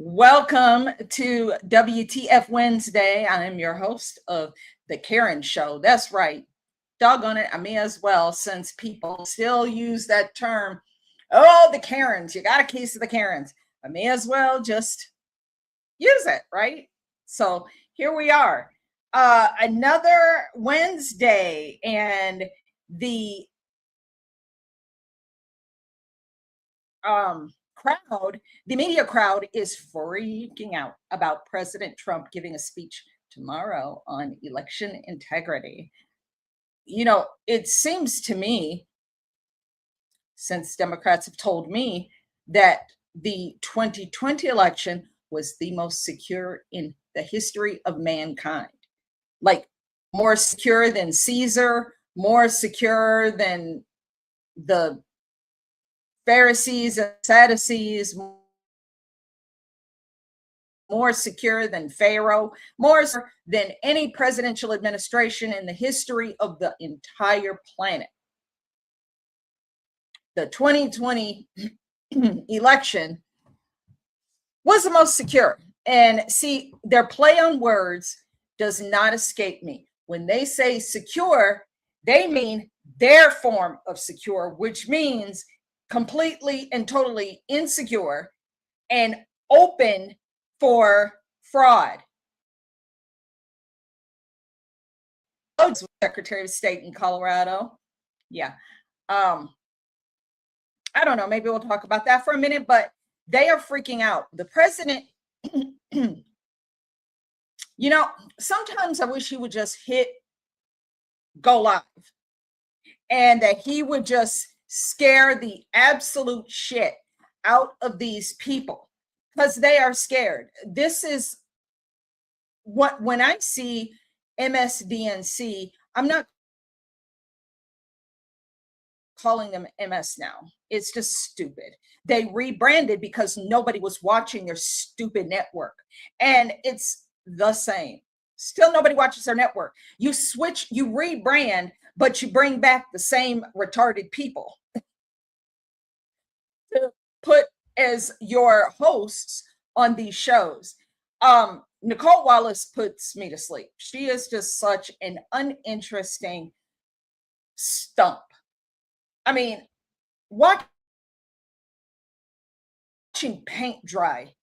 Welcome to WTF Wednesday. I am your host of The Karen Show. That's right. Doggone it, I may as well, since people still use that term. Oh, the Karens. You got a case of the Karens. I may as well just use it, right? So here we are. Another Wednesday, and the the media crowd is freaking out about President Trump giving a speech tomorrow on election integrity. You know, it seems to me, since Democrats have told me that the 2020 election was the most secure in the history of mankind, like more secure than Caesar, more secure than the Pharisees and Sadducees, more secure than Pharaoh, more secure than any presidential administration in the history of the entire planet. The 2020 election was the most secure. And see, their play on words does not escape me. When they say secure, they mean their form of secure, which means completely and totally insecure and open for fraud. Secretary of State in Colorado. Yeah. I don't know. Maybe we'll talk about that for a minute, but they are freaking out. The president, you know, sometimes I wish he would just hit go live and that he would just scare the absolute shit out of these people because they are scared. This is what, when I see MSDNC, I'm not calling them MS now. It's just stupid. They rebranded because nobody was watching their stupid network. And it's the same. Still nobody watches their network. You switch, you rebrand, but you bring back the same retarded people to put as your hosts on these shows. Nicole Wallace puts me to sleep. She is just such an uninteresting stump. I mean, watching paint dry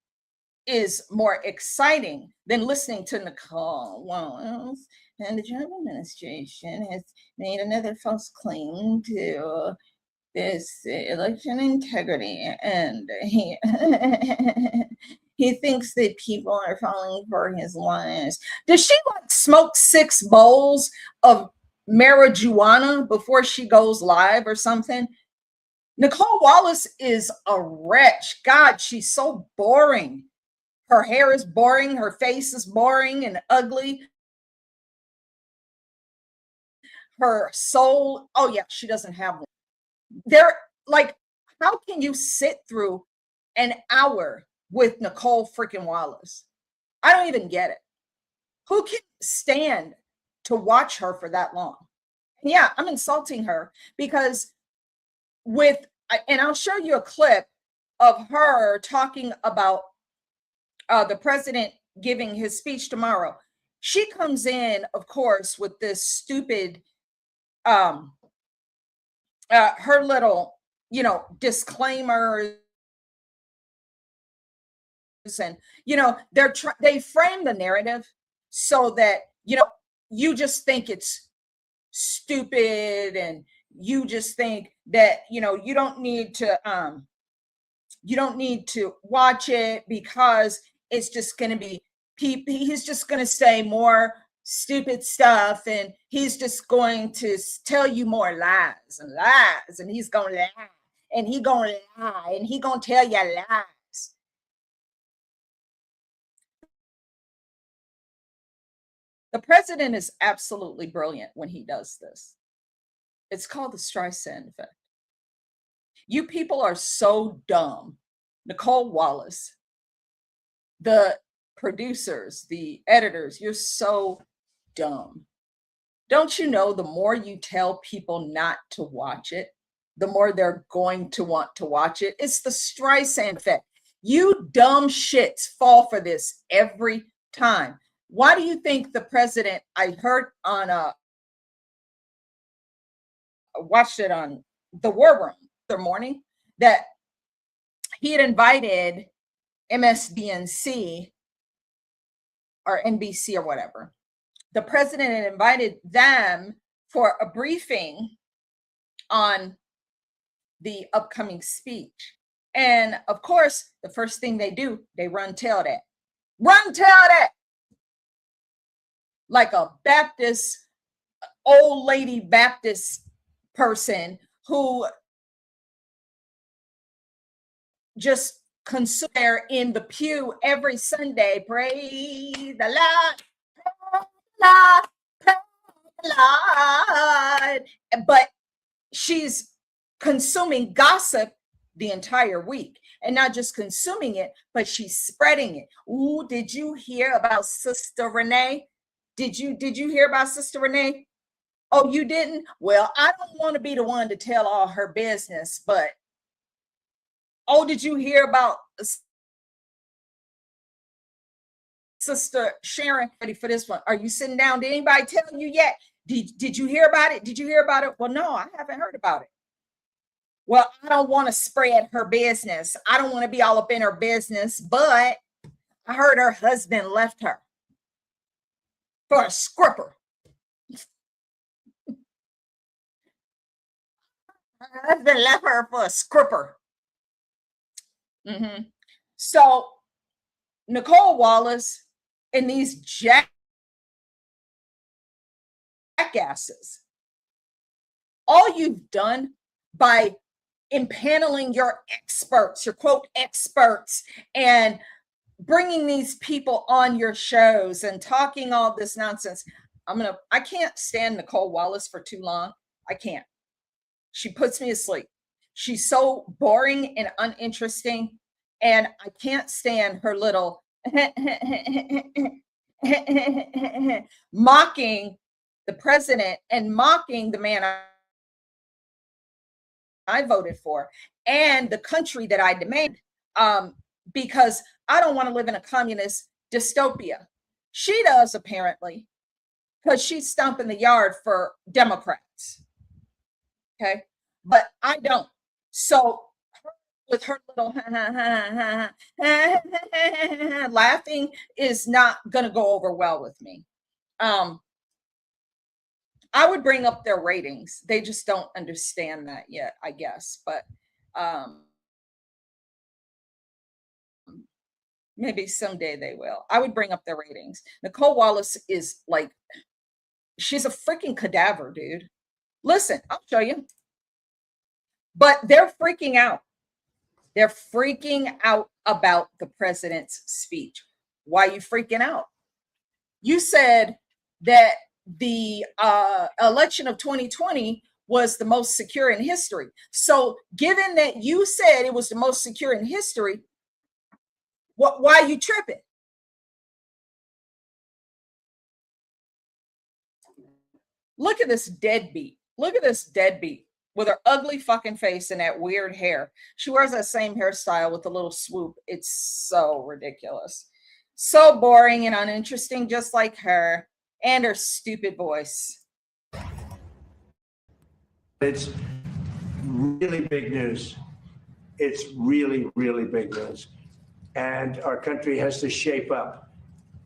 is more exciting than listening to Nicole Wallace. And the Trump administration has made another false claim to this election integrity, and he he thinks that people are falling for his lies. Does she like smoke 6 bowls of marijuana before she goes live or something? Nicole Wallace is a wretch. God, she's so boring. Her hair is boring. Her face is boring and ugly. Her soul, oh yeah, she doesn't have one. They're like, how can you sit through an hour with Nicole freaking Wallace? I don't even get it. Who can stand to watch her for that long? Yeah, I'm insulting her because and I'll show you a clip of her talking about the president giving his speech tomorrow. She comes in, of course, with this stupid, her little, you know, disclaimers, and you know, they frame the narrative so that, you know, you just think it's stupid, and you just think that, you know, you don't need to watch it because it's just going to be he's just going to say more stupid stuff, and he's just going to tell you more lies, and he's going to lie, and he's going to lie, and he's going to tell you lies. The president is absolutely brilliant when he does this. It's called the Streisand effect. You people are so dumb. Nicole Wallace, the producers, the editors, you're so dumb. Don't you know the more you tell people not to watch it, the more they're going to want to watch it? It's the Streisand effect. You dumb shits fall for this every time. Why do you think the president, I heard on watched it on the War Room the morning, that he had invited MSDNC or NBC or whatever. The president had invited them for a briefing on the upcoming speech. And of course, the first thing they do, they run tell that. Run tell that! Like a Baptist, old lady Baptist person who just consume there in the pew every Sunday. Praise the Lord, praise the Lord. But she's consuming gossip the entire week, and not just consuming it, but she's spreading it. Ooh, did you hear about Sister Renee? Did you hear about Sister Renee? Oh, you didn't? Well, I don't want to be the one to tell all her business, but oh, did you hear about Sister Sharon? Ready for this one? Are you sitting down? Did anybody tell you yet? Did you hear about it? Did you hear about it? Well, no, I haven't heard about it. Well, I don't want to spread her business. I don't want to be all up in her business, but I heard her husband left her for a scripper. Her husband left her for a scripper. So Nicole Wallace and these jackasses, all you've done by impaneling your experts, your quote experts, and bringing these people on your shows and talking all this nonsense. I can't stand Nicole Wallace for too long. I can't. She puts me to sleep. She's so boring and uninteresting, and I can't stand her little mocking the president and mocking the man I voted for and the country that I demand, because I don't want to live in a communist dystopia. She does, apparently, because she's stomping the yard for Democrats. Okay, but I don't. So with her little laughing is not going to go over well with me. I would bring up their ratings. They just don't understand that yet, I guess. But maybe someday they will. I would bring up their ratings. Nicole Wallace is like, she's a freaking cadaver, dude. Listen, I'll show you. But they're freaking out. They're freaking out about the president's speech. Why are you freaking out? You said that the election of 2020 was the most secure in history. So given that you said it was the most secure in history, why are you tripping? Look at this deadbeat. Look at this deadbeat with her ugly fucking face and that weird hair. She wears that same hairstyle with a little swoop. It's so ridiculous. So boring and uninteresting, just like her. And her stupid voice. It's really big news. It's really, really big news. And our country has to shape up.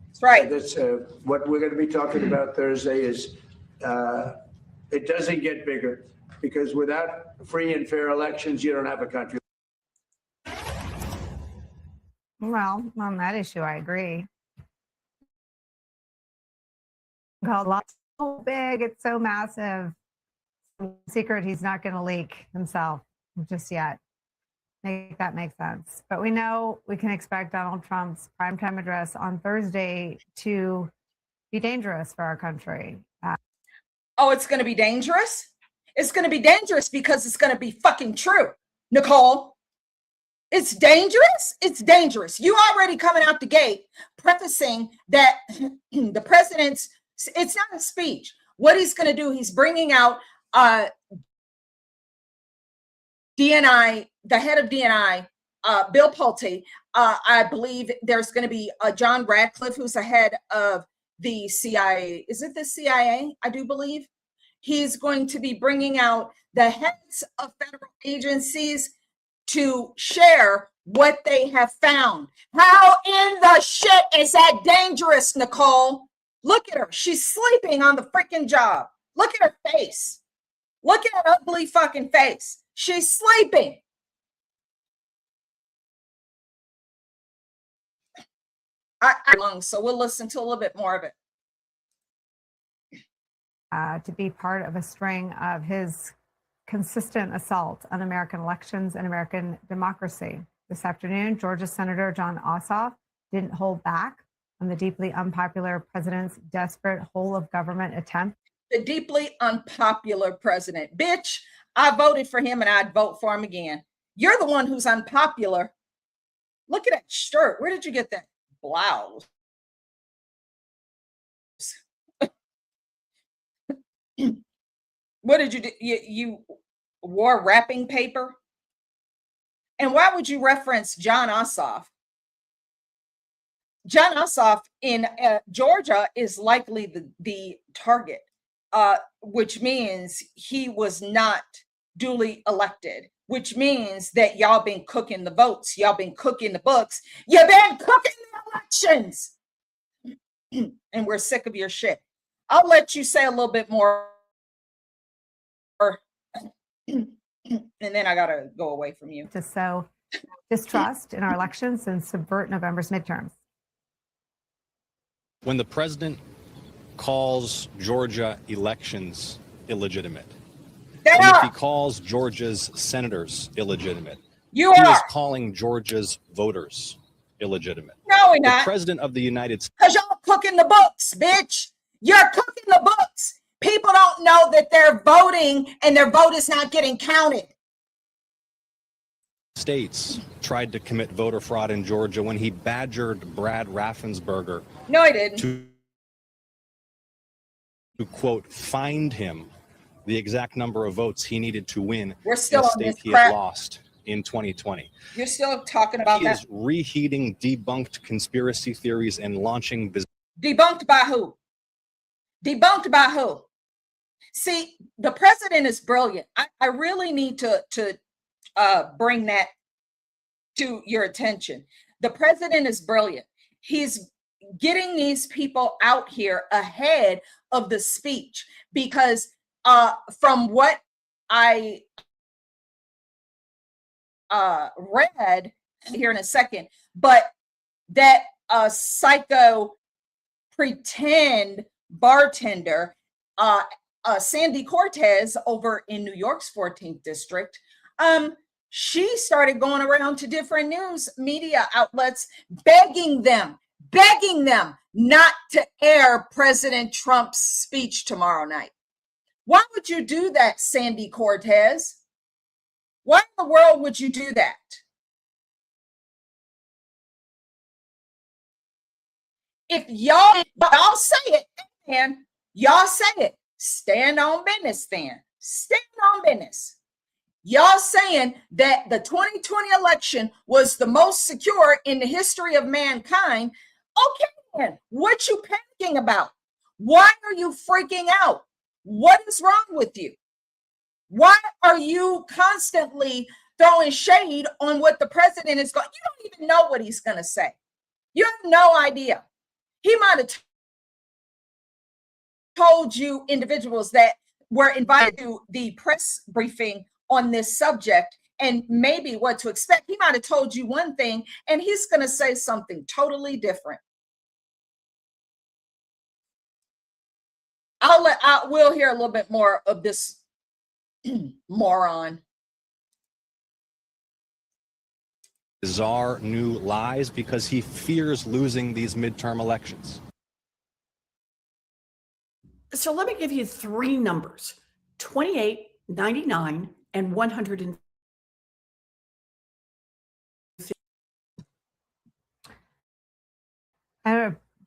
That's right. That's what we're going to be talking about Thursday is it doesn't get bigger, because without free and fair elections, you don't have a country. Well, on that issue, I agree. God, so big, it's so massive. Secret, he's not going to leak himself just yet. Make that make sense. But we know we can expect Donald Trump's primetime address on Thursday to be dangerous for our country. Oh, it's going to be dangerous? It's going to be dangerous because it's going to be fucking true, Nicole. It's dangerous? It's dangerous. You already coming out the gate prefacing that the president's, it's not a speech. What he's going to do, he's bringing out DNI, the head of DNI, Bill Pulte, I believe there's going to be John Radcliffe, who's the head of the CIA. Is it the CIA? I do believe. He's going to be bringing out the heads of federal agencies to share what they have found. How in the shit is that dangerous, Nicole? Look at her. She's sleeping on the freaking job. Look at her face. Look at her ugly fucking face. She's sleeping. So we'll listen to a little bit more of it. To be part of a string of his consistent assault on American elections and American democracy. This afternoon, Georgia Senator Jon Ossoff didn't hold back on the deeply unpopular president's desperate whole of government attempt. The deeply unpopular president. Bitch, I voted for him and I'd vote for him again. You're the one who's unpopular. Look at that shirt. Where did you get that blouse? What did you do? You wore wrapping paper? And why would you reference Jon Ossoff? Jon Ossoff in Georgia is likely the target, which means he was not duly elected, which means that y'all been cooking the votes. Y'all been cooking the books. You've been cooking the elections. And we're sick of your shit. I'll let you say a little bit more. And then I got to go away from you. To sow distrust in our elections and subvert November's midterms. When the president calls Georgia elections illegitimate, and if he calls Georgia's senators illegitimate, he is calling Georgia's voters illegitimate. No, we're not. The president of the United States. Because y'all cooking the books, bitch. You're cooking the books. People don't know that they're voting and their vote is not getting counted. States tried to commit voter fraud in Georgia when he badgered Brad Raffensperger. No, he didn't. To quote, find him the exact number of votes he needed to win We're still in a on state this he crap. had lost in 2020. You're still talking about He that. is reheating debunked conspiracy theories and launching Debunked by who? Debunked by who? See, the president is brilliant. I really need to bring that to your attention. The president is brilliant. He's getting these people out here ahead of the speech because from what I read here in a second, but that psycho pretend bartender, Sandy Cortez over in New York's 14th district, she started going around to different news media outlets, begging them not to air President Trump's speech tomorrow night. Why would you do that, Sandy Cortez? Why in the world would you do that? If y'all say it, man, y'all say it. Stand on business then. Stand on business. Y'all saying that the 2020 election was the most secure in the history of mankind. Okay, then, what you panicking about? Why are you freaking out? What is wrong with you? Why are you constantly throwing shade on what the president is going? You don't even know what he's going to say. You have no idea. He might have told you individuals that were invited to the press briefing on this subject and maybe what to expect. He might have told you one thing and he's going to say something totally different. We'll hear a little bit more of this moron. Bizarre new lies because he fears losing these midterm elections. So let me give you three numbers: 28, 99, and 100.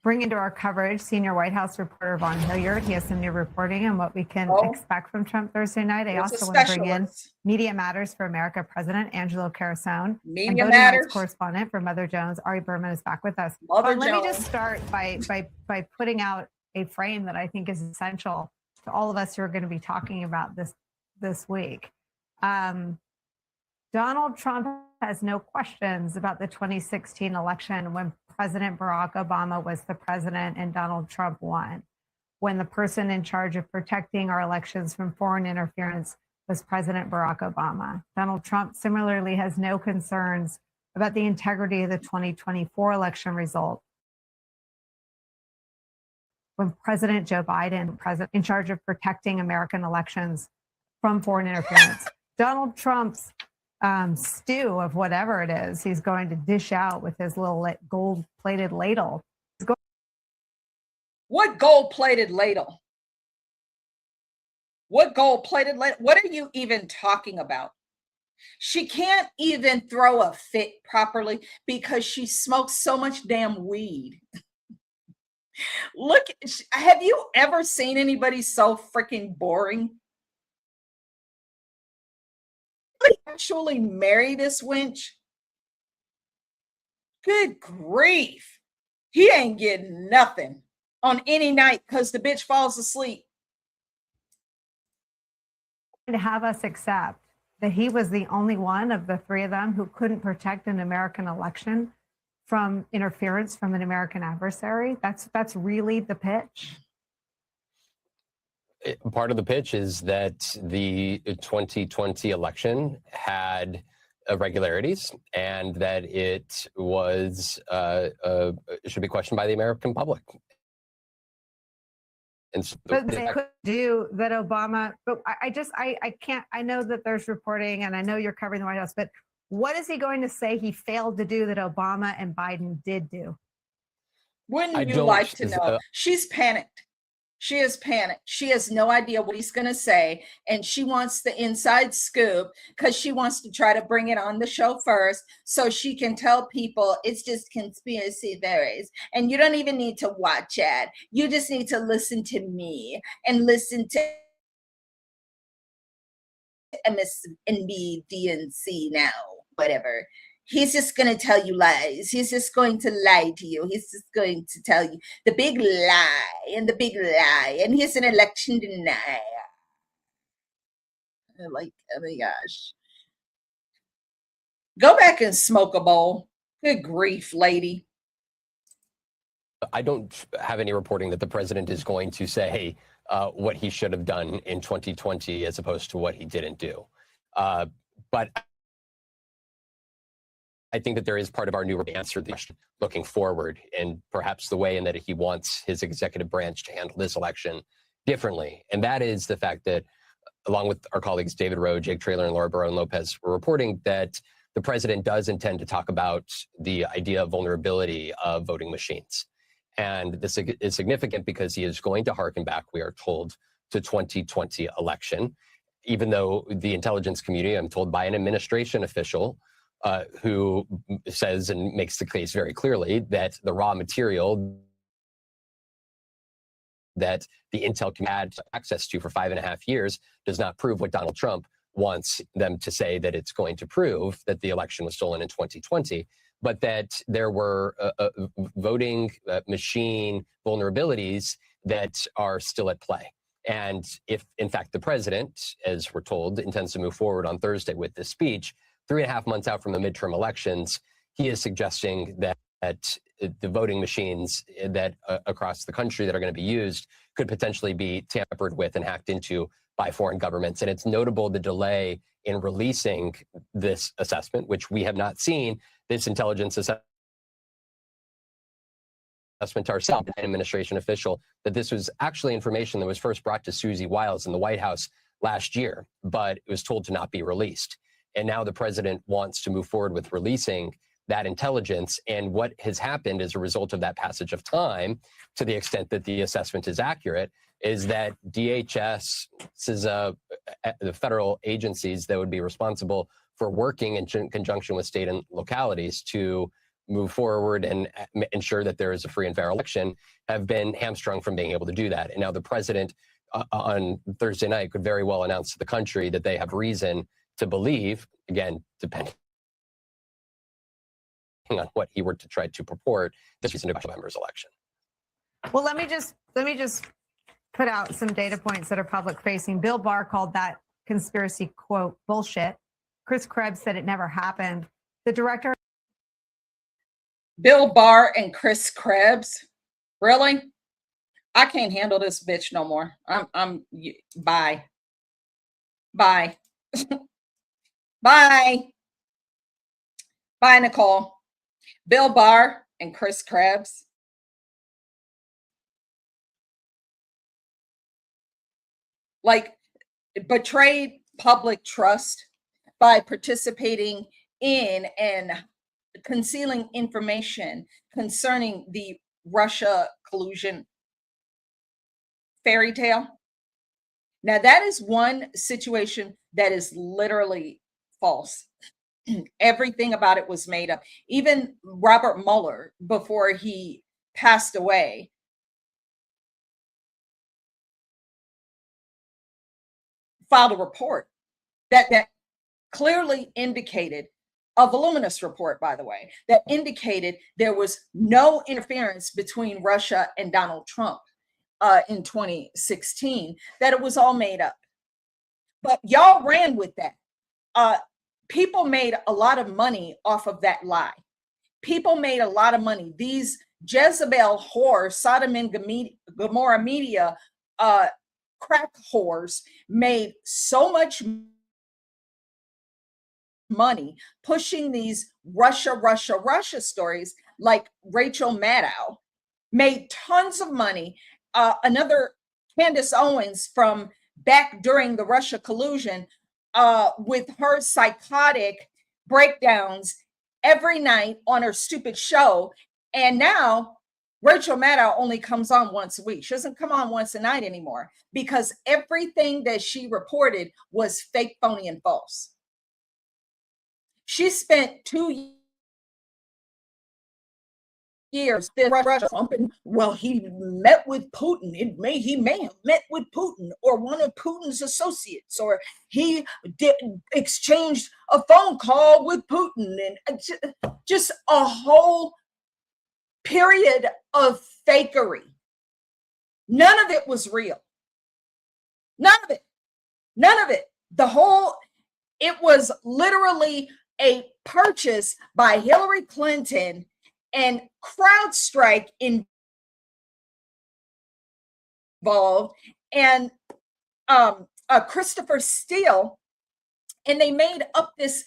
bring into our coverage senior White House reporter Vaughn Hilliard. He has some new reporting on what we can expect from Trump Thursday night. I also want to bring in Media Matters for America President Angelo Carasone. Media Matters correspondent for Mother Jones, Ari Berman, is back with us. Let me just start by putting out a frame that I think is essential to all of us who are going to be talking about this week. Donald Trump has no questions about the 2016 election when President Barack Obama was the president and Donald Trump won, when the person in charge of protecting our elections from foreign interference was President Barack Obama. Donald Trump similarly has no concerns about the integrity of the 2024 election result when President Joe Biden, president in charge of protecting American elections from foreign interference. Donald Trump's stew of whatever it is he's going to dish out with his little gold-plated ladle. What gold-plated ladle? What gold-plated ladle? What are you even talking about? She can't even throw a fit properly because she smokes so much damn weed. Look, have you ever seen anybody so freaking boring? Actually marry this wench? Good grief. He ain't getting nothing on any night because the bitch falls asleep. To have us accept that he was the only one of the three of them who couldn't protect an American election from interference from an American adversary. That's really the pitch. Part of the pitch is that the 2020 election had irregularities and that it was should be questioned by the American public. And so but they could do that, Obama. But I can't. I know that there's reporting, and I know you're covering the White House. But what is he going to say he failed to do that Obama and Biden did do? Wouldn't you like to know? She's panicked. She is panicked. She has no idea what he's going to say. And she wants the inside scoop because she wants to try to bring it on the show first so she can tell people it's just conspiracy theories. And you don't even need to watch it. You just need to listen to me and listen to MSNBC, DNC now, whatever. He's just going to tell you lies. He's just going to lie to you. He's just going to tell you the big lie and the big lie. And he's an election denier. Like, oh my gosh. Go back and smoke a bowl. Good grief, lady. I don't have any reporting that the president is going to say what he should have done in 2020 as opposed to what he didn't do. But I think that there is part of our new answer to the question looking forward, and perhaps the way in that he wants his executive branch to handle this election differently. And that is the fact that, along with our colleagues David Rowe, Jake Traylor, and Laura Barone Lopez, were reporting that the president does intend to talk about the idea of vulnerability of voting machines. And this is significant because he is going to harken back, we are told, to 2020 election, even though the intelligence community, I'm told by an administration official, who says and makes the case very clearly that the raw material that the intel had access to for 5.5 years does not prove what Donald Trump wants them to say that it's going to prove, that the election was stolen in 2020, but that there were voting machine vulnerabilities that are still at play. And if, in fact, the president, as we're told, intends to move forward on Thursday with this speech, 3.5 months out from the midterm elections, he is suggesting that the voting machines that across the country that are going to be used could potentially be tampered with and hacked into by foreign governments. And it's notable the delay in releasing this assessment, which we have not seen this intelligence assessment ourselves, an administration official, that this was actually information that was first brought to Susie Wiles in the White House last year, but it was told to not be released. And now the president wants to move forward with releasing that intelligence. And what has happened as a result of that passage of time, to the extent that the assessment is accurate, is that DHS, this is the federal agencies that would be responsible for working in conjunction with state and localities to move forward and ensure that there is a free and fair election have been hamstrung from being able to do that. And now the president on Thursday night could very well announce to the country that they have reason to believe, again, depending on what he were to try to purport, this is a November's election. Well, let me just put out some data points that are public facing. Bill Barr called that conspiracy quote bullshit. Chris Krebs said it never happened. The director, Bill Barr and Chris Krebs, really? I can't handle this bitch no more. Bye. Bye. Bye. Bye, Nicole. Bill Barr and Chris Krebs. Like, betrayed public trust by participating in and concealing information concerning the Russia collusion fairy tale. Now, that is one situation that is literally false. Everything about it was made up. Even Robert Mueller, before he passed away, filed a report that clearly indicated, a voluminous report, by the way, that indicated there was no interference between Russia and Donald Trump in 2016, that it was all made up. But y'all ran with that. People made a lot of money off of that lie. People made a lot of money. These Jezebel whores, Sodom and Gomorrah media, crack whores made so much money pushing these Russia stories, like Rachel Maddow made tons of money. Another Candace Owens from back during the Russia collusion, with her psychotic breakdowns every night on her stupid show. And now Rachel Maddow only comes on once a week. She doesn't come on once a night anymore because everything that she reported was fake, phony, and false. She spent 2 years Trump, well, he met with Putin. He may have met with Putin or one of Putin's associates, or he exchanged a phone call with Putin, and just a whole period of fakery. None of it was real. None of it. None of it. It was literally a purchase by Hillary Clinton and CrowdStrike involved, and Christopher Steele, and they made up this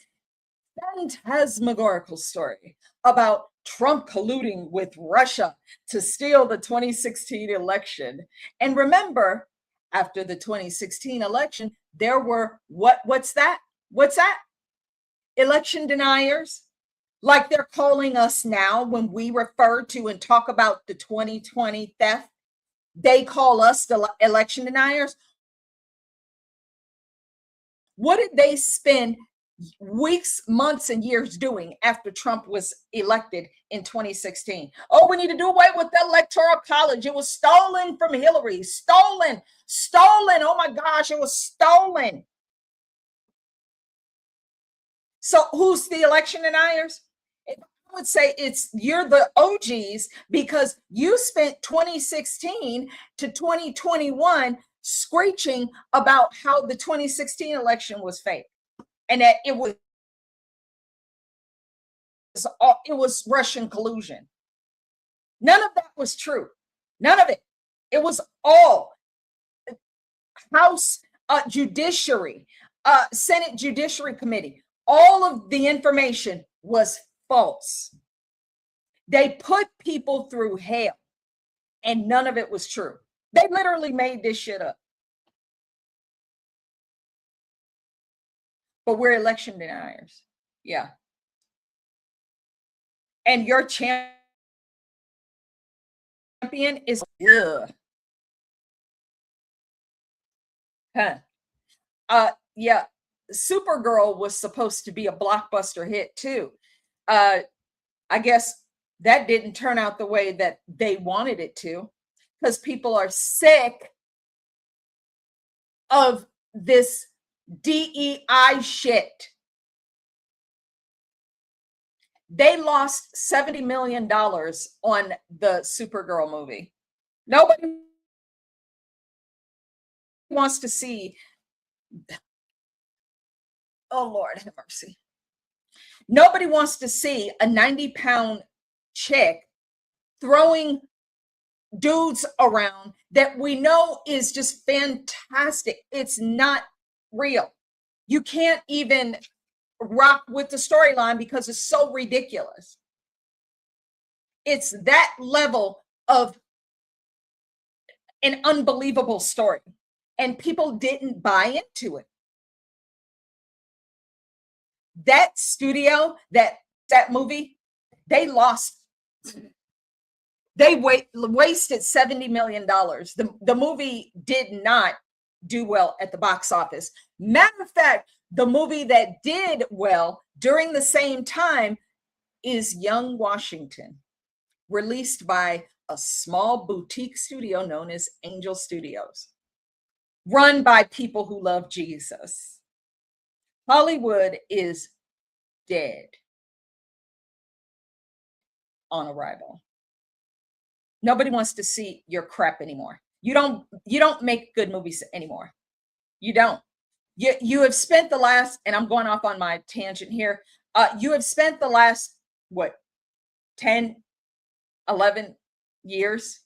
phantasmagorical story about Trump colluding with Russia to steal the 2016 election. And remember, after the 2016 election, there were what's that? Election deniers, like they're calling us now when we refer to and talk about the 2020 theft. They call us the election deniers. What did they spend weeks, months, and years doing after Trump was elected in 2016? Oh, we need to do away with the Electoral College. It was stolen from Hillary. Stolen. Oh my gosh, it was stolen. So who's the election deniers? I would say you're the OGs, because you spent 2016 to 2021 screeching about how the 2016 election was fake and that it was Russian collusion. None of that was true. None of it. It was all House Judiciary, Senate Judiciary Committee. All of the information was false. They put people through hell, and none of it was true. They literally made this shit up. But we're election deniers. Yeah. And your champion is yeah. Supergirl was supposed to be a blockbuster hit too. I guess that didn't turn out the way that they wanted it to, because people are sick of this DEI shit. They lost $70 million on the Supergirl movie. Nobody wants to see, oh Lord have mercy. Nobody wants to see a 90-pound chick throwing dudes around that we know is just fantastic. It's not real. You can't even rock with the storyline because it's so ridiculous. It's that level of an unbelievable story, and people didn't buy into it. That studio, that movie, they lost. They wasted $70 million. The movie did not do well at the box office. Matter of fact, the movie that did well during the same time is Young Washington, released by a small boutique studio known as Angel Studios, run by people who love Jesus. Hollywood is dead on arrival. Nobody wants to see your crap anymore. You don't make good movies anymore. You don't. You have spent the last, and I'm going off on my tangent here. You have spent the last, 10, 11 years,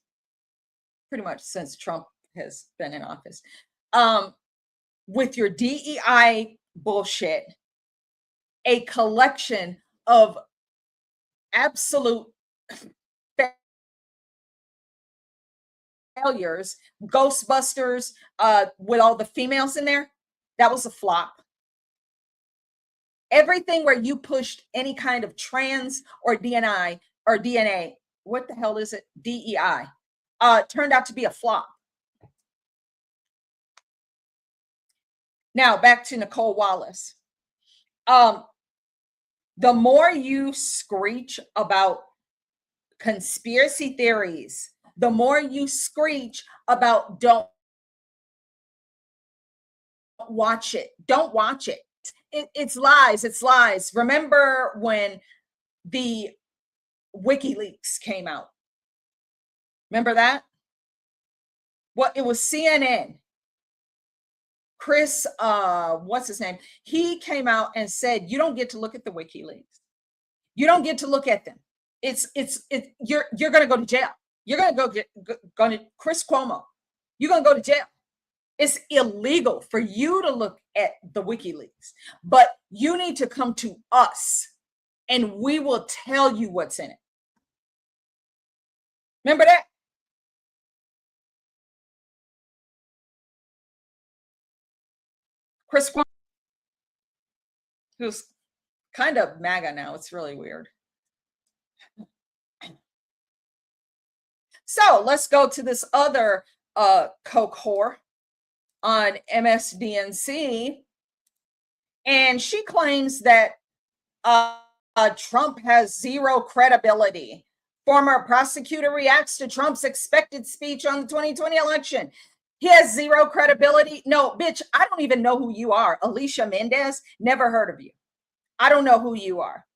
pretty much since Trump has been in office, with your DEI bullshit, a collection of absolute failures. Ghostbusters, with all the females in there, that was a flop. Everything where you pushed any kind of trans or DNA, what the hell is it? DEI, turned out to be a flop. Now back to Nicole Wallace. The more you screech about conspiracy theories, the more you screech about don't watch it. Don't watch it. It's lies. It's lies. Remember when the WikiLeaks came out? Remember that? Well, it was CNN. Chris, what's his name? He came out and said, you don't get to look at the WikiLeaks. You don't get to look at them. You're going to go to jail. You're going to go to Chris Cuomo. You're going to go to jail. It's illegal for you to look at the WikiLeaks, but you need to come to us and we will tell you what's in it. Remember that? Chris Cuomo, who's kind of MAGA now. It's really weird. So let's go to this other coke whore on MSDNC. And she claims that Trump has zero credibility. Former prosecutor reacts to Trump's expected speech on the 2020 election. He has zero credibility. No, bitch, I don't even know who you are. Alicia Mendez, never heard of you. I don't know who you are.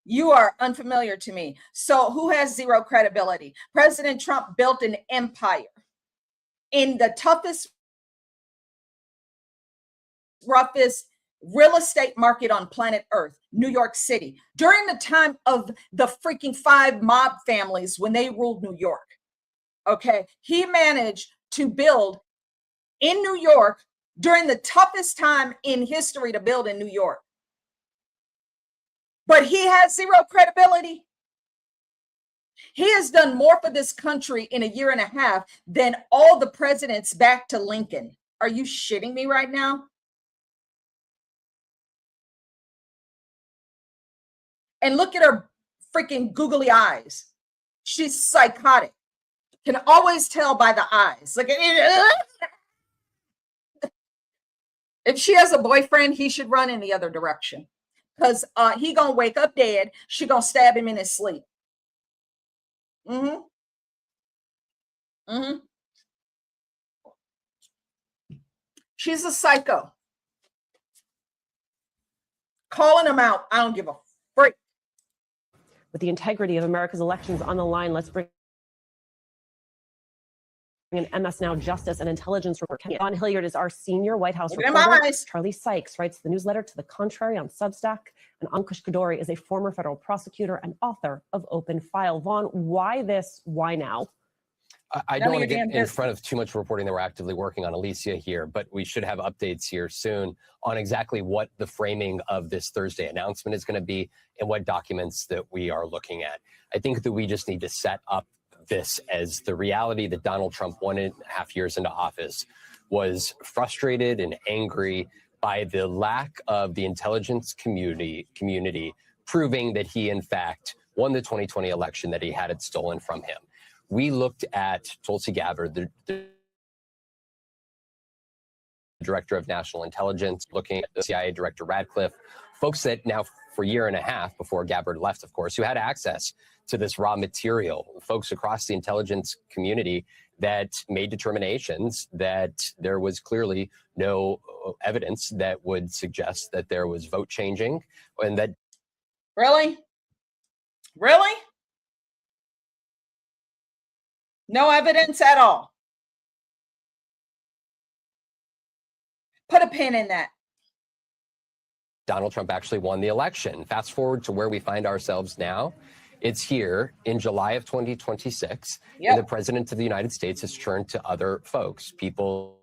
You are unfamiliar to me. So who has zero credibility? President Trump built an empire in the toughest, roughest real estate market on planet Earth, New York City, during the time of the freaking 5 mob families when they ruled New York. Okay. He managed to build in New York during the toughest time in history to build in New York. But he has zero credibility. He has done more for this country in a year and a half than all the presidents back to Lincoln. Are you shitting me right now? And look at her freaking googly eyes. She's psychotic. Can always tell by the eyes. Like, if she has a boyfriend, he should run in the other direction because he gonna wake up dead. She gonna stab him in his sleep. She's a psycho. Calling him out. I don't give a freak. With the integrity of America's elections on the line, let's bring an MS Now Justice and Intelligence report. Don Hilliard is our senior White House reporter. Charlie Sykes writes the newsletter To the Contrary on Substack. And Ankush Kadori is a former federal prosecutor and author of Open File. Vaughn, why this? Why now? I don't want to get in front of too much reporting that we're actively working on, Alicia, here, but we should have updates here soon on exactly what the framing of this Thursday announcement is going to be and what documents that we are looking at. I think that we just need to set up this as the reality that Donald Trump, 1.5 years into office, was frustrated and angry by the lack of the intelligence community proving that he, in fact, won the 2020 election, that he had it stolen from him. We looked at Tulsi Gabbard, the director of national intelligence, looking at the CIA director Radcliffe, folks that now for a year and a half before Gabbard left, of course, who had access to this raw material, folks across the intelligence community that made determinations that there was clearly no evidence that would suggest that there was vote changing and that. Really? Really? No evidence at all. Put a pin in that. Donald Trump actually won the election. Fast forward to where we find ourselves now. It's here in July of 2026. Yep. And the president of the United States has turned to other folks, people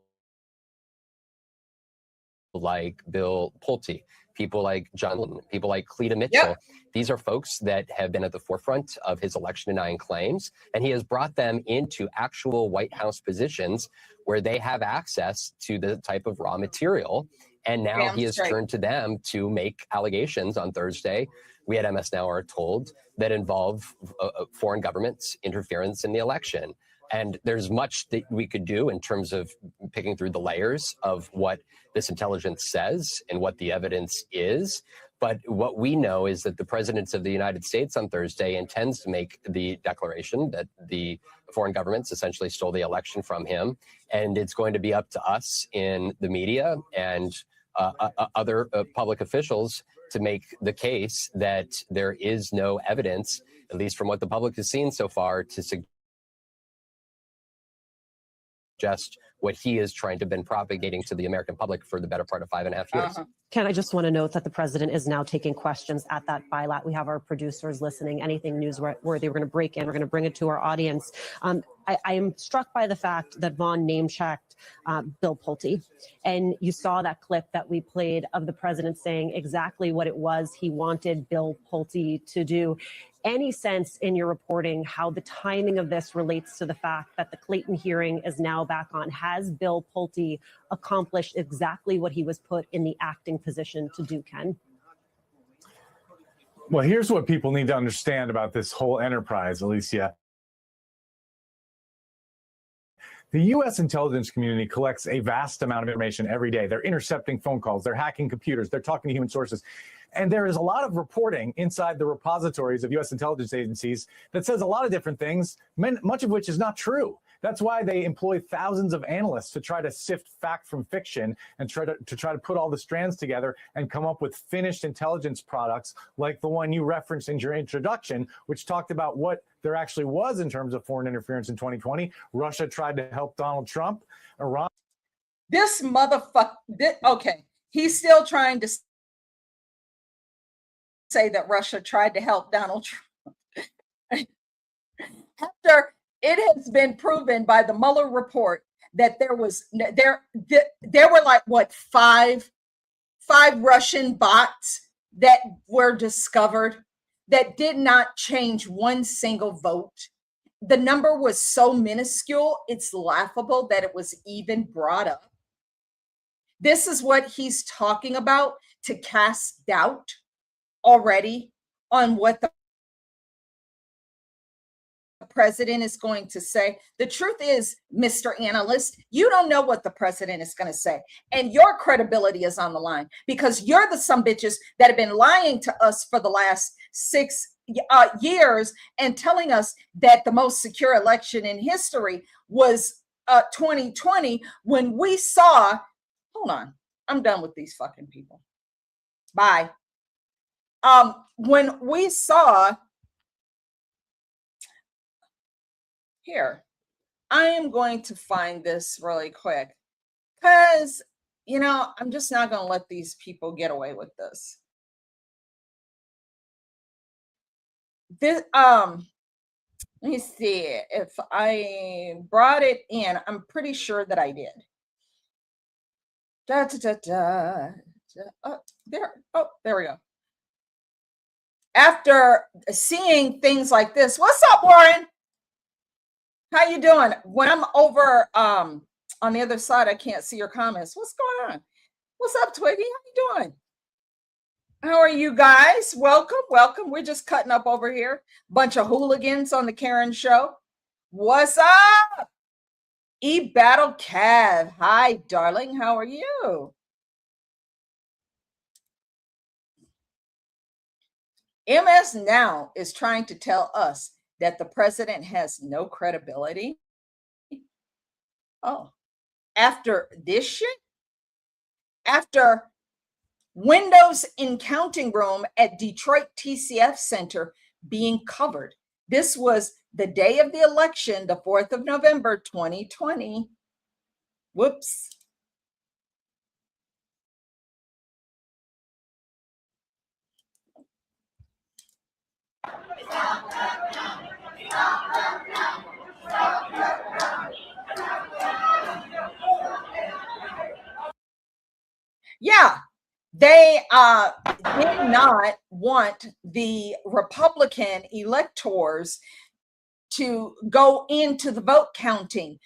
like Bill Pulte, people like John, people like Cleta Mitchell. Yep. These are folks that have been at the forefront of his election denying claims, and he has brought them into actual White House positions where they have access to the type of raw material. And now he has turned to them to make allegations on Thursday. We at MS Now are told that involve foreign governments' interference in the election. And there's much that we could do in terms of picking through the layers of what this intelligence says and what the evidence is. But what we know is that the president of the United States on Thursday intends to make the declaration that the foreign governments essentially stole the election from him. And it's going to be up to us in the media and other public officials to make the case that there is no evidence, at least from what the public has seen so far, to suggest what he is trying to have been propagating to the American public for the better part of 5.5 years. Ken, I just want to note that the president is now taking questions at that bilat. We have our producers listening. Anything newsworthy, we're going to break in. We're going to bring it to our audience. I am struck by the fact that Vaughn name-checked Bill Pulte, and you saw that clip that we played of the president saying exactly what it was he wanted Bill Pulte to do. Any sense in your reporting how the timing of this relates to the fact that the Clayton hearing is now back on? Has Bill Pulte accomplished exactly what he was put in the acting position to do, Ken? Well, here's what people need to understand about this whole enterprise, Alicia. The U.S. intelligence community collects a vast amount of information every day. They're intercepting phone calls, they're hacking computers, they're talking to human sources. And there is a lot of reporting inside the repositories of U.S. intelligence agencies that says a lot of different things, much of which is not true. That's why they employ thousands of analysts to try to sift fact from fiction and try to put all the strands together and come up with finished intelligence products like the one you referenced in your introduction, which talked about what there actually was in terms of foreign interference in 2020. Russia tried to help Donald Trump. Iran. This motherfucker. Okay, he's still trying to say that Russia tried to help Donald Trump. After it has been proven by the Mueller report that there were like what five Russian bots that were discovered that did not change one single vote. The number was so minuscule, it's laughable that it was even brought up. This is what he's talking about to cast doubt already on what the president is going to say. The truth is, Mr. Analyst, you don't know what the president is going to say. And your credibility is on the line because you're the sumbitches that have been lying to us for the last 6 years and telling us that the most secure election in history was 2020 when we saw, hold on, I'm done with these fucking people. Bye. When we saw, here, I am going to find this really quick because, you know, I'm just not going to let these people get away with this. This, let me see if I brought it in. I'm pretty sure that I did. Oh, there we go. After seeing things like this, what's up, Warren? How you doing? When I'm over on the other side, I can't see your comments. What's going on? What's up, Twiggy? How you doing? How are you guys? Welcome, welcome. We're just cutting up over here. Bunch of hooligans on the Karen show. What's up? E-Battle Cav. Hi, darling. How are you? MS Now is trying to tell us that the president has no credibility. Oh, after this shit? After windows in counting room at Detroit TCF Center being covered. This was the day of the election, the 4th of November, 2020. Whoops. Yeah, they did not want the Republican electors to go into the vote counting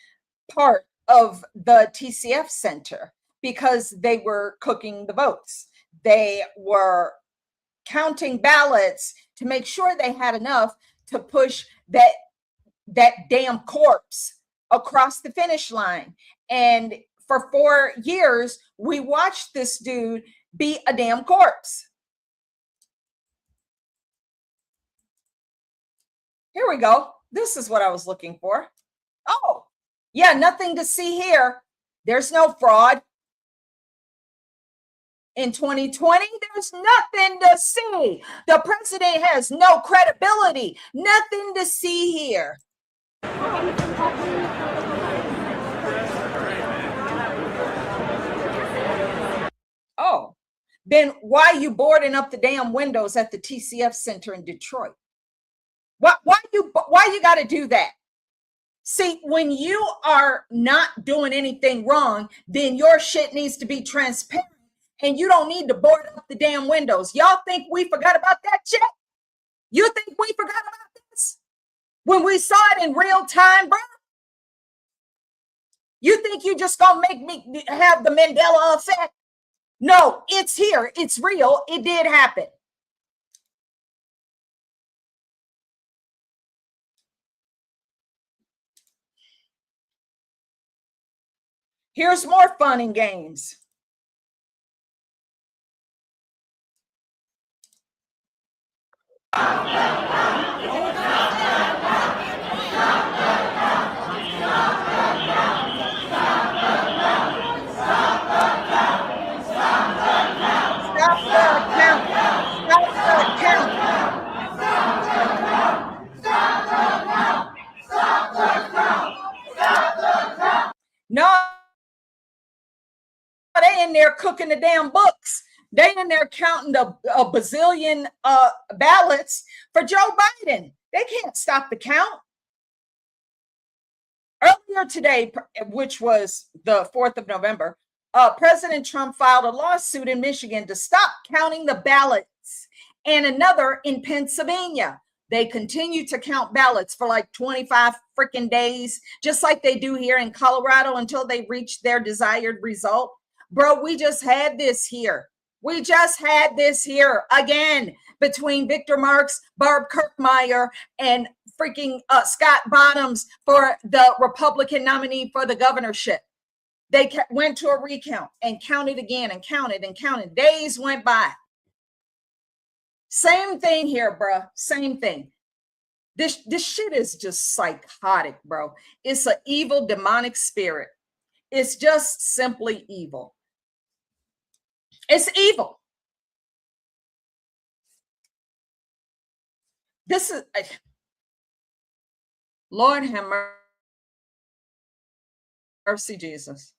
part of the TCF Center because they were cooking the votes. They were counting ballots to make sure they had enough to push that damn corpse across the finish line. And for 4 years, we watched this dude be a damn corpse. Here we go. This is what I was looking for. Oh, yeah, nothing to see here. There's no fraud. In 2020, there's nothing to see. The president has no credibility. Nothing to see here. Oh, then why are you boarding up the damn windows at the TCF Center in Detroit? Why you got to do that? See, when you are not doing anything wrong, then your shit needs to be transparent and you don't need to board up the damn windows. Y'all think we forgot about that shit? You think we forgot about this? When we saw it in real time, bro? You think you just gonna make me have the Mandela effect? No, it's here. It's real. It did happen. Here's more fun and games. No, they in there cooking the damn books. They in there counting a bazillion ballots for Joe Biden. They can't stop the count. Earlier today, which was the 4th of November, President Trump filed a lawsuit in Michigan to stop counting the ballots, and another in Pennsylvania. They continue to count ballots for like 25 freaking days, just like they do here in Colorado until they reach their desired result. Bro, we just had this here. We just had this here again. between Victor Marks, Barb Kirkmeyer, and freaking Scott Bottoms for the Republican nominee for the governorship. They went to a recount and counted again and counted and counted. Days went by. Same thing here, bro. Same thing. This shit is just psychotic, bro. It's an evil demonic spirit. It's just simply evil. It's evil. This is, Lord have mercy, Jesus.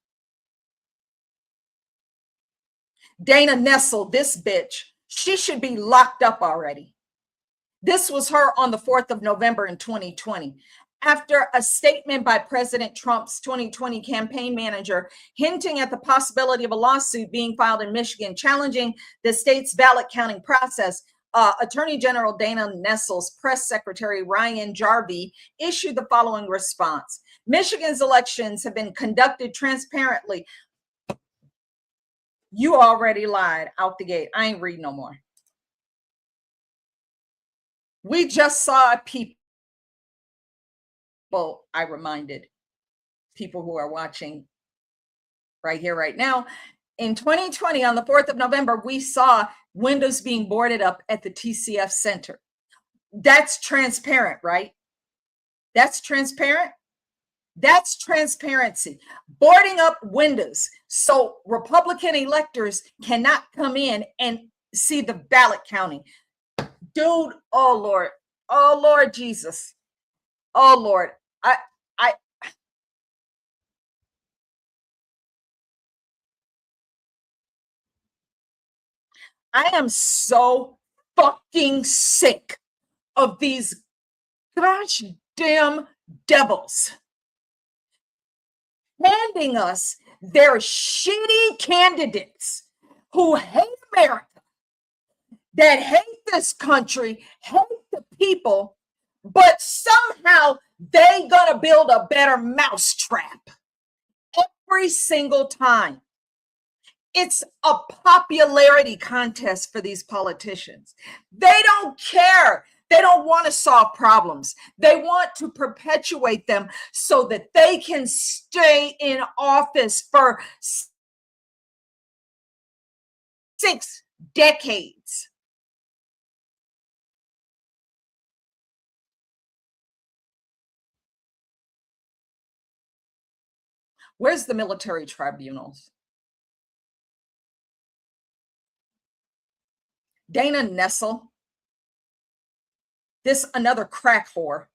Dana Nessel, this bitch, she should be locked up already. This was her on the 4th of November in 2020. After a statement by President Trump's 2020 campaign manager hinting at the possibility of a lawsuit being filed in Michigan challenging the state's ballot counting process, Attorney General Dana Nessel's press secretary Ryan Jarvie issued the following response. Michigan's elections have been conducted transparently. You already lied out the gate. I ain't reading no more. We just saw people, I reminded people who are watching right here, right now. In 2020, on the 4th of November, we saw windows being boarded up at the TCF Center. That's transparent, right? That's transparent. That's transparency. Boarding up windows so Republican electors cannot come in and see the ballot counting. Dude, oh Lord Jesus. Oh Lord. I am so fucking sick of these gosh damn devils handing us their shitty candidates who hate America, that hate this country, hate the people, but somehow they gonna build a better mousetrap every single time. It's a popularity contest for these politicians. They don't care. They don't want to solve problems. They want to perpetuate them so that they can stay in office for 6 decades. Where's the military tribunals? Dana Nessel, this another crack whore.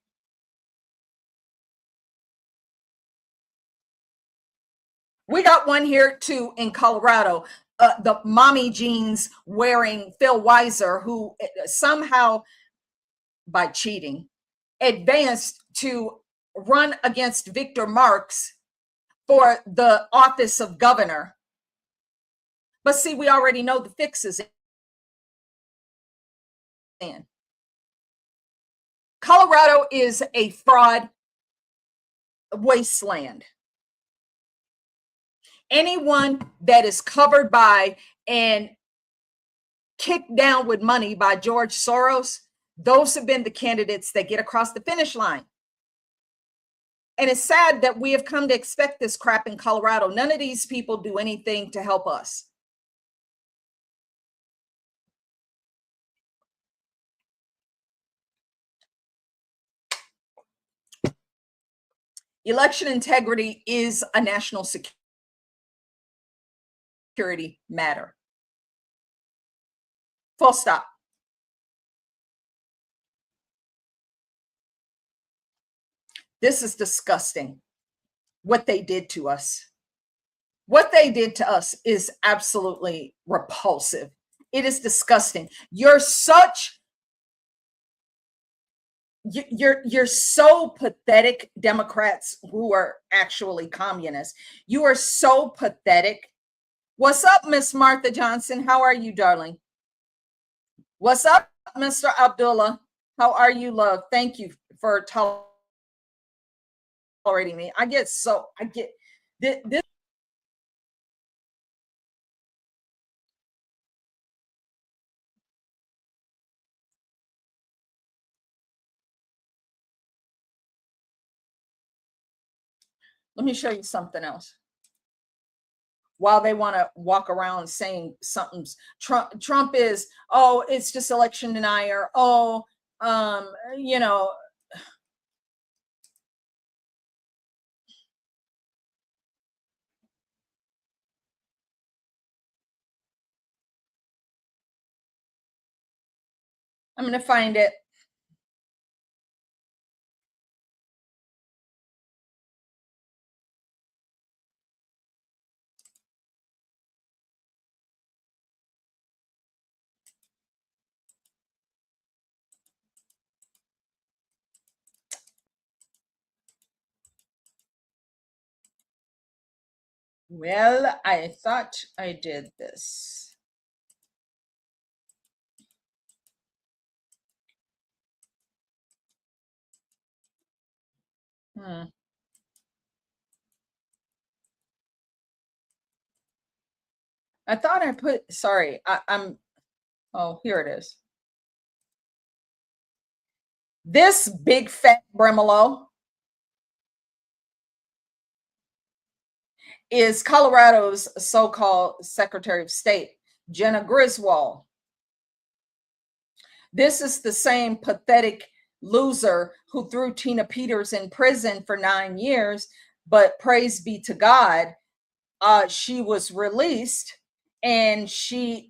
We got one here too in Colorado, the mommy jeans wearing Phil Weiser, who somehow by cheating advanced to run against Victor Marks for the office of governor. But see, we already know the fixes. In Colorado is a fraud wasteland. Anyone that is covered by and kicked down with money by George Soros, those have been the candidates that get across the finish line. And it's sad that we have come to expect this crap in Colorado. None of these people do anything to help us. Election integrity is a national security matter. Full stop. This is disgusting. What they did to us. What they did to us is absolutely repulsive. It is disgusting. You're so pathetic, Democrats who are actually communists. You are so pathetic. What's up, Miss Martha Johnson? How are you, darling? What's up, Mr. Abdullah? How are you, love? Thank you for tolerating me. I get this. Let me show you something else. While they want to walk around saying something's Trump is, oh, it's just election denier. Oh, you know, I'm going to find it. Well, I thought I did this. I thought I put, sorry, I'm, oh, here it is. This big fat Bremolo is Colorado's so-called Secretary of State, Jenna Griswold. This is the same pathetic loser who threw Tina Peters in prison for 9 years, but praise be to God, she was released and she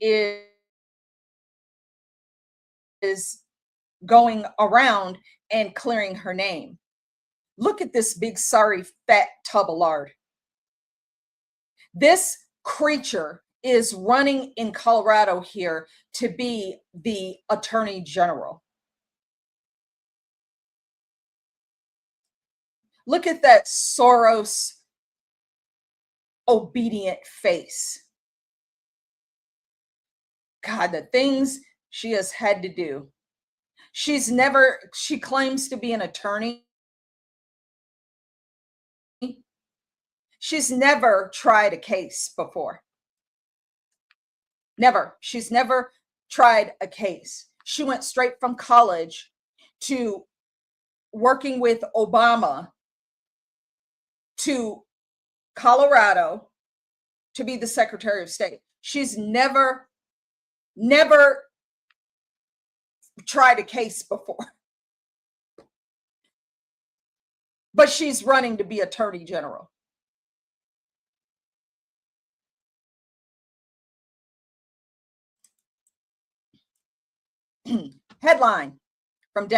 is going around and clearing her name. Look at this big sorry fat tub of lard. This creature is running in Colorado here to be the Attorney General. Look at that Soros obedient face. God, the things she has had to do. She claims to be an attorney. She's never tried a case before. Never. She's never tried a case. She went straight from college to working with Obama to Colorado to be the Secretary of State. She's never tried a case before. But she's running to be Attorney General. Headline from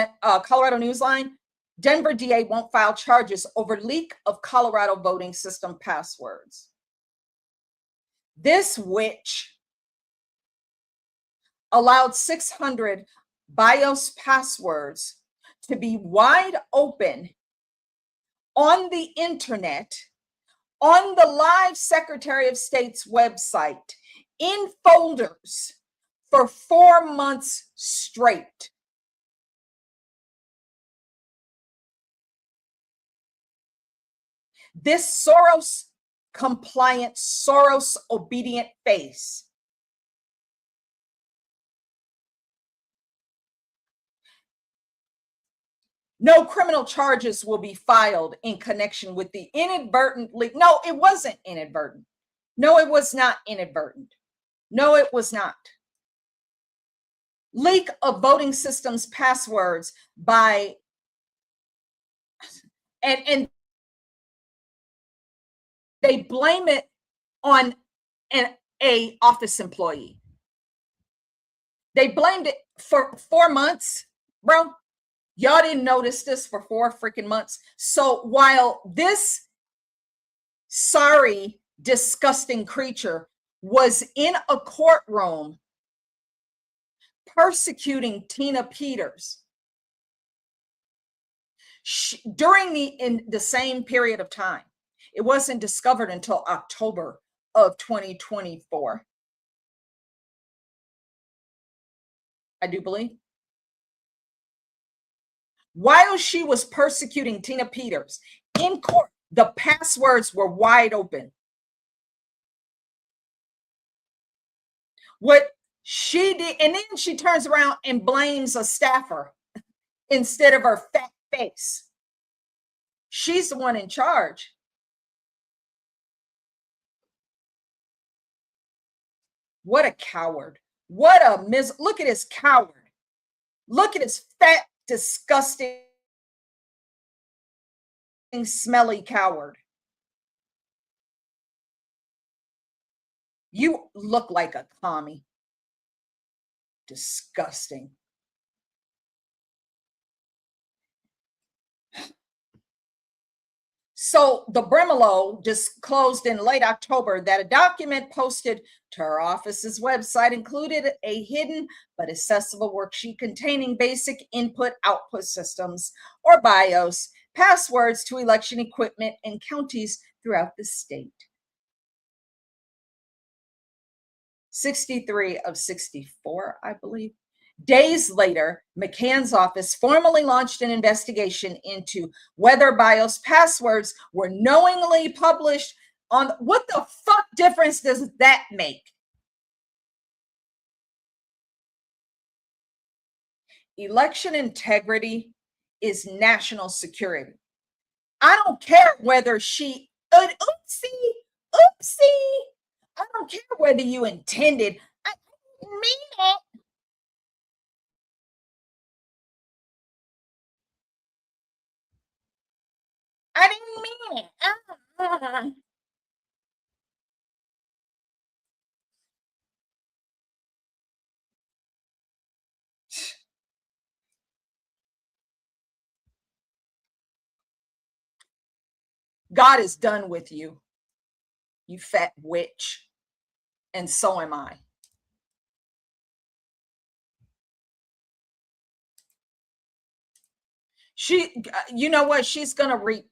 Colorado Newsline: Denver DA won't file charges over leak of Colorado voting system passwords. This witch allowed 600 BIOS passwords to be wide open on the internet, on the live Secretary of State's website, in folders for 4 months straight. This Soros compliant, Soros obedient face no criminal charges will be filed in connection with the inadvertent leak. No, it wasn't inadvertent. No, it was not inadvertent. No, it was not. Leak of voting systems passwords by, and they blame it on a office employee. They blamed it for 4 months, bro. Y'all didn't notice this for 4 freaking months. So while this sorry, disgusting creature was in a courtroom persecuting Tina Peters, during the same period of time, it wasn't discovered until October of 2024. I do believe. While she was persecuting Tina Peters in court, the passwords were wide open. What she did, and then she turns around and blames a staffer instead of her fat face. She's the one in charge. What a coward. What a look at his coward. Look at his fat, disgusting, smelly coward. You look like a commie. Disgusting. So the Bremelo disclosed in late October that a document posted to her office's website included a hidden but accessible worksheet containing basic input-output systems, or BIOS, passwords to election equipment in counties throughout the state. 63 of 64, I believe. Days later, McCann's office formally launched an investigation into whether BIOS passwords were knowingly published on. What the fuck difference does that make? Election integrity is national security. I don't care whether she, oopsie, I don't care whether you intended. I didn't mean it. I didn't mean it. God is done with you, you fat witch. And so am I. You know what? She's going to reap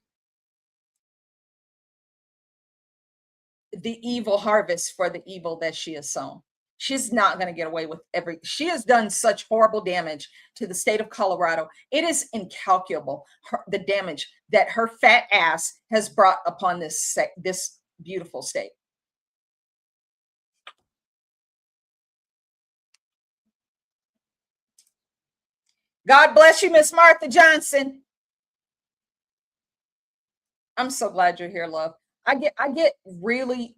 the evil harvest for the evil that she has sown. She's not going to get away with she has done such horrible damage to the state of Colorado. It is incalculable, the damage that her fat ass has brought upon this beautiful state. God bless you, Miss Martha Johnson. I'm so glad you're here, love. I get really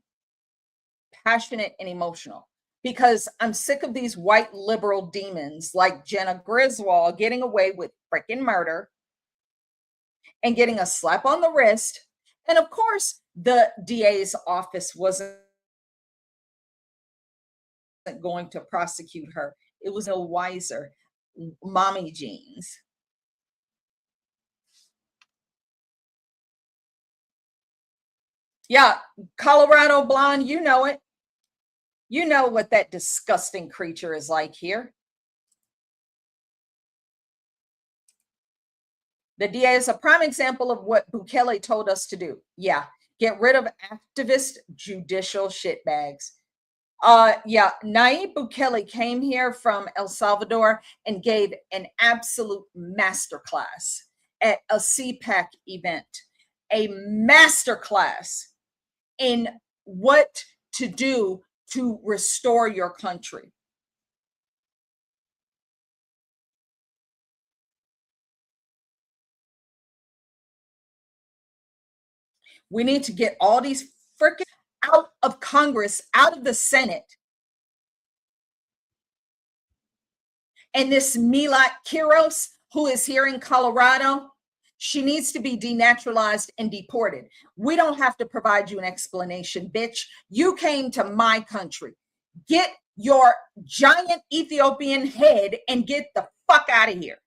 passionate and emotional because I'm sick of these white liberal demons like Jenna Griswold getting away with freaking murder and getting a slap on the wrist. And of course, the DA's office wasn't going to prosecute her. It was no wiser. Mommy jeans. Yeah, Colorado blonde, you know it. You know what that disgusting creature is like here. The DA is a prime example of what Bukele told us to do. Yeah, get rid of activist judicial shitbags. Yeah, Nayib Bukele came here from El Salvador and gave an absolute masterclass at a CPAC event. A masterclass in what to do to restore your country. We need to get all these freaking out of Congress, out of the Senate. And this Milat Kiros, who is here in Colorado, she needs to be denaturalized and deported. We don't have to provide you an explanation, bitch. You came to my country. Get your giant Ethiopian head and get the fuck out of here.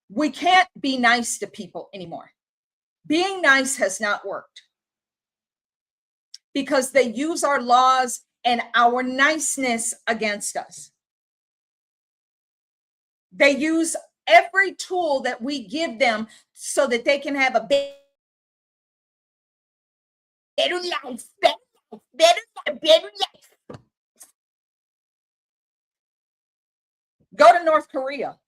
We can't be nice to people anymore. Being nice has not worked because they use our laws and our niceness against us. They use every tool that we give them so that they can have a better life, better life. Go to North Korea.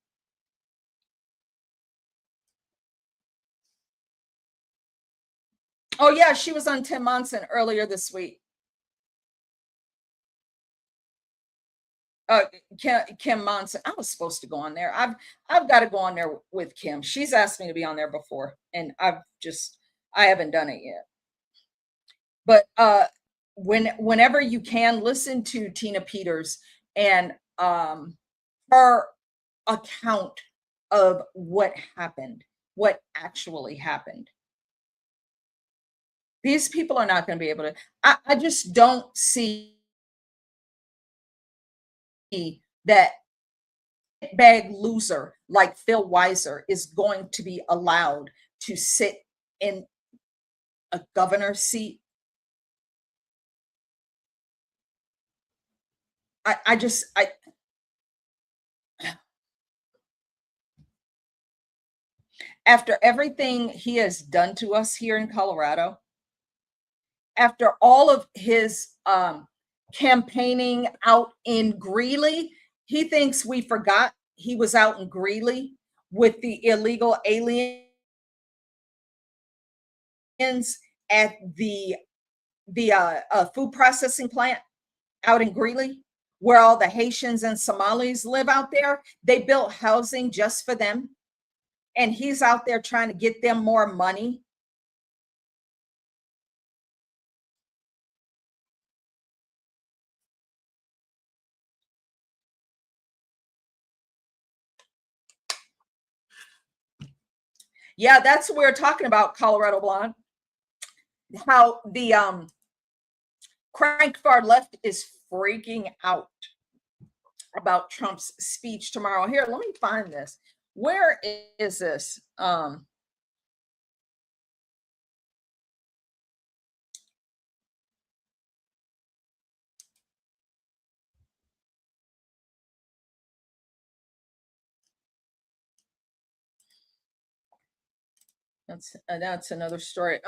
Oh yeah, she was on Tim Monson earlier this week. Kim Monson. I was supposed to go on there. I've got to go on there with Kim. She's asked me to be on there before, and I haven't done it yet. But whenever you can, listen to Tina Peters and her account of what happened, what actually happened. These people are not going to be able to, I just don't see that bag loser like Phil Weiser is going to be allowed to sit in a governor's seat. After everything he has done to us here in Colorado, after all of his campaigning out in Greeley, he thinks we forgot he was out in Greeley with the illegal aliens at the food processing plant out in Greeley, where all the Haitians and Somalis live out there. They built housing just for them. And he's out there trying to get them more money. Yeah, that's what we're talking about, Colorado Blonde. How the crank far left is freaking out about Trump's speech tomorrow. Here, let me find this. Where is this? That's another story.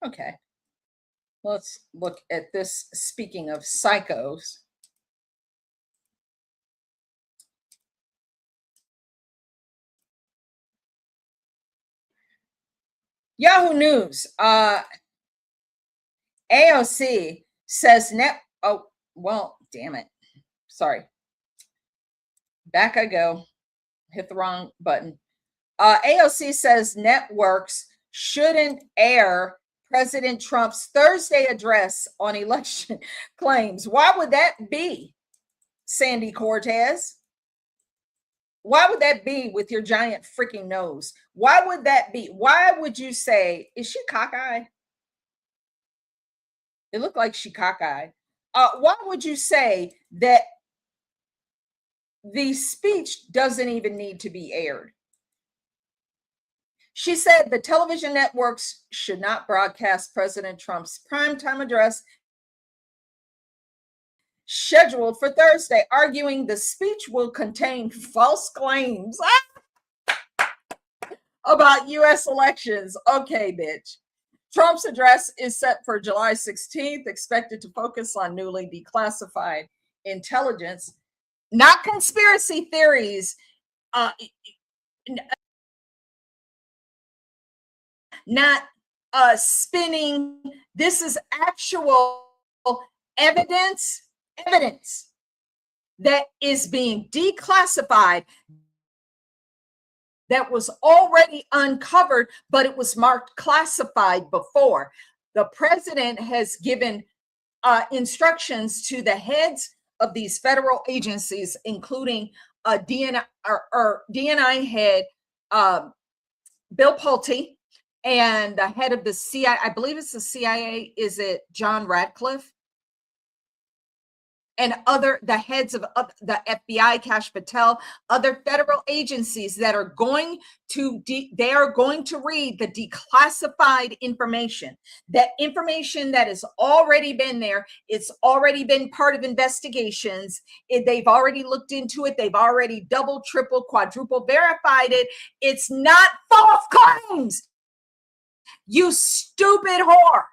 Okay. Let's look at this. Speaking of psychos. Yahoo News. AOC says oh, well, damn it. Sorry. Back I go. Hit the wrong button. AOC says networks shouldn't air President Trump's Thursday address on election claims. Why would that be, Sandy Cortez? Why would that be with your giant freaking nose? Why would that be? Why would you say, is she cockeyed? It looked like she cockeyed. Why would you say that the speech doesn't even need to be aired? She said the television networks should not broadcast President Trump's primetime address scheduled for Thursday, arguing the speech will contain false claims about U.S. elections. Okay, bitch. Trump's address is set for July 16th, expected to focus on newly declassified intelligence, not conspiracy theories, not spinning. This is actual evidence that is being declassified, that was already uncovered, but it was marked classified before. The president has given instructions to the heads of these federal agencies, including DNI head Bill Pulte, and the head of the CIA, I believe it's the CIA, is it John Ratcliffe? And the heads of the FBI, Kash Patel, other federal agencies that are going to, they are going to read the declassified information, that information that has already been there. It's already been part of investigations. They've already looked into it. They've already double, triple, quadruple verified it. It's not false claims. You stupid whore.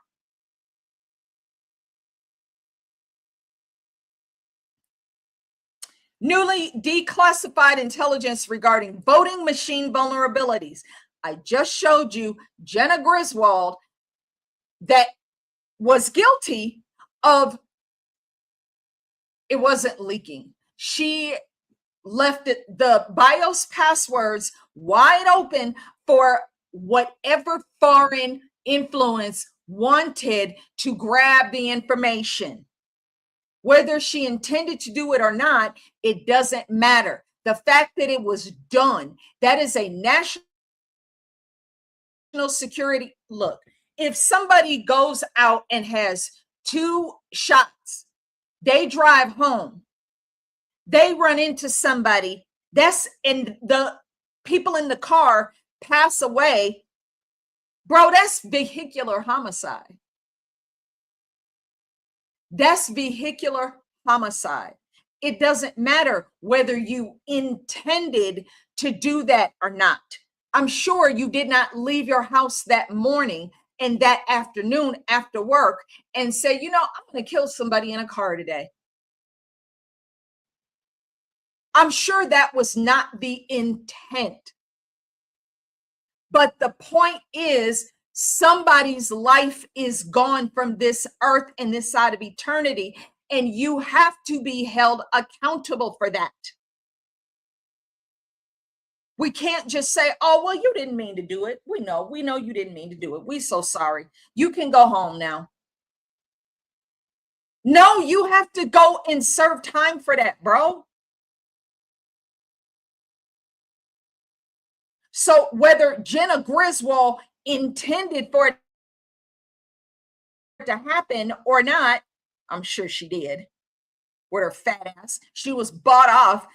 Newly declassified intelligence regarding voting machine vulnerabilities. I just showed you Jenna Griswold that was guilty of, it wasn't leaking. She left the BIOS passwords wide open for whatever foreign influence wanted to grab the information. Whether she intended to do it or not, it doesn't matter. The fact that it was done, that is a national security. Look, if somebody goes out and has 2 shots, they drive home, they run into somebody, and the people in the car pass away, bro, that's vehicular homicide. That's vehicular homicide. It doesn't matter whether you intended to do that or not. I'm sure you did not leave your house that morning and that afternoon after work and say, you know, I'm going to kill somebody in a car today. I'm sure that was not the intent. But the point is, somebody's life is gone from this earth and this side of eternity, and you have to be held accountable for that. We can't just say, oh, well, you didn't mean to do it. We know you didn't mean to do it. We're so sorry. You can go home now. No, you have to go and serve time for that, bro. So whether Jenna Griswold intended for it to happen or not, I'm sure she did. With her fat ass, she was bought off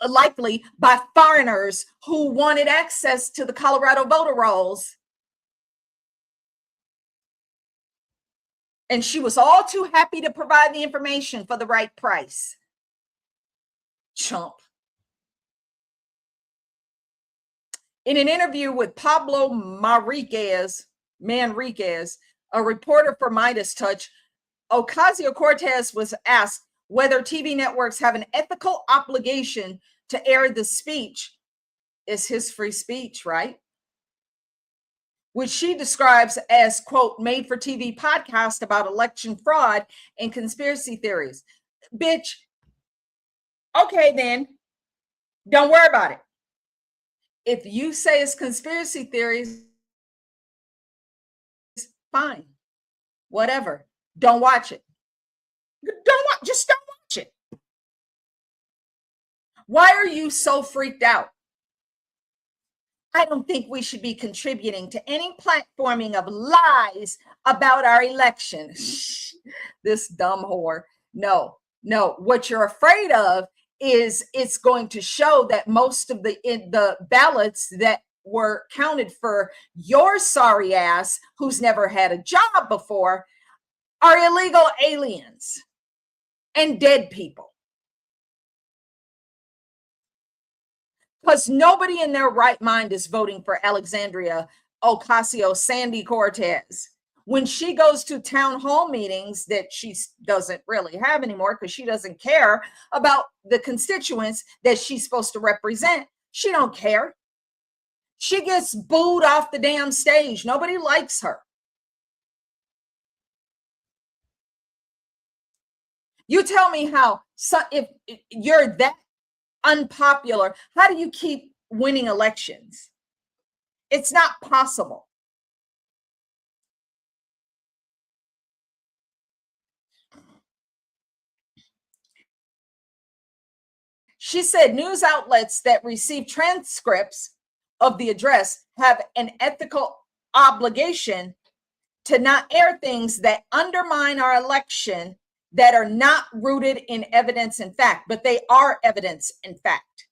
likely by foreigners who wanted access to the Colorado voter rolls. And she was all too happy to provide the information for the right price. Chump. In an interview with Pablo Manriquez, a reporter for Midas Touch, Ocasio-Cortez was asked whether TV networks have an ethical obligation to air the speech. It's his free speech, right? Which she describes as, quote, made for TV podcast about election fraud and conspiracy theories. Bitch, okay then, don't worry about it. If you say it's conspiracy theories, fine, whatever. Don't watch it. Just don't watch it. Why are you so freaked out? I don't think we should be contributing to any platforming of lies about our election. This dumb whore. No. What you're afraid of is it's going to show that most of the ballots that were counted for your sorry ass, who's never had a job before, are illegal aliens and dead people. Because nobody in their right mind is voting for Alexandria Ocasio-Cortez. When she goes to town hall meetings that she doesn't really have anymore because she doesn't care about the constituents that she's supposed to represent, she don't care. She gets booed off the damn stage. Nobody likes her. You tell me how, if you're that unpopular, how do you keep winning elections? It's not possible. She said news outlets that receive transcripts of the address have an ethical obligation to not air things that undermine our election that are not rooted in evidence and fact, but they are evidence and fact.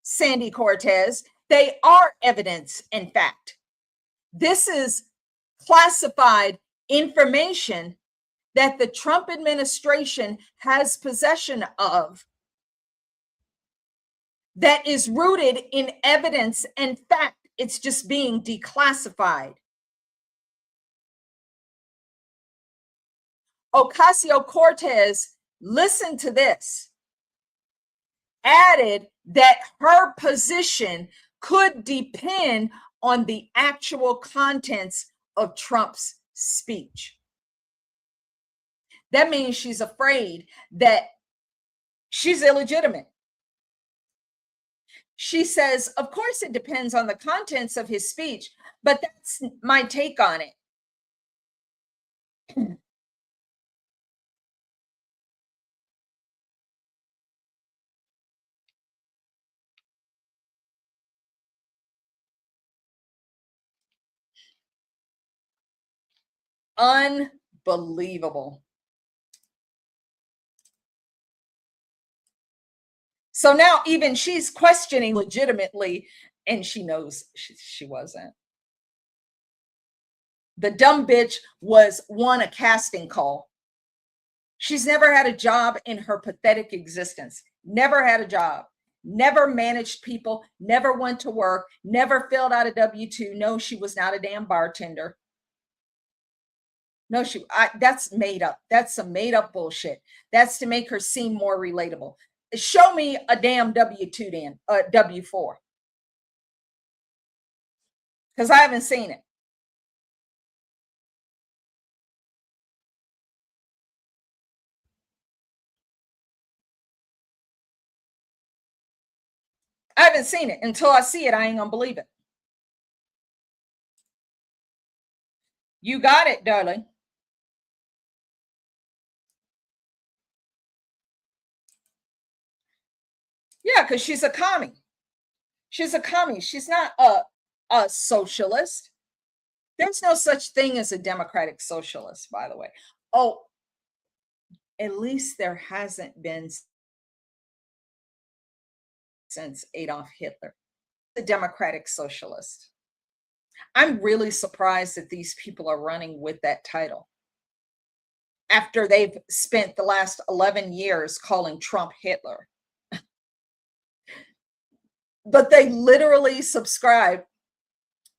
Sandy Cortez, they are evidence and fact. This is classified information that the Trump administration has possession of that is rooted in evidence and fact. It's just being declassified. Ocasio-Cortez, listen to this. added that her position could depend on the actual contents of Trump's speech. That means she's afraid that she's illegitimate. She says, of course, it depends on the contents of his speech, but that's my take on it. Unbelievable. So now even she's questioning legitimately, and she knows she wasn't. The dumb bitch won a casting call. She's never had a job in her pathetic existence. Never had a job. Never managed people. Never went to work. Never filled out a W-2. No, she was not a damn bartender. No, that's made up. That's some made up bullshit. That's to make her seem more relatable. Show me a damn W-2 then, W-4. Because I haven't seen it. I haven't seen it. Until I see it, I ain't gonna believe it. You got it, darling. Yeah, because she's a commie. She's a commie. She's not a socialist. There's no such thing as a democratic socialist, by the way. Oh, at least there hasn't been since Adolf Hitler, the democratic socialist. I'm really surprised that these people are running with that title after they've spent the last 11 years calling Trump Hitler. But they literally subscribe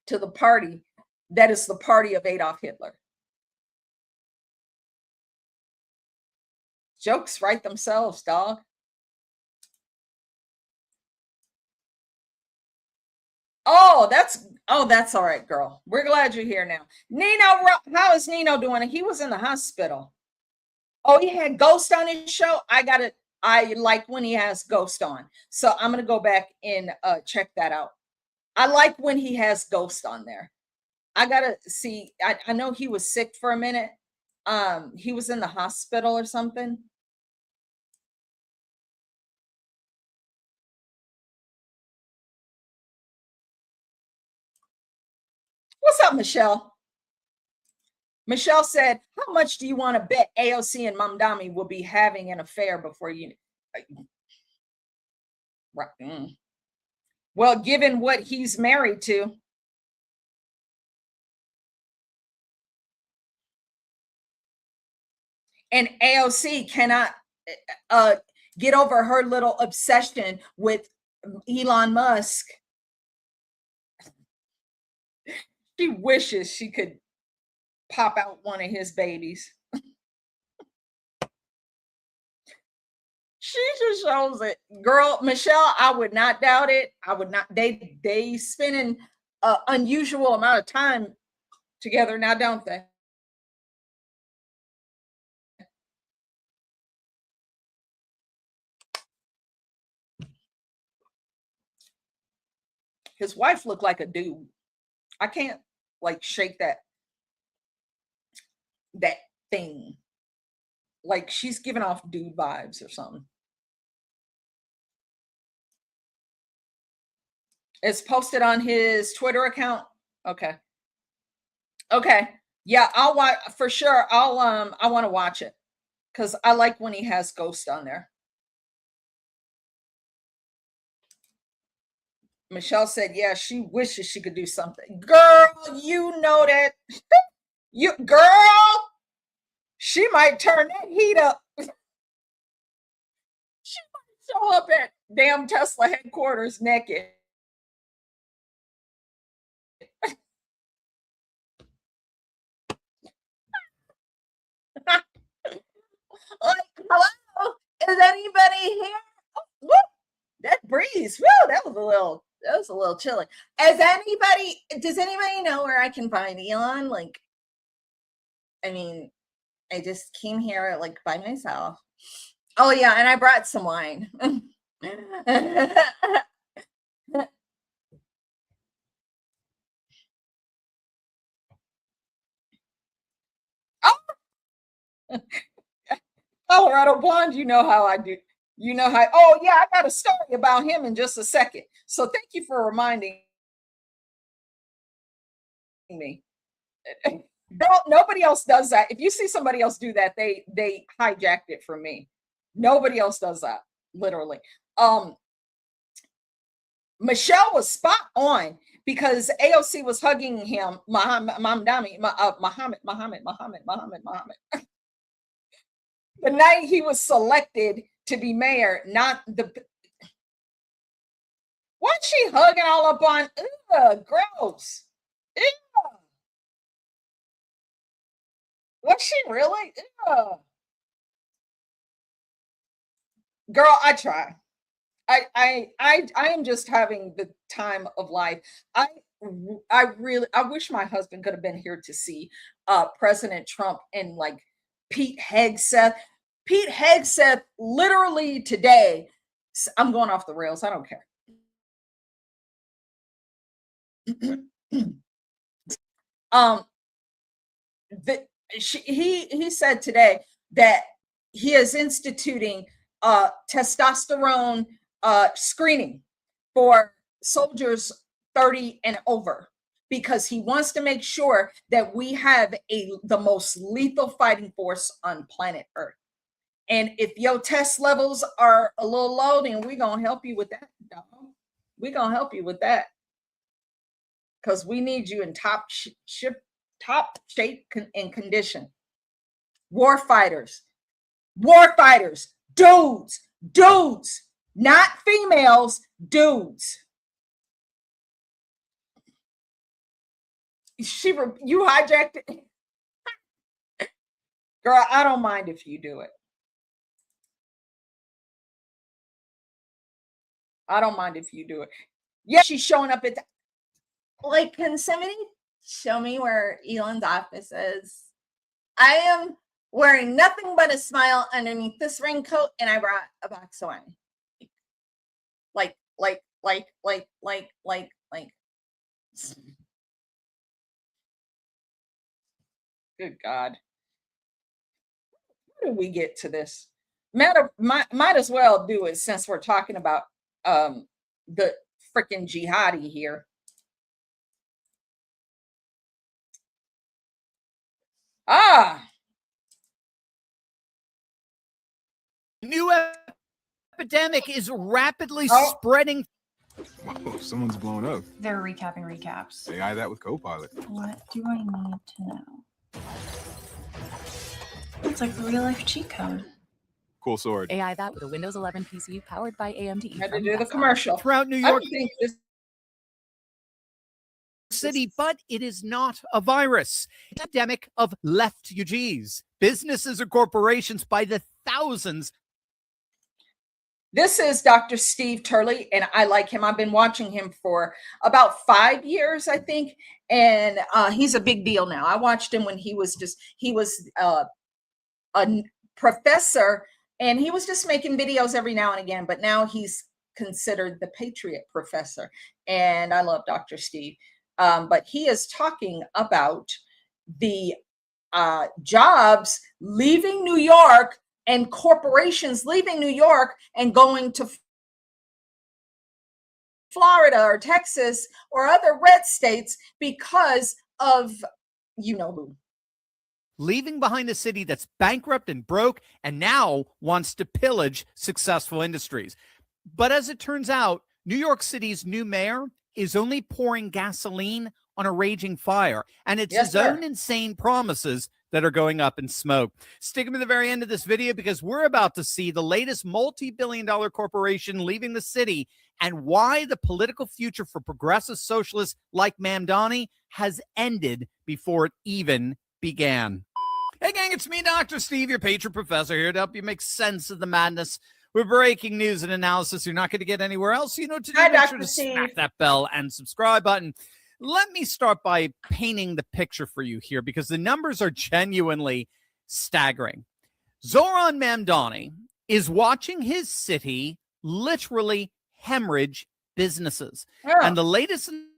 to the party that is the party of Adolf Hitler. Jokes write themselves, dog. Oh, that's all right, girl. We're glad you're here now. Nino, how is Nino doing? He was in the hospital. Oh, he had Ghost on his show. I like when he has Ghost on. So I'm going to go back and check that out. I like when he has Ghost on there. I got to see. I know he was sick for a minute. He was in the hospital or something. What's up, Michelle? Michelle said, how much do you want to bet AOC and Mamdani will be having an affair before you? Well, given what he's married to. And AOC cannot get over her little obsession with Elon Musk. She wishes she could pop out one of his babies. She just shows it. Girl, Michelle, I would not doubt it. I would not. They spending an unusual amount of time together now, don't they? His wife looked like a dude. I can't like shake that thing. Like she's giving off dude vibes or something. It's posted on his Twitter account. Okay. Yeah, I'll watch for sure. I want to watch it because I like when he has Ghost on there. Michelle said, yeah, she wishes she could do something. Girl, you know that. Girl, she might turn that heat up. She might show up at damn Tesla headquarters naked. Like, hello? Is anybody here? Whoop. degrees. Woo, that was a little chilly. Does anybody know where I can find Elon? Like, I mean, I just came here like by myself. Oh yeah, and I brought some wine. Colorado Blonde, you know how I do. You know how, oh yeah, I got a story about him in just a second. So thank you for reminding me. Nobody else does that. If you see somebody else do that, they hijacked it from me. Nobody else does that, literally. Michelle was spot on because AOC was hugging him, Muhammad. The night he was selected to be mayor, not the. What's she hugging all up on? Ugh, gross. Ew. Was she really? Ugh. Girl, I try. I am just having the time of life. I wish my husband could have been here to see President Trump and like Pete Hegseth. Pete Hegseth literally today. I'm going off the rails. I don't care. He said today that he is instituting testosterone screening for soldiers 30 and over because he wants to make sure that we have the most lethal fighting force on planet Earth. And if your test levels are a little low, then we're going to help you with that, dog. We're going to help you with that. Because we need you in top shape and condition. War fighters, dudes, not females, dudes. You hijacked it. Girl, I don't mind if you do it. I don't mind if you do it. Yeah, she's showing up at like, can somebody show me where Elon's office is? I am wearing nothing but a smile underneath this raincoat, and I brought a box of wine. Like. Good God. How did we get to this? Might as well do it since we're talking about the freaking jihadi here. New epidemic is rapidly spreading. Whoa, someone's blown up. They're recapping recaps. AI that with Copilot. What do I need to know? It's like the real life cheat code. Cool sword. AI that with a Windows 11 PC powered by AMD. Had to do the commercial. Throughout New York City, but it is not a virus. It's an epidemic of refugees. Businesses or corporations by the thousands. This is Dr. Steve Turley, and I like him. I've been watching him for about 5 years, I think, and he's a big deal now. I watched him when he was a professor, and he was just making videos every now and again, but now he's considered the Patriot professor, and I love Dr. Steve. But he is talking about the jobs leaving New York and corporations leaving New York and going to Florida or Texas or other red states because of you know who. Leaving behind a city that's bankrupt and broke and now wants to pillage successful industries. But as it turns out, New York City's new mayor is only pouring gasoline on a raging fire, and it's his own insane promises that are going up in smoke. Stick them to the very end of this video because we're about to see the latest multi-billion-dollar corporation leaving the city and why the political future for progressive socialists like Mamdani has ended before it even began. Hey gang, it's me, Dr. Steve, your Patriot professor, here to help you make sense of the madness. with breaking news and analysis you're not going to get anywhere else. You know, to Hi, make Dr. sure to Steve. smack that bell and subscribe button. Let me start by painting the picture for you here because the numbers are genuinely staggering. Zoran Mamdani is watching his city literally hemorrhage businesses. Yeah. And the latest in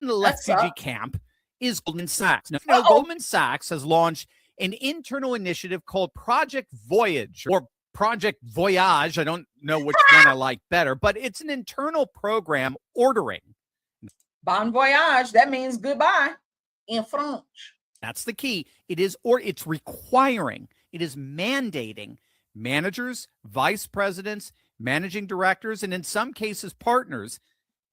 the left PG camp is Goldman Sachs. Now, Goldman Sachs has launched an internal initiative called Project Voyage or Project Voyage. I don't know which one I like better, but it's an internal program ordering. Bon voyage. That means goodbye in French. That's the key. It's requiring, it is mandating managers, vice presidents, managing directors, and in some cases partners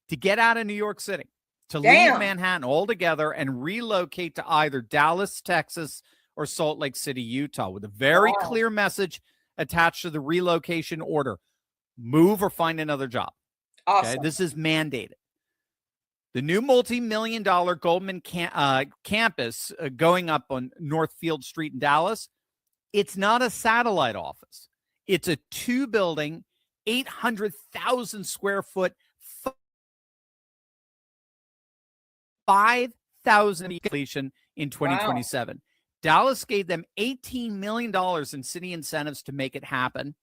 to get out of New York City, to leave Manhattan altogether and relocate to either Dallas, Texas, or Salt Lake City, Utah, with a very clear message attached to the relocation order. Move or find another job. Awesome. Okay? This is mandated. The new multi-million-dollar Goldman campus going up on North Field Street in Dallas, it's not a satellite office. It's a 2-building, 800,000 square foot, 5,000 completion in 2027. Wow. Dallas gave them $18 million in city incentives to make it happen.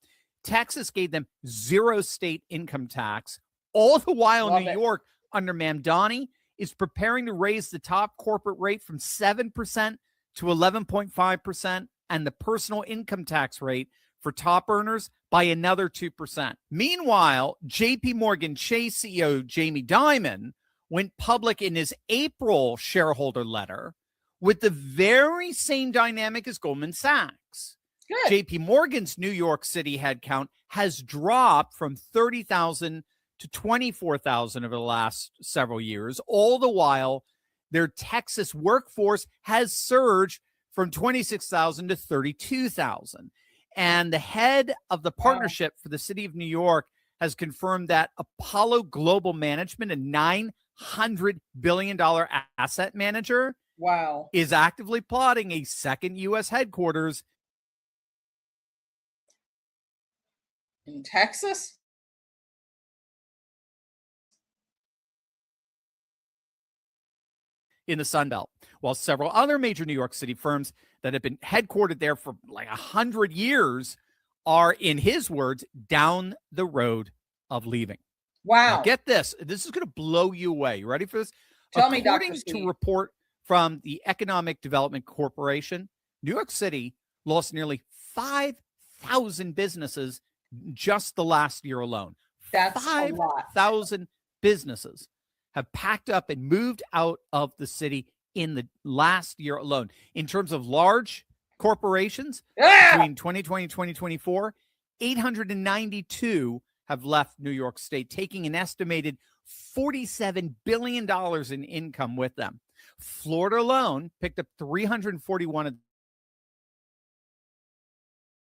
Texas gave them 0 state income tax. All the while, New York, under Mamdani, is preparing to raise the top corporate rate from 7% to 11.5% and the personal income tax rate for top earners by another 2%. Meanwhile, JP Morgan Chase CEO Jamie Dimon went public in his April shareholder letter with the very same dynamic as Goldman Sachs. Good. JP Morgan's New York City headcount has dropped from 30,000 to 24,000 over the last several years. All the while, their Texas workforce has surged from 26,000 to 32,000. And the head of the partnership for the city of New York has confirmed that Apollo Global Management, a $900 billion asset manager, is actively plotting a second U.S. headquarters in Texas. In the Sun Belt, while several other major New York City firms that have been headquartered there for like 100 years are, in his words, down the road of leaving. Wow. Now, get this. This is going to blow you away. You ready for this? Tell me, Dr. According Steve. to a report from the Economic Development Corporation, New York City lost nearly 5,000 businesses just the last year alone. That's 5,000 businesses have packed up and moved out of the city in the last year alone. In terms of large corporations, between 2020 and 2024, 892 have left New York State, taking an estimated $47 billion in income with them. Florida alone picked up 341 of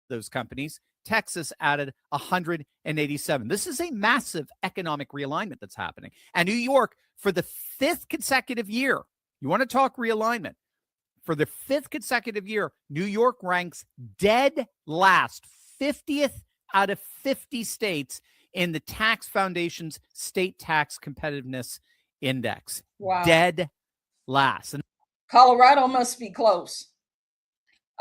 those companies. Texas added 187. This is a massive economic realignment that's happening. And New York, for the 5th consecutive year, you want to talk realignment? For the 5th consecutive year, New York ranks dead last, 50th out of 50 states in the Tax Foundation's State Tax Competitiveness Index. Wow. Dead last. And Colorado must be close.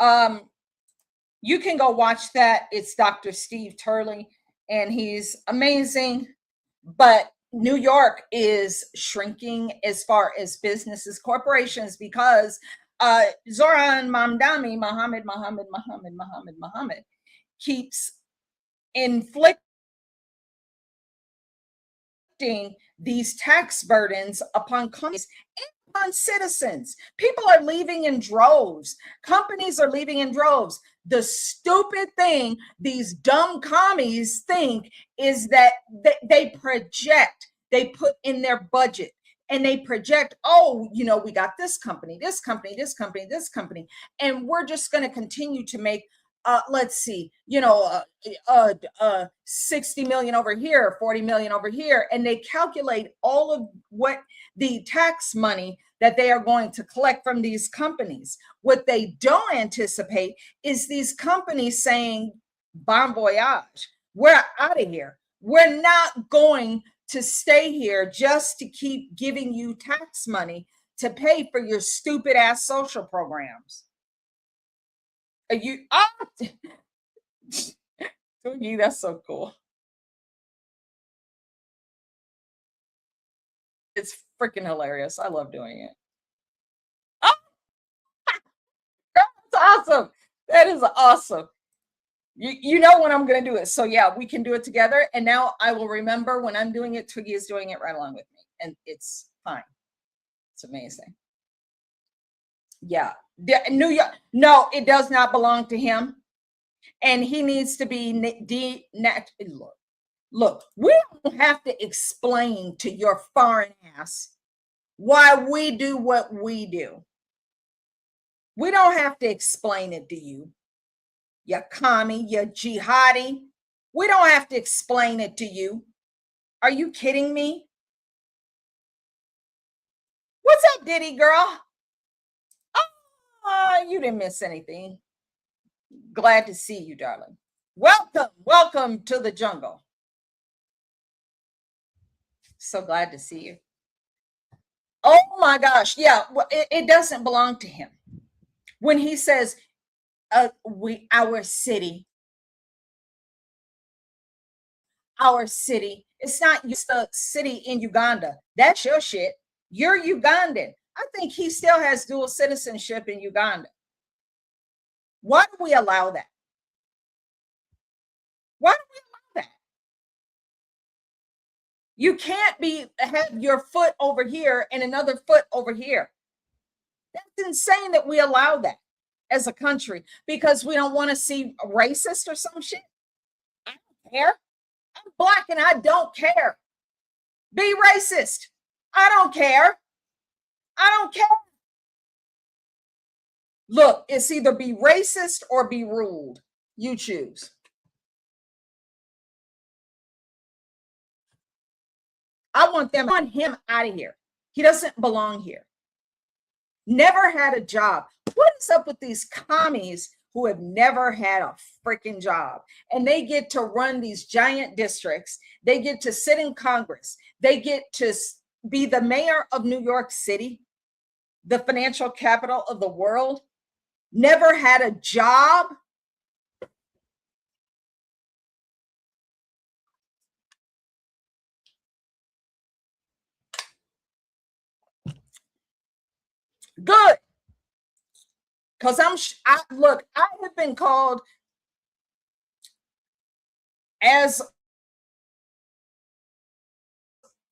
You can go watch that. It's Dr. Steve Turley, and he's amazing. But New York is shrinking as far as businesses, corporations, because Zoran Mamdani, Mohammed, keeps inflicting these tax burdens upon companies and on citizens. People are leaving in droves. Companies are leaving in droves. The stupid thing these dumb commies think is that they project, they put in their budget and they project, oh, you know, we got this company, this company, this company, this company, and we're just going to continue to make let's see, 60 million over here, 40 million over here. And they calculate all of what the tax money that they are going to collect from these companies. What they don't anticipate is these companies saying, bon voyage. We're out of here. We're not going to stay here just to keep giving you tax money to pay for your stupid ass social programs. Are you? Twiggy, that's so cool. It's freaking hilarious. I love doing it. Oh, that's awesome. That is awesome. You know when I'm going to do it. So yeah, we can do it together. And now I will remember when I'm doing it, Twiggy is doing it right along with me. And it's fine. It's amazing. Yeah. New York. No, it does not belong to him. And he needs to be Look, we don't have to explain to your foreign ass why we do what we do. We don't have to explain it to you. You commie, you jihadi. We don't have to explain it to you. Are you kidding me? What's up, Diddy girl? Oh, you didn't miss anything. Glad to see you, darling. Welcome to the jungle. So glad to see you. Oh my gosh. Yeah, well, it doesn't belong to him. When he says, our city, it's not just a city in Uganda. That's your shit. You're Ugandan. I think he still has dual citizenship in Uganda. Why do we allow that? Why do we allow that? You can't have your foot over here and another foot over here. That's insane that we allow that as a country because we don't want to see racist or some shit. I don't care. I'm Black and I don't care. Be racist. I don't care. I don't care. Look, it's either be racist or be ruled. You choose. I want him out of here. He doesn't belong here. Never had a job. What is up with these commies who have never had a freaking job? And they get to run these giant districts. They get to sit in Congress. They get to be the mayor of New York City, the financial capital of the world. Never had a job. Good. Because I have been called, as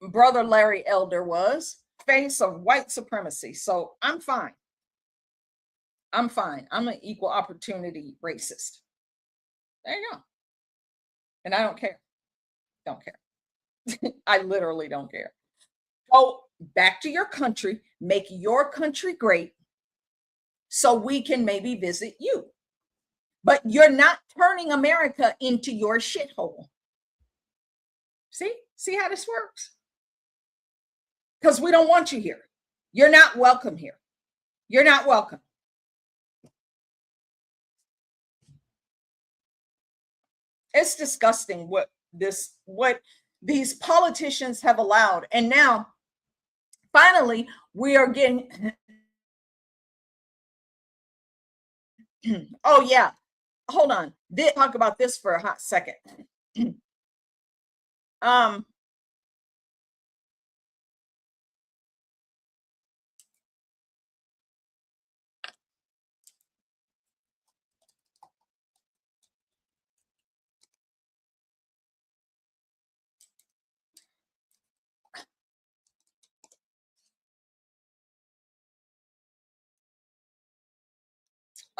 Brother Larry Elder was, face of white supremacy. So I'm fine. I'm fine. I'm an equal opportunity racist. There you go. And I don't care. Don't care. I literally don't care. Go back to your country, make your country great so we can maybe visit you. But you're not turning America into your shithole. See how this works? Because we don't want you here. You're not welcome here. You're not welcome. It's disgusting what these politicians have allowed. And now, finally, we are getting... Oh, yeah. Hold on. Did talk about this for a hot second.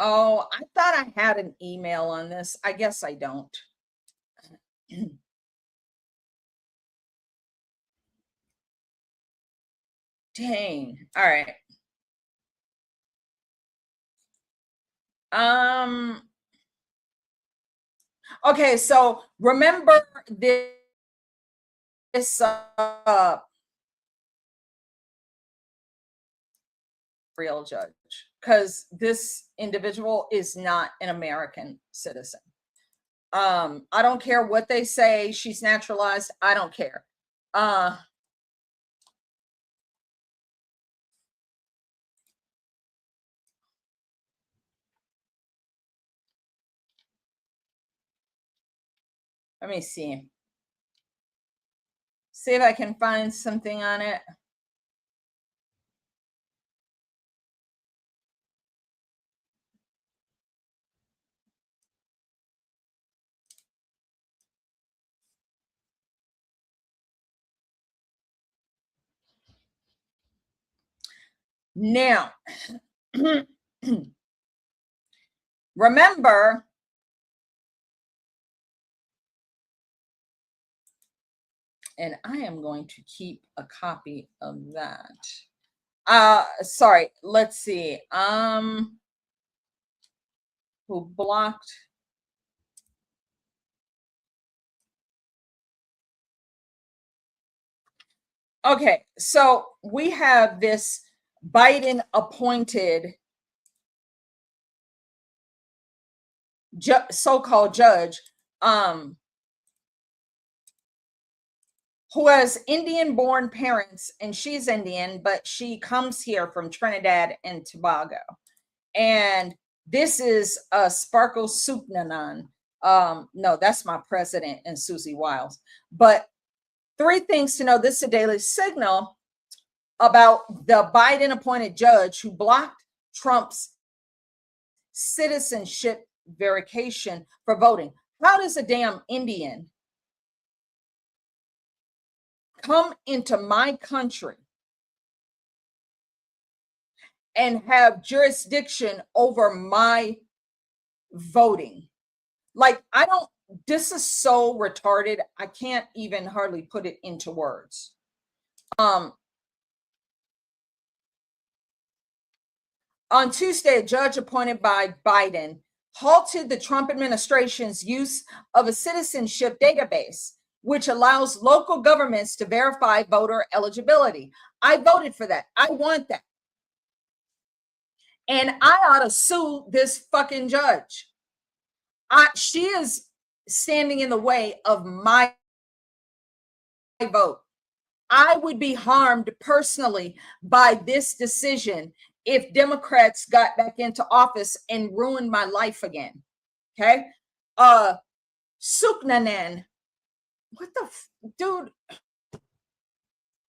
Oh, I thought I had an email on this. I guess I don't. Dang. All right. Okay, so remember this real judge, because this individual is not an American citizen. I don't care what they say. She's naturalized. I don't care. Let me see. See if I can find something on it. Now, remember, and I am going to keep a copy of that. Sorry, let's see. Who blocked? Okay, so we have this Biden appointed so-called judge who has Indian-born parents, and she's Indian, but she comes here from Trinidad and Tobago. And this is Sparkle Supnanan. No, that's my president and Susie Wiles. But 3 things to know. This is a Daily Signal about the Biden appointed judge who blocked Trump's citizenship verification for voting. How does a damn Indian come into my country and have jurisdiction over my voting? Like, this is so retarded. I can't even hardly put it into words. On Tuesday, a judge appointed by Biden halted the Trump administration's use of a citizenship database, which allows local governments to verify voter eligibility. I voted for that. I want that. And I ought to sue this fucking judge. She is standing in the way of my vote. I would be harmed personally by this decision if Democrats got back into office and ruined my life again. Okay? Suknanan, what the dude,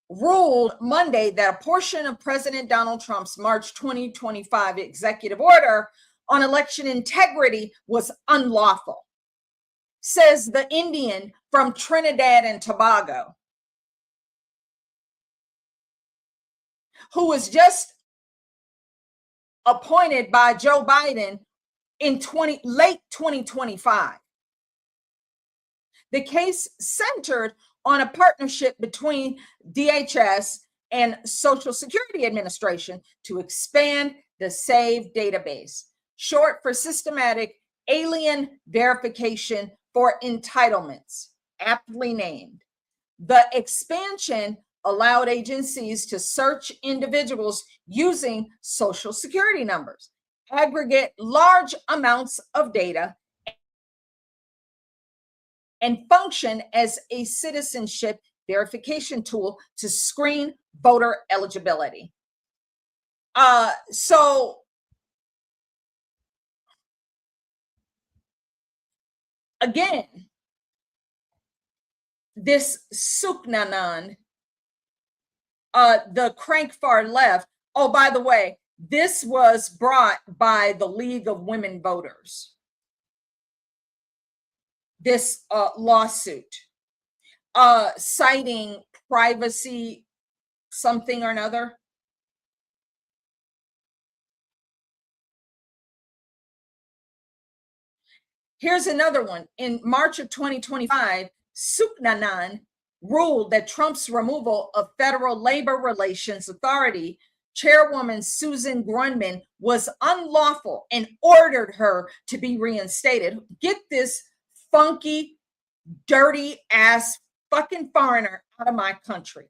ruled Monday that a portion of President Donald Trump's March 2025 executive order on election integrity was unlawful, says the Indian from Trinidad and Tobago, who was just appointed by Joe Biden in late 2025. The case centered on a partnership between DHS and Social Security Administration to expand the SAVE database, short for Systematic Alien Verification for Entitlements, aptly named. The expansion allowed agencies to search individuals using Social Security numbers, aggregate large amounts of data, and function as a citizenship verification tool to screen voter eligibility. So again, this Suknanan, the crank far left. Oh, by the way, this was brought by the League of Women Voters. This lawsuit, citing privacy something or another. Here's another one. In March of 2025, Suknanan ruled that Trump's removal of Federal Labor Relations Authority Chairwoman Susan Grundmann was unlawful and ordered her to be reinstated. Get this funky, dirty ass fucking foreigner out of my country.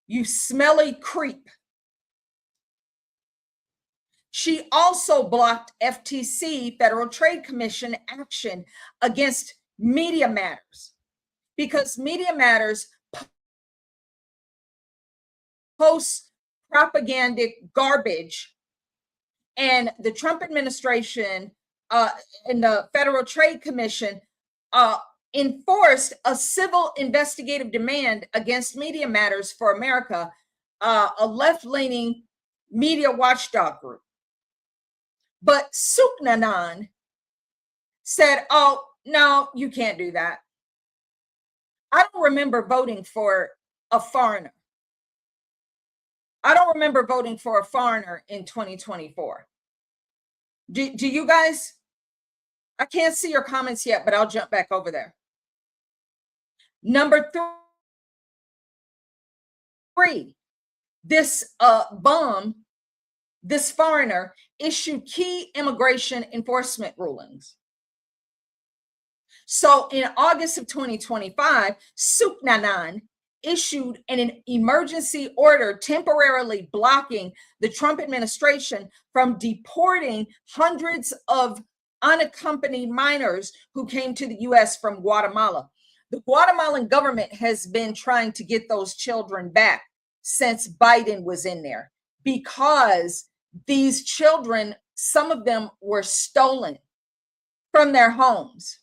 You smelly creep. She also blocked FTC, Federal Trade Commission, action against Media Matters because Media Matters posts propagandic garbage, and the Trump administration and the Federal Trade Commission enforced a civil investigative demand against Media Matters for America, a left-leaning media watchdog group. But Suknanan said, oh, no, you can't do that. I don't remember voting for a foreigner. I don't remember voting for a foreigner in 2024. Do you guys? I can't see your comments yet, but I'll jump back over there. Number three, this bum, this foreigner, issued key immigration enforcement rulings. So in August of 2025, Suknanan issued an emergency order temporarily blocking the Trump administration from deporting hundreds of unaccompanied minors who came to the U.S. from Guatemala. The Guatemalan government has been trying to get those children back since Biden was in there because these children, some of them were stolen from their homes.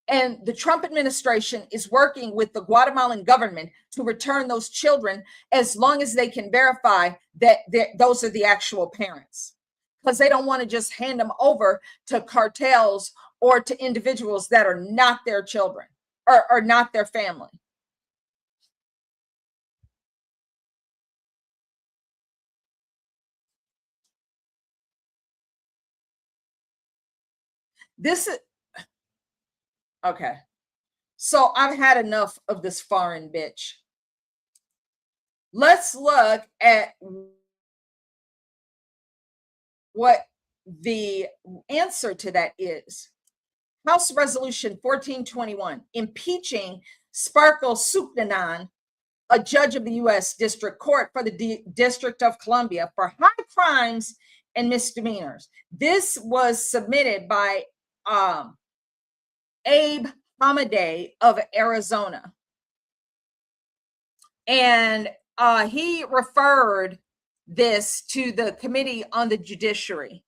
And the Trump administration is working with the Guatemalan government to return those children as long as they can verify that those are the actual parents, because they don't want to just hand them over to cartels or to individuals that are not their children or not their family. This is okay. So I've had enough of this foreign bitch. Let's look at what the answer to that is. House Resolution 1421, impeaching Sparkle Suknanan, a judge of the U.S. District Court for the District of Columbia, for high crimes and misdemeanors. This was submitted by Abe Hamadeh of Arizona. And he referred this to the Committee on the Judiciary,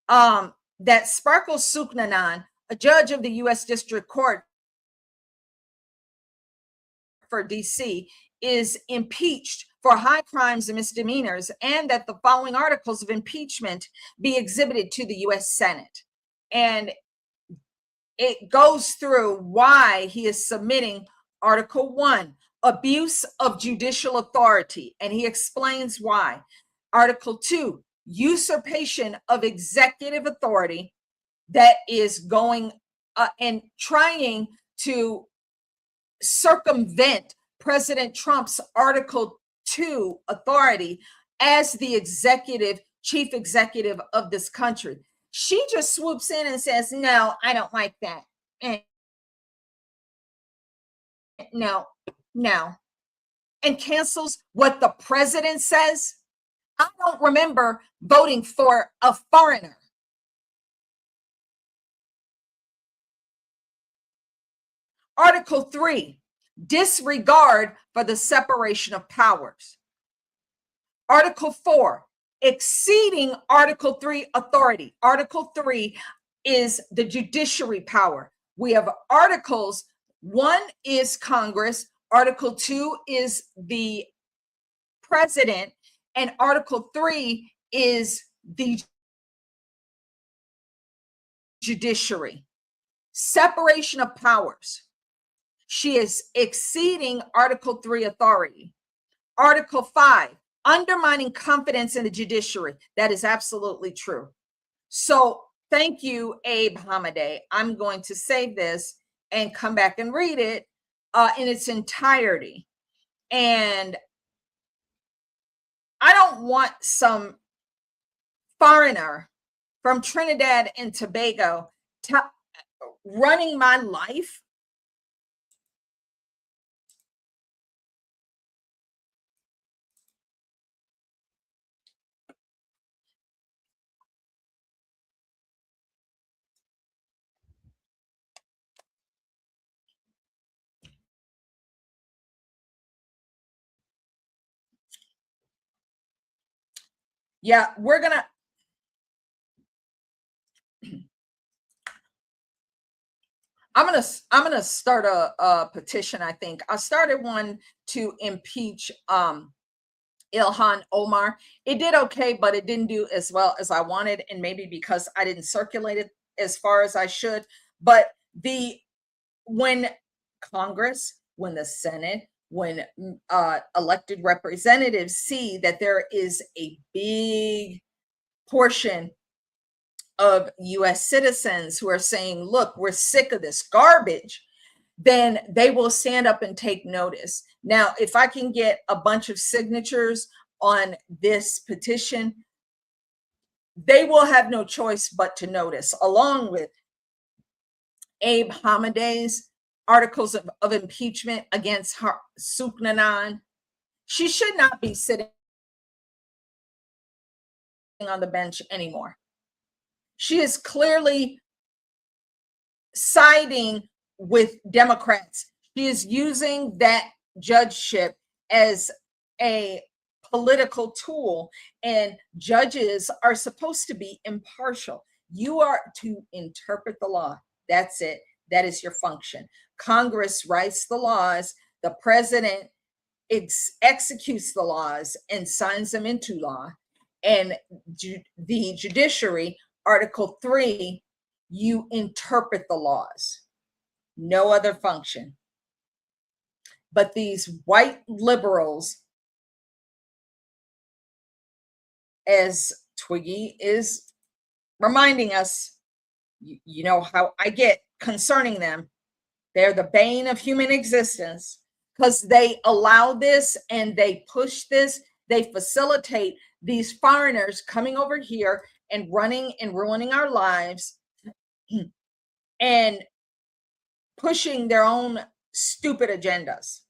that Sparkle Suknanan, a judge of the U.S. District Court for D.C., is impeached for high crimes and misdemeanors, and that the following articles of impeachment be exhibited to the U.S. Senate. And it goes through why he is submitting Article 1, abuse of judicial authority, and he explains why. Article 2, usurpation of executive authority, that is going and trying to circumvent President Trump's Article 2 authority as the chief executive of this country. She just swoops in and says, no, I don't like that. No. And cancels what the president says. I don't remember voting for a foreigner. Article 3, disregard for the separation of powers. Article 4, exceeding Article 3 authority. Article 3 is the judiciary power. We have articles. 1 is Congress. Article 2 is the president. And Article 3 is the judiciary. Separation of powers. She is exceeding Article 3 authority. Article 5, undermining confidence in the judiciary. That is absolutely true. So thank you, Abe Hamadeh. I'm going to save this and come back and read it in its entirety. And I don't want some foreigner from Trinidad and Tobago running my life. Yeah, we're gonna. I'm gonna start a petition. I think I started one to impeach Ilhan Omar. It did okay, but it didn't do as well as I wanted, and maybe because I didn't circulate it as far as I should. But when Congress, when the Senate, when elected representatives see that there is a big portion of US citizens who are saying, look, we're sick of this garbage, then they will stand up and take notice. Now, if I can get a bunch of signatures on this petition, they will have no choice but to notice, along with Abe Hamadeh's articles of impeachment against Suknanan. She should not be sitting on the bench anymore. She is clearly siding with Democrats. She is using that judgeship as a political tool, and judges are supposed to be impartial. You are to interpret the law. That's it. That is your function. Congress writes the laws. The president executes the laws and signs them into law. And the judiciary, Article 3, you interpret the laws. No other function. But these white liberals, as Twiggy is reminding us, you know how I get concerning them. They're the bane of human existence because they allow this and they push this. They facilitate these foreigners coming over here and running and ruining our lives and pushing their own stupid agendas.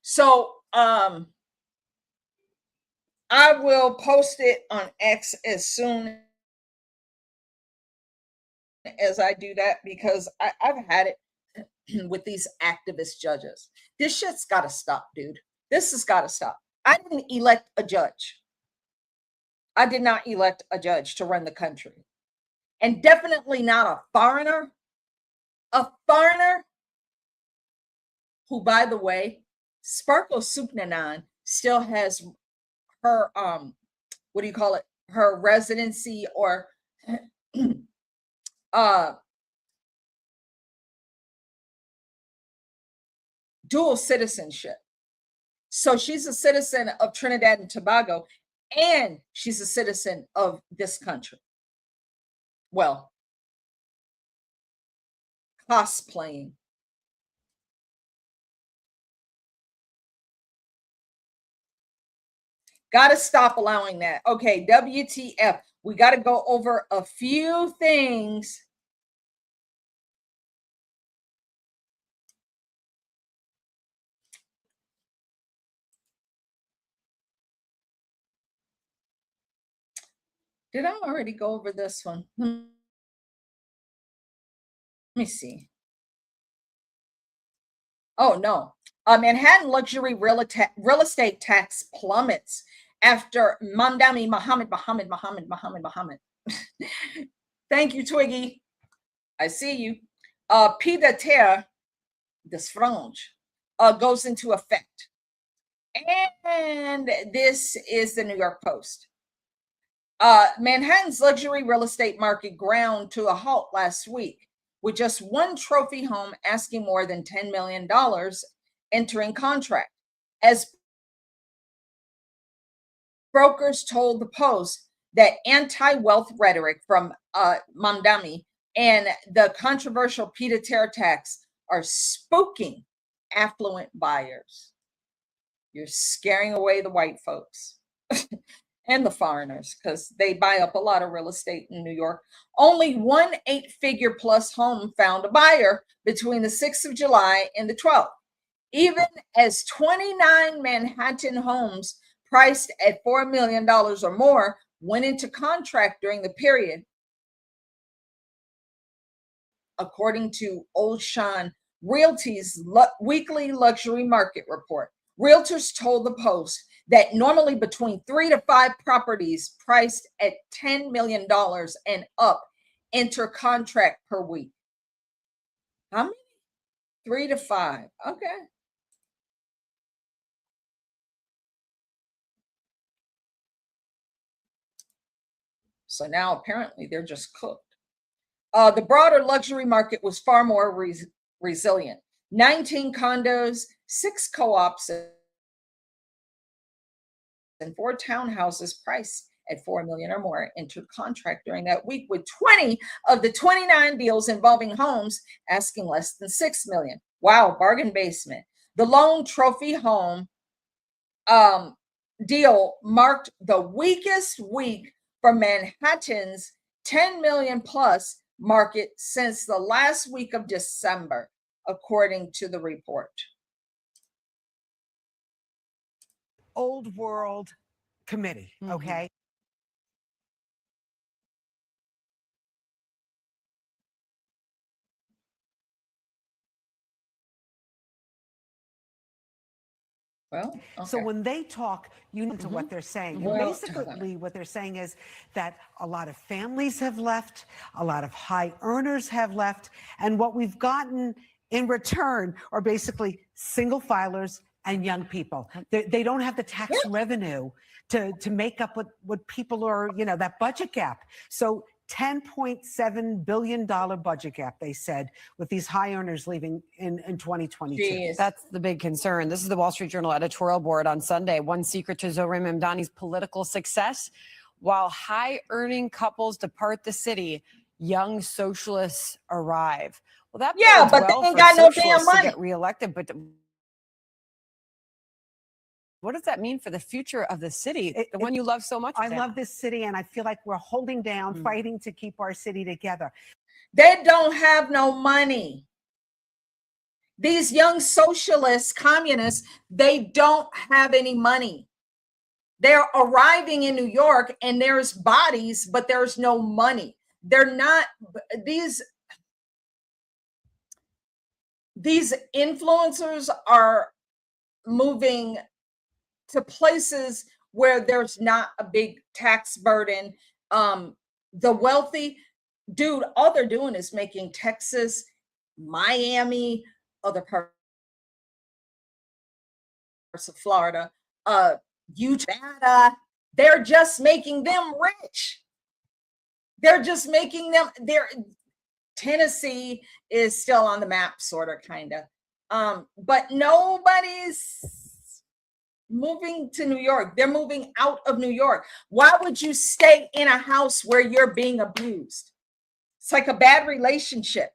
So I will post it on X as soon as I do that, because I've had it with these activist judges. This shit's got to stop, dude. This has got to stop. I didn't elect a judge. I did not elect a judge to run the country. And definitely not a foreigner. A foreigner who, by the way, Sparkle Suknanan still has her, what do you call it? Her residency or dual citizenship. So she's a citizen of Trinidad and Tobago, and she's a citizen of this country. Well, cosplaying. Got to stop allowing that. Okay, WTF. We got to go over a few things. Did I already go over this one? Let me see. Oh, no. Manhattan luxury real estate tax plummets after Mamdani Muhammad. Thank you, Twiggy. I see you. PDTR, this frange, goes into effect. And this is the New York Post. Manhattan's luxury real estate market ground to a halt last week, with just one trophy home asking more than $10 million entering contract. As brokers told the Post that anti-wealth rhetoric from Mamdani and the controversial PDTR tax are spooking affluent buyers. You're scaring away the white folks and the foreigners because they buy up a lot of real estate in New York. Only one 8-figure plus home found a buyer between the 6th of July and the 12th. Even as 29 Manhattan homes priced at $4 million or more went into contract during the period, according to Old Sean Realty's weekly luxury market report. Realtors told the Post that normally between 3 to 5 properties priced at $10 million and up enter contract per week. How many? 3 to 5. Okay. So now apparently they're just cooked. The broader luxury market was far more resilient. 19 condos, 6 co-ops, and 4 townhouses priced at $4 million or more entered contract during that week, with 20 of the 29 deals involving homes asking less than $6 million. Wow, bargain basement. The lone trophy home deal marked the weakest week for Manhattan's 10 million plus market since the last week of December, according to the report. Old world committee, okay? Well, okay. So when they talk, you know to what they're saying. Well, Basically, what they're saying is that a lot of families have left, a lot of high earners have left, and what we've gotten in return are basically single filers and young people. They don't have the tax revenue to make up what people are, you know, that budget gap. So $10.7 billion budget gap, they said, with these high earners leaving in 2022. Jeez. That's the big concern. This is the Wall Street Journal editorial board on Sunday. One secret to Zohran Mamdani's political success: while high-earning couples depart the city, young socialists arrive. Well, that bodes but well they ain't for got no damn socialists to money. get reelected, but what does that mean for the future of the city, the one you love so much? I love this city, and I feel like we're holding down, fighting to keep our city together. They don't have no money. These young socialists, communists, they don't have any money. They're arriving in New York and there's bodies, but there's no money. They're not, these influencers are moving to places where there's not a big tax burden. The wealthy, dude, all they're doing is making Texas, Miami, other parts of Florida, Utah, they're just making them rich. They're just making them, Tennessee is still on the map, sort of, kind of. But nobody's moving to New York. They're moving out of New York. Why would you stay in a house where you're being abused? It's like a bad relationship.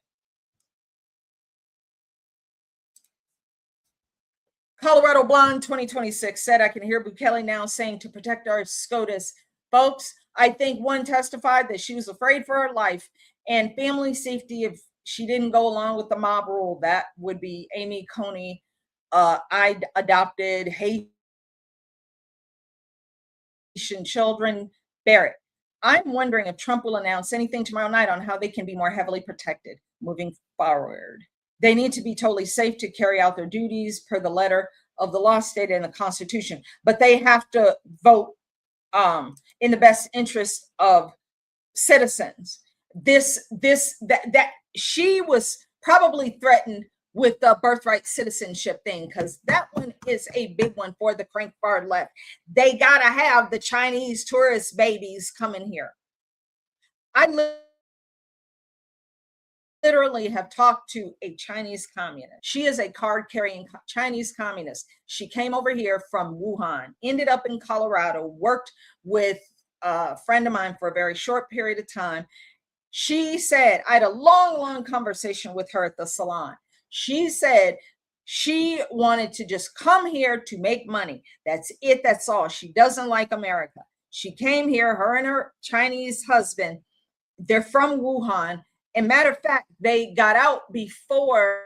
Colorado Blonde 2026 said, I can hear Bukele now saying to protect our SCOTUS. Folks, I think one testified that she was afraid for her life and family safety if she didn't go along with the mob rule. That would be Amy Coney. I adopted Haitian children, Barrett. I'm wondering if Trump will announce anything tomorrow night on how they can be more heavily protected moving forward. They need to be totally safe to carry out their duties per the letter of the law stated in the Constitution, but they have to vote in the best interest of citizens. That she was probably threatened with the birthright citizenship thing, because that one is a big one for the crank far left. They gotta have the Chinese tourist babies coming here. I literally have talked to a Chinese communist. She is a card-carrying Chinese communist. She came over here from Wuhan, ended up in Colorado, worked with a friend of mine for a very short period of time. She said, I had a long conversation with her at the salon. She said she wanted to just come here to make money. That's it. That's all. She doesn't like America. She came here, her and her Chinese husband, they're from Wuhan. And matter of fact, they got out before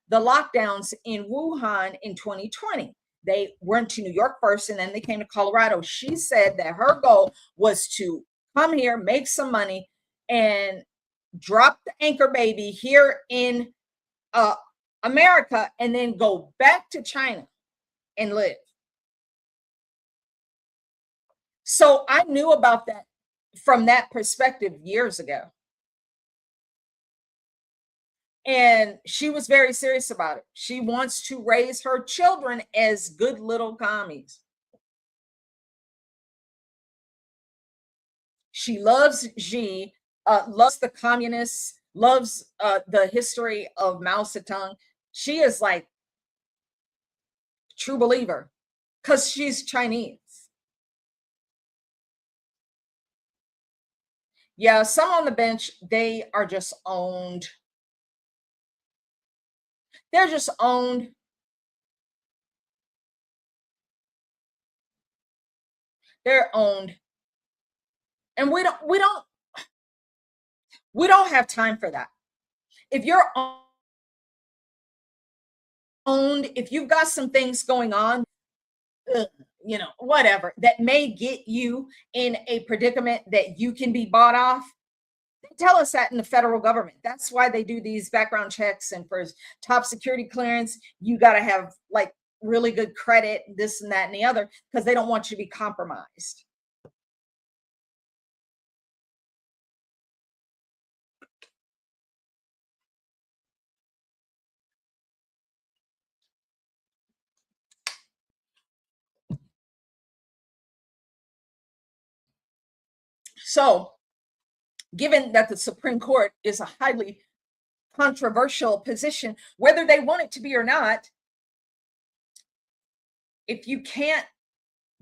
the lockdowns in Wuhan in 2020. They went to New York first, and then they came to Colorado. She said that her goal was to come here, make some money, and drop the anchor baby here in America and then go back to China and live. So I knew about that from that perspective years ago. And she was very serious about it. She wants to raise her children as good little commies. She loves Xi, loves the communists, loves the history of Mao Zedong. She is like true believer because she's Chinese. Yeah, some on the bench, they are just owned. They're just owned. They're owned. And we don't have time for that. If you're owned, if you've got some things going on, you know, whatever, that may get you in a predicament that you can be bought off, they tell us that in the federal government. That's why they do these background checks. And for top security clearance, you got to have like really good credit, this and that and the other, because they don't want you to be compromised. So, given that the Supreme Court is a highly controversial position, whether they want it to be or not, if you can't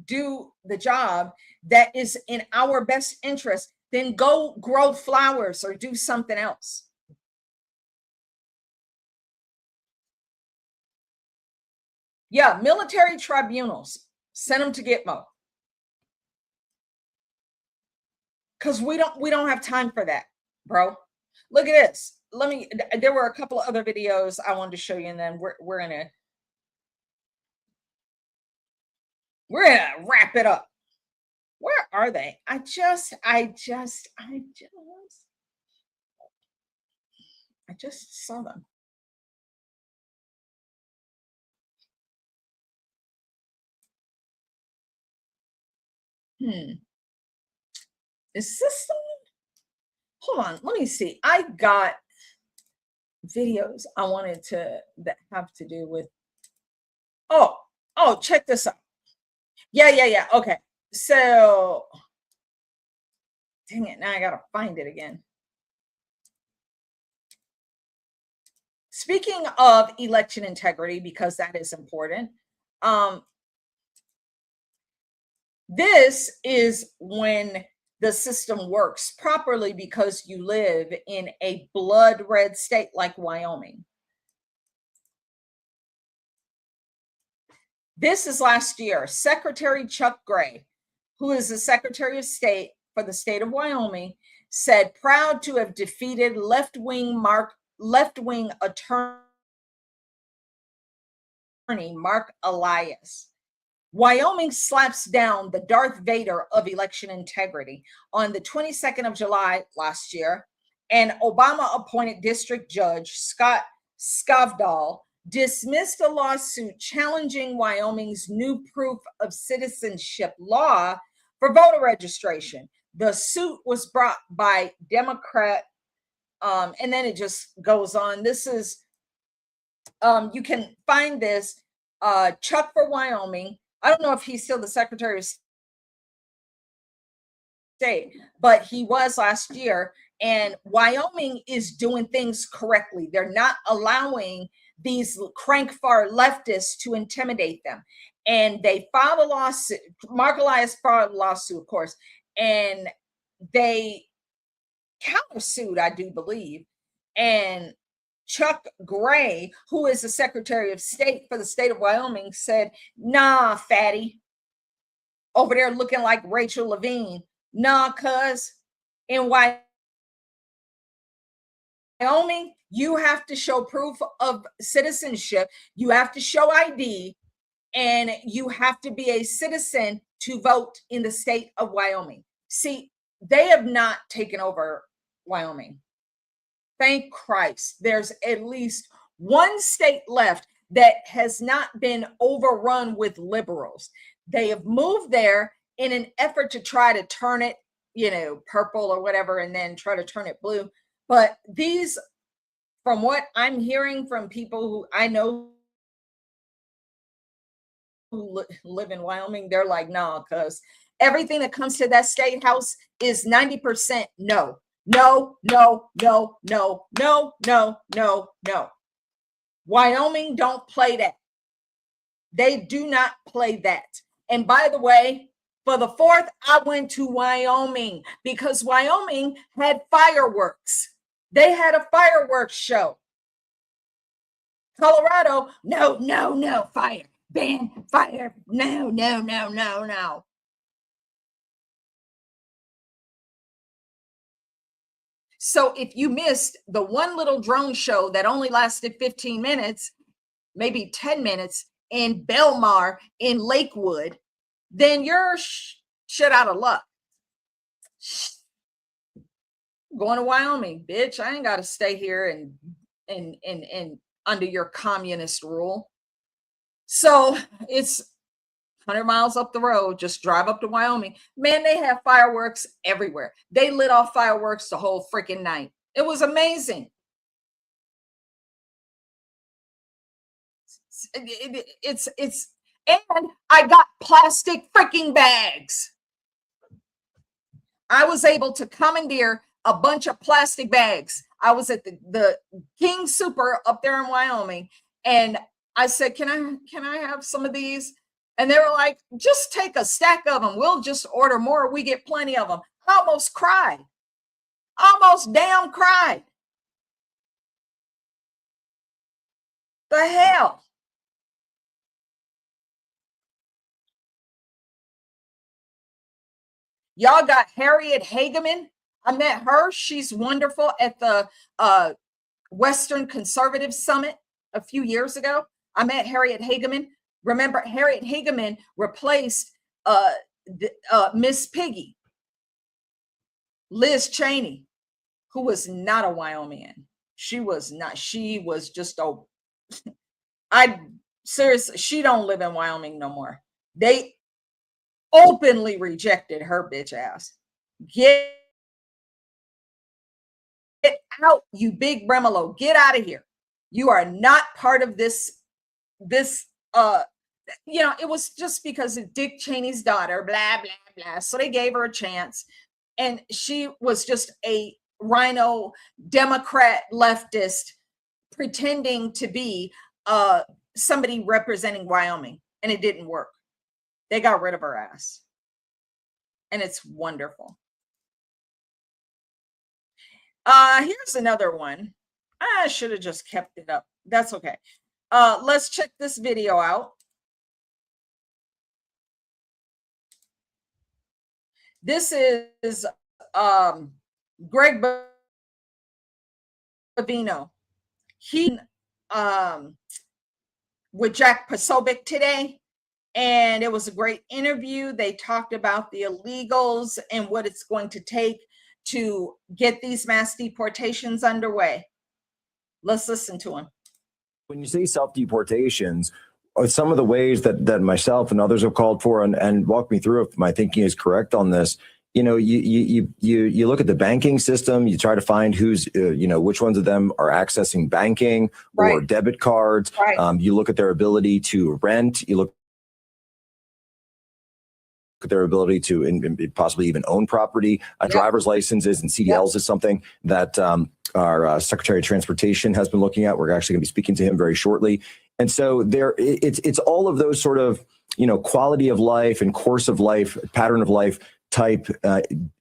do the job that is in our best interest, then go grow flowers or do something else. Yeah, military tribunals, send them to Gitmo. Because we don't have time for that, bro. Look at this. There were a couple of other videos I wanted to show you, and then we're gonna wrap it up. Where are they? I just saw them. Is this the one? Hold on, let me see. I got videos I wanted to that have to do with. Oh, check this out. Yeah. Okay. So, dang it, now I gotta find it again. Speaking of election integrity, because that is important, this is when the system works properly because you live in a blood red state like Wyoming. This is last year. Secretary Chuck Gray, who is the Secretary of State for the state of Wyoming, said proud to have defeated left-wing attorney Mark Elias. Wyoming slaps down the Darth Vader of election integrity. On the 22nd of July last year, an Obama-appointed district judge, Scott Skavdal, dismissed a lawsuit challenging Wyoming's new proof of citizenship law for voter registration. The suit was brought by Democrat, and then it just goes on. This is, you can find this, Chuck for Wyoming. I don't know if he's still the Secretary of State, but he was last year. And Wyoming is doing things correctly. They're not allowing these crank far leftists to intimidate them. And they filed a lawsuit. Mark Elias filed a lawsuit, of course, and they countersued, I do believe. And Chuck Gray, who is the Secretary of State for the state of Wyoming, said, nah, fatty, over there looking like Rachel Levine. Nah, cuz in Wyoming, you have to show proof of citizenship. You have to show ID, and you have to be a citizen to vote in the state of Wyoming. See, they have not taken over Wyoming. Thank Christ. There's at least one state left that has not been overrun with liberals. They have moved there in an effort to try to turn it, purple or whatever, and then try to turn it blue. But these, from what I'm hearing from people who I know who live in Wyoming, they're like, no, because everything that comes to that state house is 90% no. No, no, no, no, no, no, no, no. Wyoming don't play that. They do not play that. And by the way, for the 4th, I went to Wyoming because Wyoming had fireworks. They had a fireworks show. Colorado, no, no, no, fire, ban, fire, no, no, no, no, no. So if you missed the one little drone show that only lasted 15 minutes, maybe 10 minutes in Belmar in Lakewood, then you're shit out of luck. Going to Wyoming, bitch. I ain't got to stay here and under your communist rule. So it's 100 miles up the road. Just drive up to Wyoming. Man, they have fireworks everywhere. They lit off fireworks the whole freaking night. It was amazing. It's and I got plastic freaking bags. I was able to commandeer a bunch of plastic bags. I was at the King Super up there in Wyoming, and I said, can I have some of these? And they were like, just take a stack of them. We'll just order more. We get plenty of them. I almost cried. Almost damn cried. The hell? Y'all got Harriet Hageman. I met her. She's wonderful at the Western Conservative Summit a few years ago. I met Harriet Hageman. Remember, Harriet Hageman replaced Miss Piggy, Liz Cheney, who was not a Wyomingian. She was not. She was just seriously, she don't live in Wyoming no more. They openly rejected her bitch ass. Get out, you big Bremolo. Get out of here. You are not part of this. It was just because of Dick Cheney's daughter, blah, blah, blah. So they gave her a chance. And she was just a rhino Democrat leftist pretending to be somebody representing Wyoming. And it didn't work. They got rid of her ass. And it's wonderful. Here's another one. I should have just kept it up. That's okay. Let's check this video out. This is Greg Bavino. He with Jack Posobiec today, and it was a great interview. They talked about the illegals and what it's going to take to get these mass deportations underway. Let's listen to him. When you say self-deportations, some of the ways that myself and others have called for, and walk me through if my thinking is correct on this, you look at the banking system, you try to find who's, which ones of them are accessing banking or debit cards. Right. You look at their ability to rent, you look at their ability to and possibly even own property. Driver's licenses and CDLs is something that our Secretary of Transportation has been looking at. We're actually going to be speaking to him very shortly. And so it's all of those sort of, quality of life and course of life, pattern of life type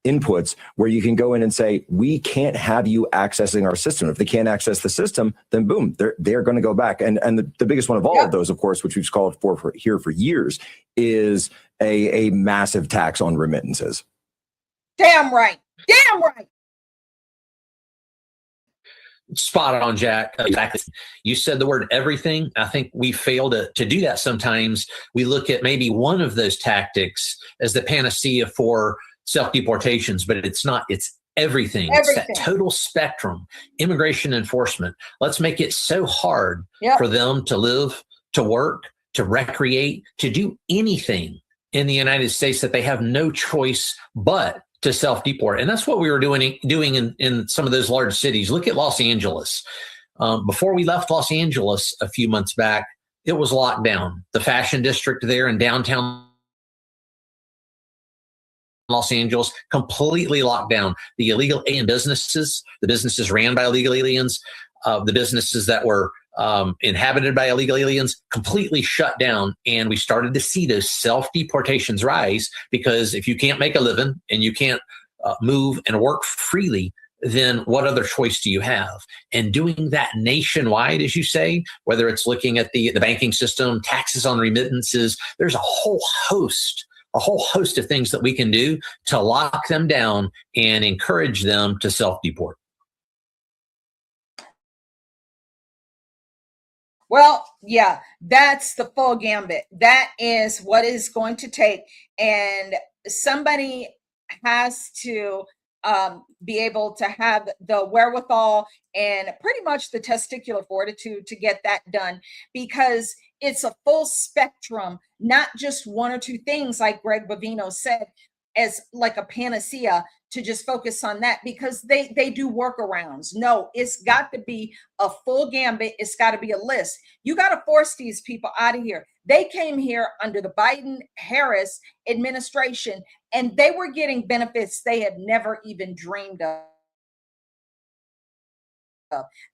inputs where you can go in and say, we can't have you accessing our system. If they can't access the system, then boom, they're going to go back. And the biggest one of all of those, of course, which we've called for here for years, is a massive tax on remittances. Damn right. Damn right. Spot on, Jack. Exactly. You said the word everything. I think we fail to do that sometimes. We look at maybe one of those tactics as the panacea for self-deportations, but it's not. It's everything. It's that total spectrum. Immigration enforcement. Let's make it so hard for them to live, to work, to recreate, to do anything in the United States that they have no choice but to self-deport. And that's what we were doing in some of those large cities. Look at Los Angeles. Before we left Los Angeles a few months back, it was locked down. The fashion district there in downtown Los Angeles, completely locked down. The illegal alien businesses, the businesses ran by illegal aliens, the businesses that were inhabited by illegal aliens, completely shut down. And we started to see those self-deportations rise, because if you can't make a living and you can't move and work freely, then what other choice do you have? And doing that nationwide, as you say, whether it's looking at the banking system, taxes on remittances, there's a whole host of things that we can do to lock them down and encourage them to self-deport. Well, yeah, that's the full gambit. That is what is going to take. And somebody has to be able to have the wherewithal and pretty much the testicular fortitude to get that done, because it's a full spectrum, not just one or two things, like Greg Bovino said, as like a panacea to just focus on that, because they do workarounds. No, it's got to be a full gambit. It's got to be a list. You got to force these people out of here. They came here under the Biden-Harris administration, and they were getting benefits they had never even dreamed of.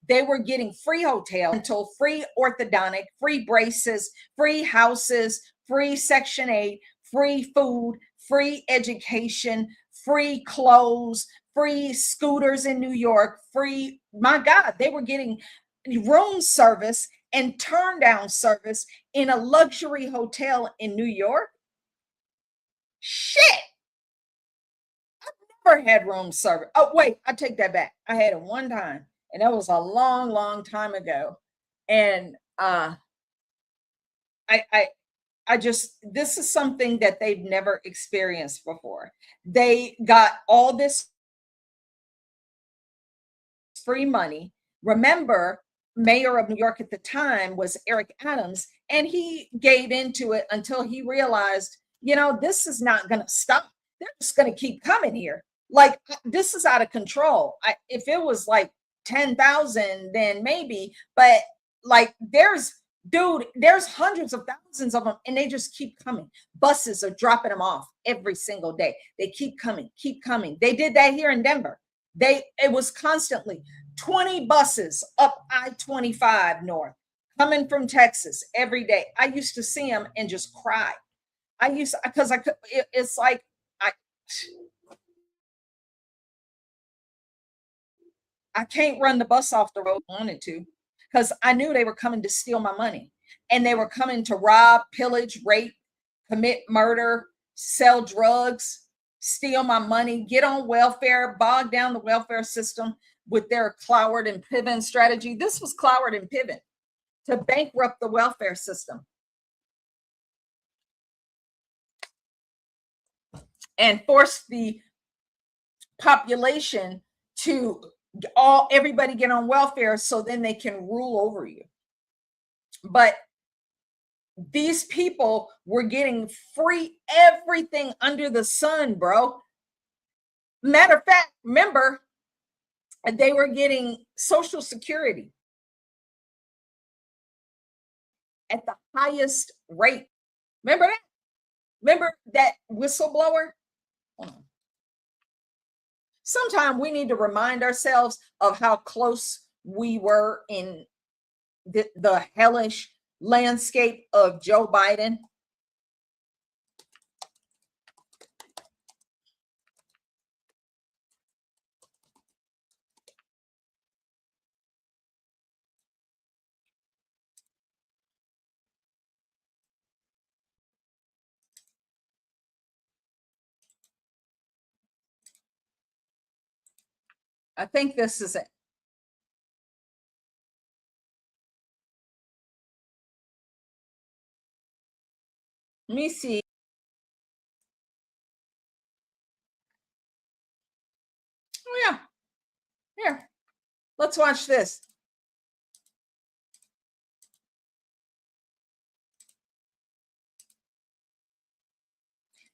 They were getting free hotel, dental, free orthodontic, free braces, free houses, free Section 8, free food, free education, free clothes, free scooters in New York, free, my God, they were getting room service and turn down service in a luxury hotel in New York. Shit. I've never had room service. Oh, wait, I take that back. I had it one time, and that was a long, long time ago. And I just, this is something that they've never experienced before. They got all this free money. Remember, mayor of New York at the time was Eric Adams, and he gave into it until he realized, you know, this is not going to stop. They're just going to keep coming here. Like, this is out of control. If it was like 10,000, then maybe, but like there's hundreds of thousands of them, and they just keep coming. Buses are dropping them off every single day. They keep coming, keep coming. They did that here in Denver. It was constantly 20 buses up I-25 north coming from Texas every day. I used to see them and just cry. It's like, I can't run the bus off the road if I wanted to, because I knew they were coming to steal my money, and they were coming to rob, pillage, rape, commit murder, sell drugs, steal my money, get on welfare, bog down the welfare system with their Cloward and Piven strategy. This was Cloward and Piven, to bankrupt the welfare system and force the population to everybody get on welfare so then they can rule over you. But these people were getting free everything under the sun, bro. Matter of fact, remember, they were getting Social Security at the highest rate. Remember that? Remember that whistleblower? Sometimes we need to remind ourselves of how close we were in the hellish landscape of Joe Biden. I think this is it. Let me see. Oh, yeah. Here, let's watch this.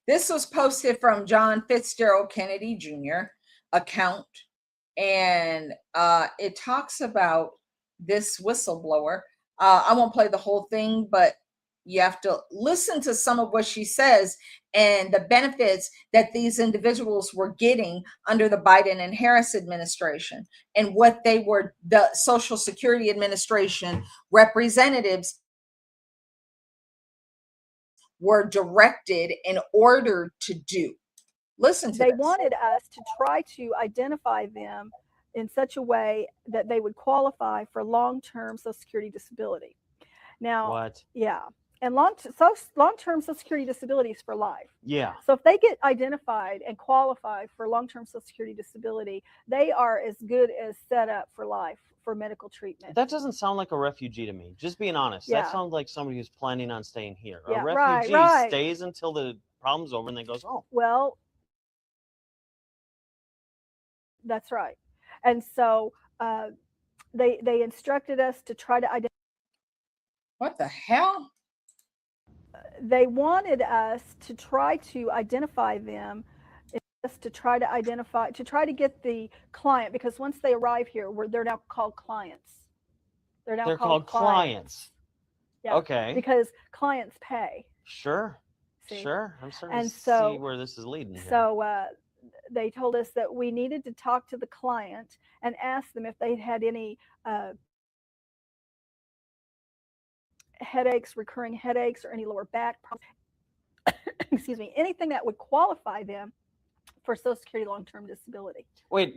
This was posted from John Fitzgerald Kennedy Jr. account, and it talks about this whistleblower. I won't play the whole thing, but you have to listen to some of what she says and the benefits that these individuals were getting under the Biden and Harris administration, and what they were, the Social Security Administration representatives were directed and ordered to do. Listen to They this. wanted us to try to identify them in such a way that they would qualify for long-term Social Security disability. Now, What? Yeah, and long-term Social Security disability is for life. Yeah. So if they get identified and qualify for long-term Social Security disability, they are as good as set up for life for medical treatment. That doesn't sound like a refugee to me. Just being honest. Yeah. That sounds like somebody who's planning on staying here. Yeah, A right, refugee right. stays until the problem's over and then goes home. Well, that's right. And so they instructed us to try to identify. What the hell? They wanted us to try to identify them, to try to get the client, because once they arrive here, they're now called clients. They're called clients. Yeah. Okay. Because clients pay. Sure. See? Sure. I'm starting And to so- see where this is leading here. So they told us that we needed to talk to the client and ask them if they'd had any headaches, recurring headaches, or any lower back problems. Excuse me, anything that would qualify them for Social Security long-term disability. Wait.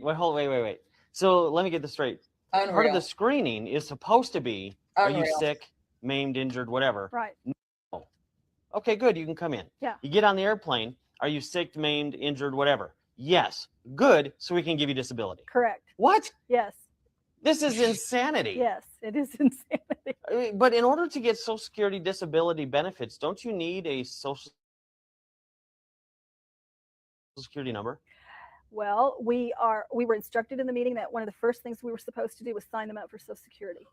So let me get this straight. Part of Unreal. the screening is supposed to be, are you Unreal. sick, maimed, injured, whatever? Right. No. Okay, good. You can come in. Yeah. You get on the airplane. Are you sick, maimed, injured, whatever? Yes. Good. So we can give you disability. Correct. What? Yes. This is insanity. Yes, it is insanity. But in order to get Social Security disability benefits, don't you need a Social Security number? Well, we were instructed in the meeting that one of the first things we were supposed to do was sign them up for Social Security.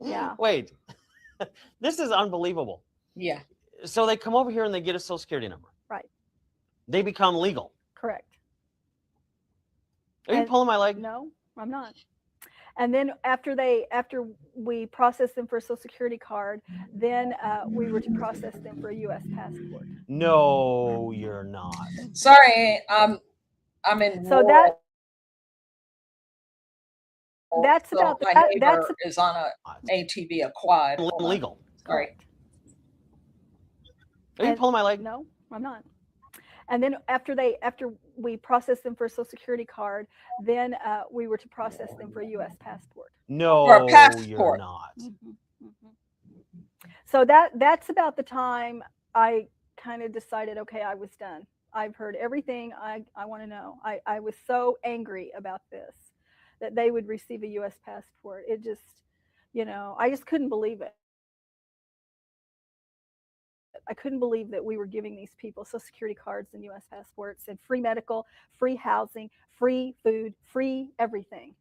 Yeah. Wait. This is unbelievable. Yeah. So they come over here and they get a Social Security number. Right. They become legal. Correct. Are you And- pulling my leg? No, I'm not. And then after we processed them for a Social Security card, then we were to process them for a U.S. passport. No, you're not. Sorry, I'm in. So rural, that's so about my that, neighbor that's is on a ATV, a quad. Hold on. Legal. Sorry. Are you pulling my leg? No, I'm not. And then after we processed them for a Social Security card, then we were to process them for a U.S. passport. No, For a you're passport. not. So that's about the time I kind of decided, okay, I was done. I've heard everything I want to know. I was so angry about this, that they would receive a U.S. passport. It just, I just couldn't believe it. I couldn't believe that we were giving these people Social Security cards and U.S. passports and free medical, free housing, free food, free everything.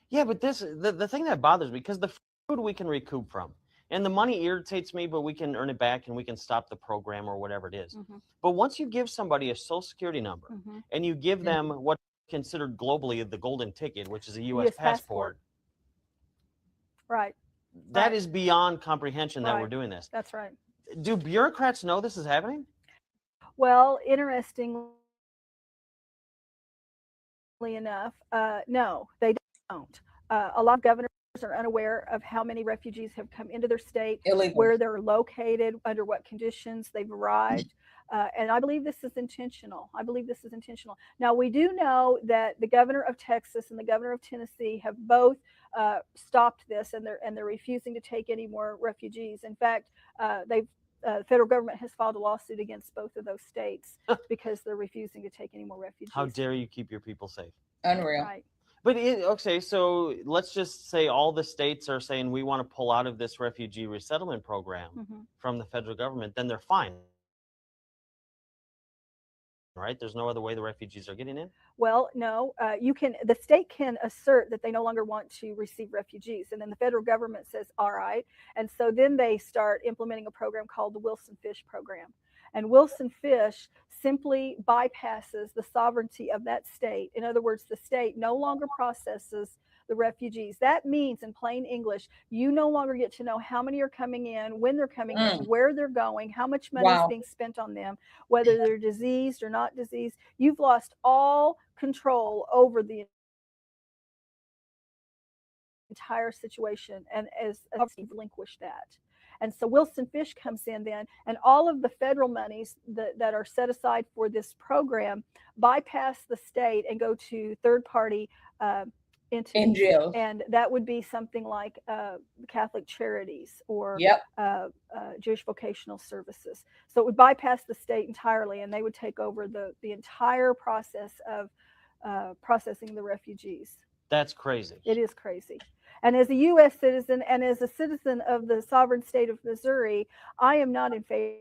Yeah, but the thing that bothers me, because the food we can recoup from, and the money irritates me, but we can earn it back and we can stop the program or whatever it is. But once you give somebody a Social Security number and you give them what's considered globally the golden ticket, which is a U.S. passport, Right. that is beyond comprehension that we're Right. doing this. That's right. Do bureaucrats know this is happening? Well, interestingly enough, no, they don't. A lot of governors are unaware of how many refugees have come into their state, Illegal. where they're located, under what conditions they've arrived. And I believe this is intentional. Now, we do know that the governor of Texas and the governor of Tennessee have both stopped this, and they're refusing to take any more refugees. In fact, the federal government has filed a lawsuit against both of those states because they're refusing to take any more refugees. How dare you keep your people safe? Unreal. Right. But okay, so let's just say all the states are saying we want to pull out of this refugee resettlement program from the federal government, then they're fine, right? There's no other way the refugees are getting in. Well, no, the state can assert that they no longer want to receive refugees. And then the federal government says, all right. And so then they start implementing a program called the Wilson Fish program. And Wilson Fish simply bypasses the sovereignty of that state. In other words, the state no longer processes the refugees. That means, in plain English, you no longer get to know how many are coming in, when they're coming in, where they're going, how much money is being spent on them, whether they're diseased or not diseased. You've lost all control over the entire situation, and as relinquished that. And so Wilson Fish comes in then, and all of the federal monies that are set aside for this program bypass the state and go to third-party entities. NGOs. And that would be something like Catholic Charities or Jewish Vocational Services. So it would bypass the state entirely, and they would take over the entire process of processing the refugees. That's crazy. It is crazy. And as a U.S. citizen and as a citizen of the sovereign state of Missouri, I am not in favor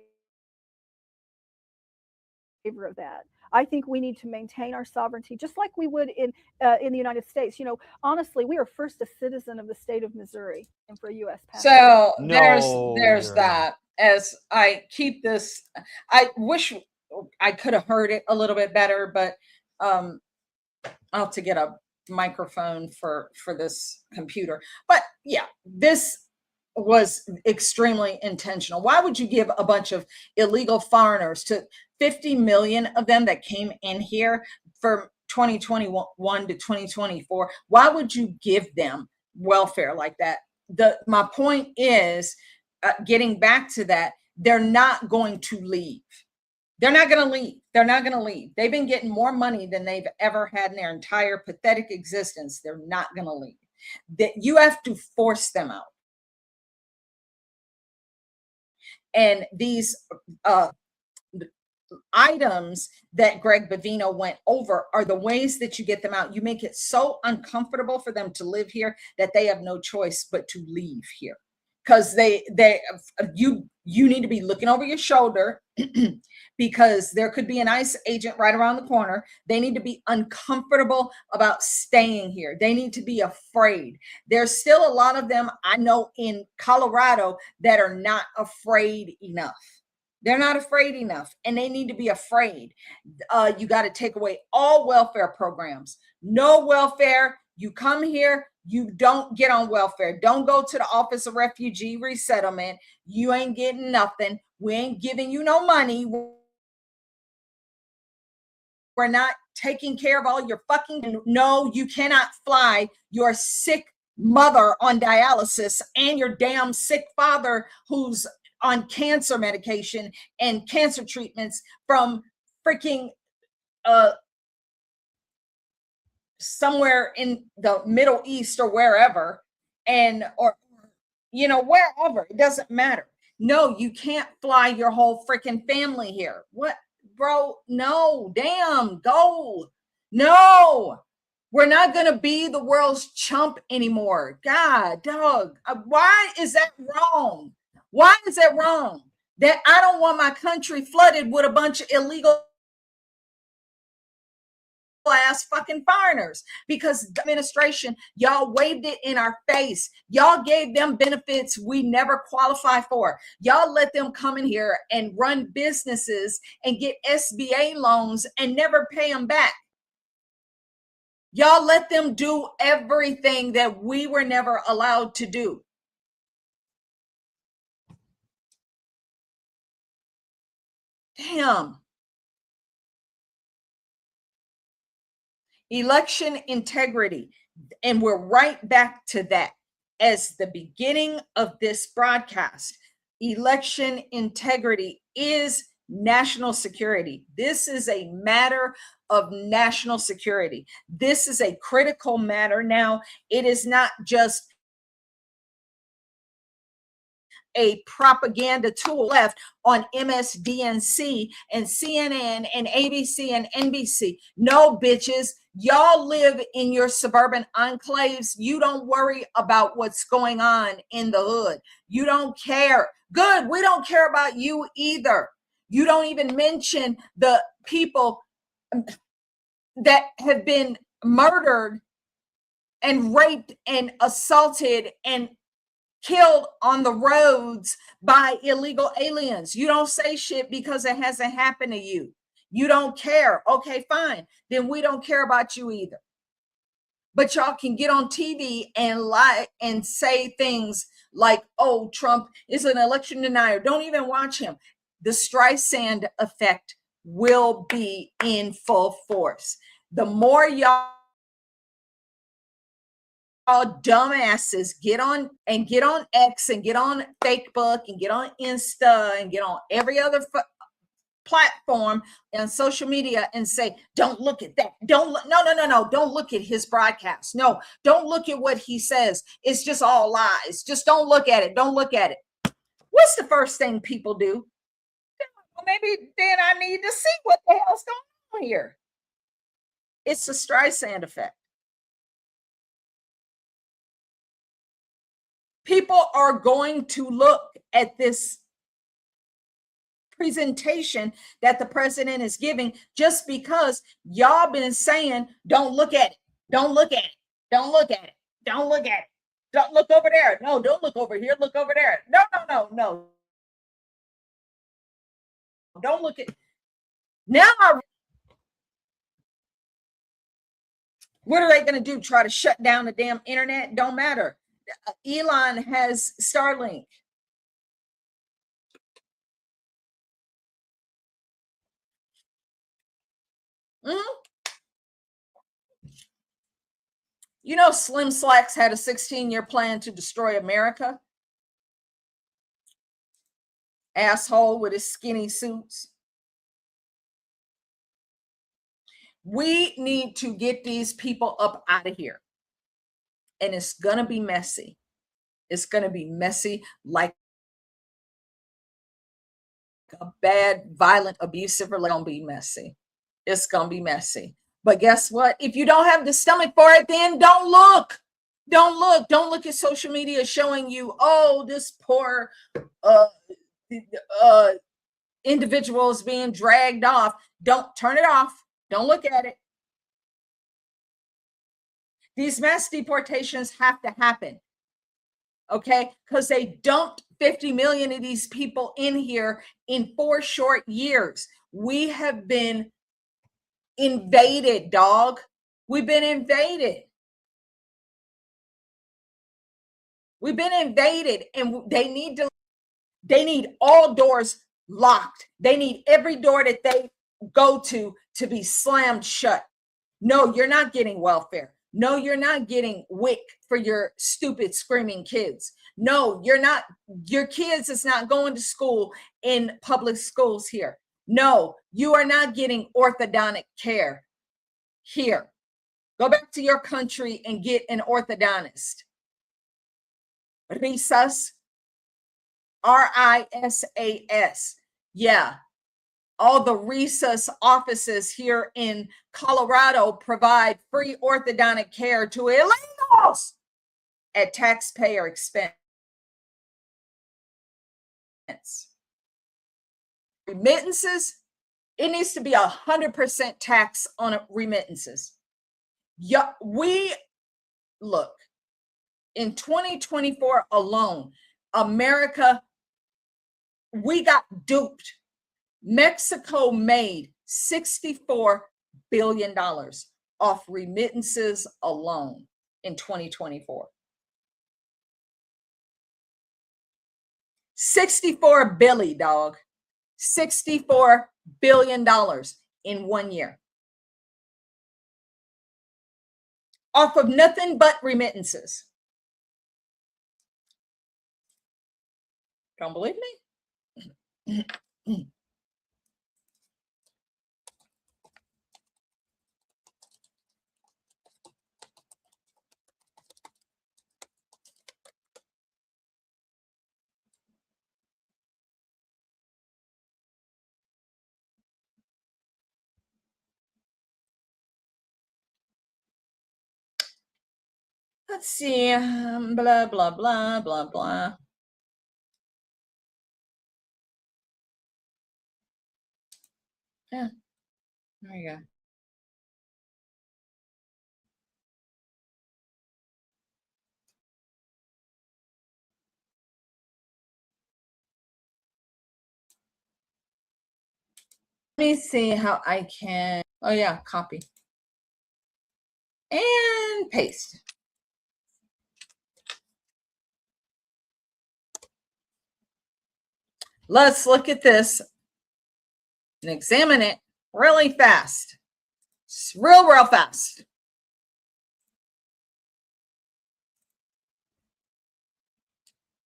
of that. I think we need to maintain our sovereignty, just like we would in the United States. You know, honestly, we are first a citizen of the state of Missouri and for a U.S. passport. So there's that. As I keep this, I wish I could have heard it a little bit better, but I'll have to get a microphone for this computer. But yeah, this was extremely intentional. Why would you give a bunch of illegal foreigners, to 50 million of them that came in here from 2021 to 2024? Why would you give them welfare like that? My point is, getting back to that, they're not going to leave. They're not going to leave. They're not going to leave. They've been getting more money than they've ever had in their entire pathetic existence. They're not going to leave. That you have to force them out. And these items that Greg Bavino went over are the ways that you get them out. You make it so uncomfortable for them to live here that they have no choice but to leave here. Because you need to be looking over your shoulder because there could be an ICE agent right around the corner. They need to be uncomfortable about staying here. They need to be afraid. There's still a lot of them I know in Colorado that are not afraid enough. They're not afraid enough, and they need to be afraid. You got to take away all welfare programs. No welfare. You come here, you don't get on welfare. Don't go to the Office of Refugee Resettlement. You ain't getting nothing. We ain't giving you no money. We're not taking care of all your fucking. No, you cannot fly your sick mother on dialysis and your damn sick father who's on cancer medication and cancer treatments from freaking somewhere in the Middle East or wherever, or wherever, it doesn't matter. No, you can't fly your whole freaking family here. What, bro? No, damn, go. No, we're not going to be the world's chump anymore. God, dog, why is that wrong? Why is that wrong? That I don't want my country flooded with a bunch of illegal ass fucking foreigners, because the administration, y'all waved it in our face. Y'all gave them benefits we never qualify for. Y'all let them come in here and run businesses and get SBA loans and never pay them back. Y'all let them do everything that we were never allowed to do. Damn. Election integrity. And we're right back to that as the beginning of this broadcast. Election integrity is national security. This is a matter of national security. This is a critical matter now. It is not just a propaganda tool left on MSDNC and CNN and ABC and NBC. No, bitches, y'all live in your suburban enclaves. You don't worry about what's going on in the hood. You don't care. Good, we don't care about you either. You don't even mention the people that have been murdered and raped and assaulted and killed on the roads by illegal aliens. You don't say shit because it hasn't happened to you. You don't care. Okay, fine. Then we don't care about you either. But y'all can get on TV and lie and say things like, oh, Trump is an election denier. Don't even watch him. The Streisand effect will be in full force. The more y'all dumbasses get on X and get on Facebook and get on Insta and get on every other platform and social media and say, don't look at that. Don't look. No. Don't look at his broadcast. No, don't look at what he says. It's just all lies. Just don't look at it. Don't look at it. What's the first thing people do? Well, maybe then I need to see what the hell's going on here. It's the Streisand effect. People are going to look at this presentation that the president is giving just because y'all been saying, don't look at it. Don't look at it. Don't look at it. Don't look at it. Don't look over there. No, don't look over here. Look over there. No. Don't look at now. What are they going to do? Try to shut down the damn internet? Don't matter. Elon has Starlink. You know, Slim Slacks had a 16-year plan to destroy America. Asshole with his skinny suits. We need to get these people up out of here. And it's going to be messy. It's going to be messy like a bad, violent, abusive relationship. It's going to be messy. It's going to be messy. But guess what? If you don't have the stomach for it, then don't look. Don't look. Don't look at social media showing you, oh, this poor individual is being dragged off. Don't turn it off. Don't look at it. These mass deportations have to happen. Okay? Because they dumped 50 million of these people in here in 4 short years. We have been invaded, dog. We've been invaded. We've been invaded, and they need all doors locked. They need every door that they go to be slammed shut. No, you're not getting welfare. No, you're not getting WIC for your stupid screaming kids. No, you're not. Your kids is not going to school in public schools here. No, you are not getting orthodontic care here. Go back to your country and get an orthodontist. Risas, RISAS. Yeah. All the Risas offices here in Colorado provide free orthodontic care to illegals at taxpayer expense. Remittances, it needs to be 100% tax on remittances. Yeah, we look in 2024 alone, America, we got duped. Mexico made $64 billion off remittances alone in 2024. $64 billion, dog. $64 billion in 1 year. Off of nothing but remittances. Don't believe me? Let's see, blah, blah, blah, blah, blah. Yeah, there you go. me see how I can, oh yeah, copy and paste. Let's look at this and examine it really fast. Real fast.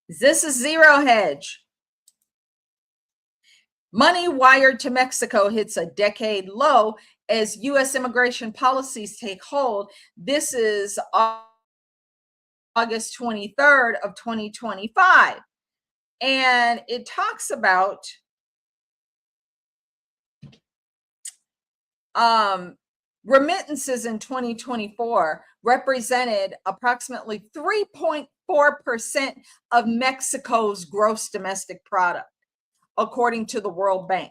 This is zero hedge. Money wired to Mexico hits a decade low as U.S. immigration policies take hold. This is August 23rd of 2025. And it talks about remittances in 2024 represented approximately 3.4% of Mexico's gross domestic product, according to the World Bank.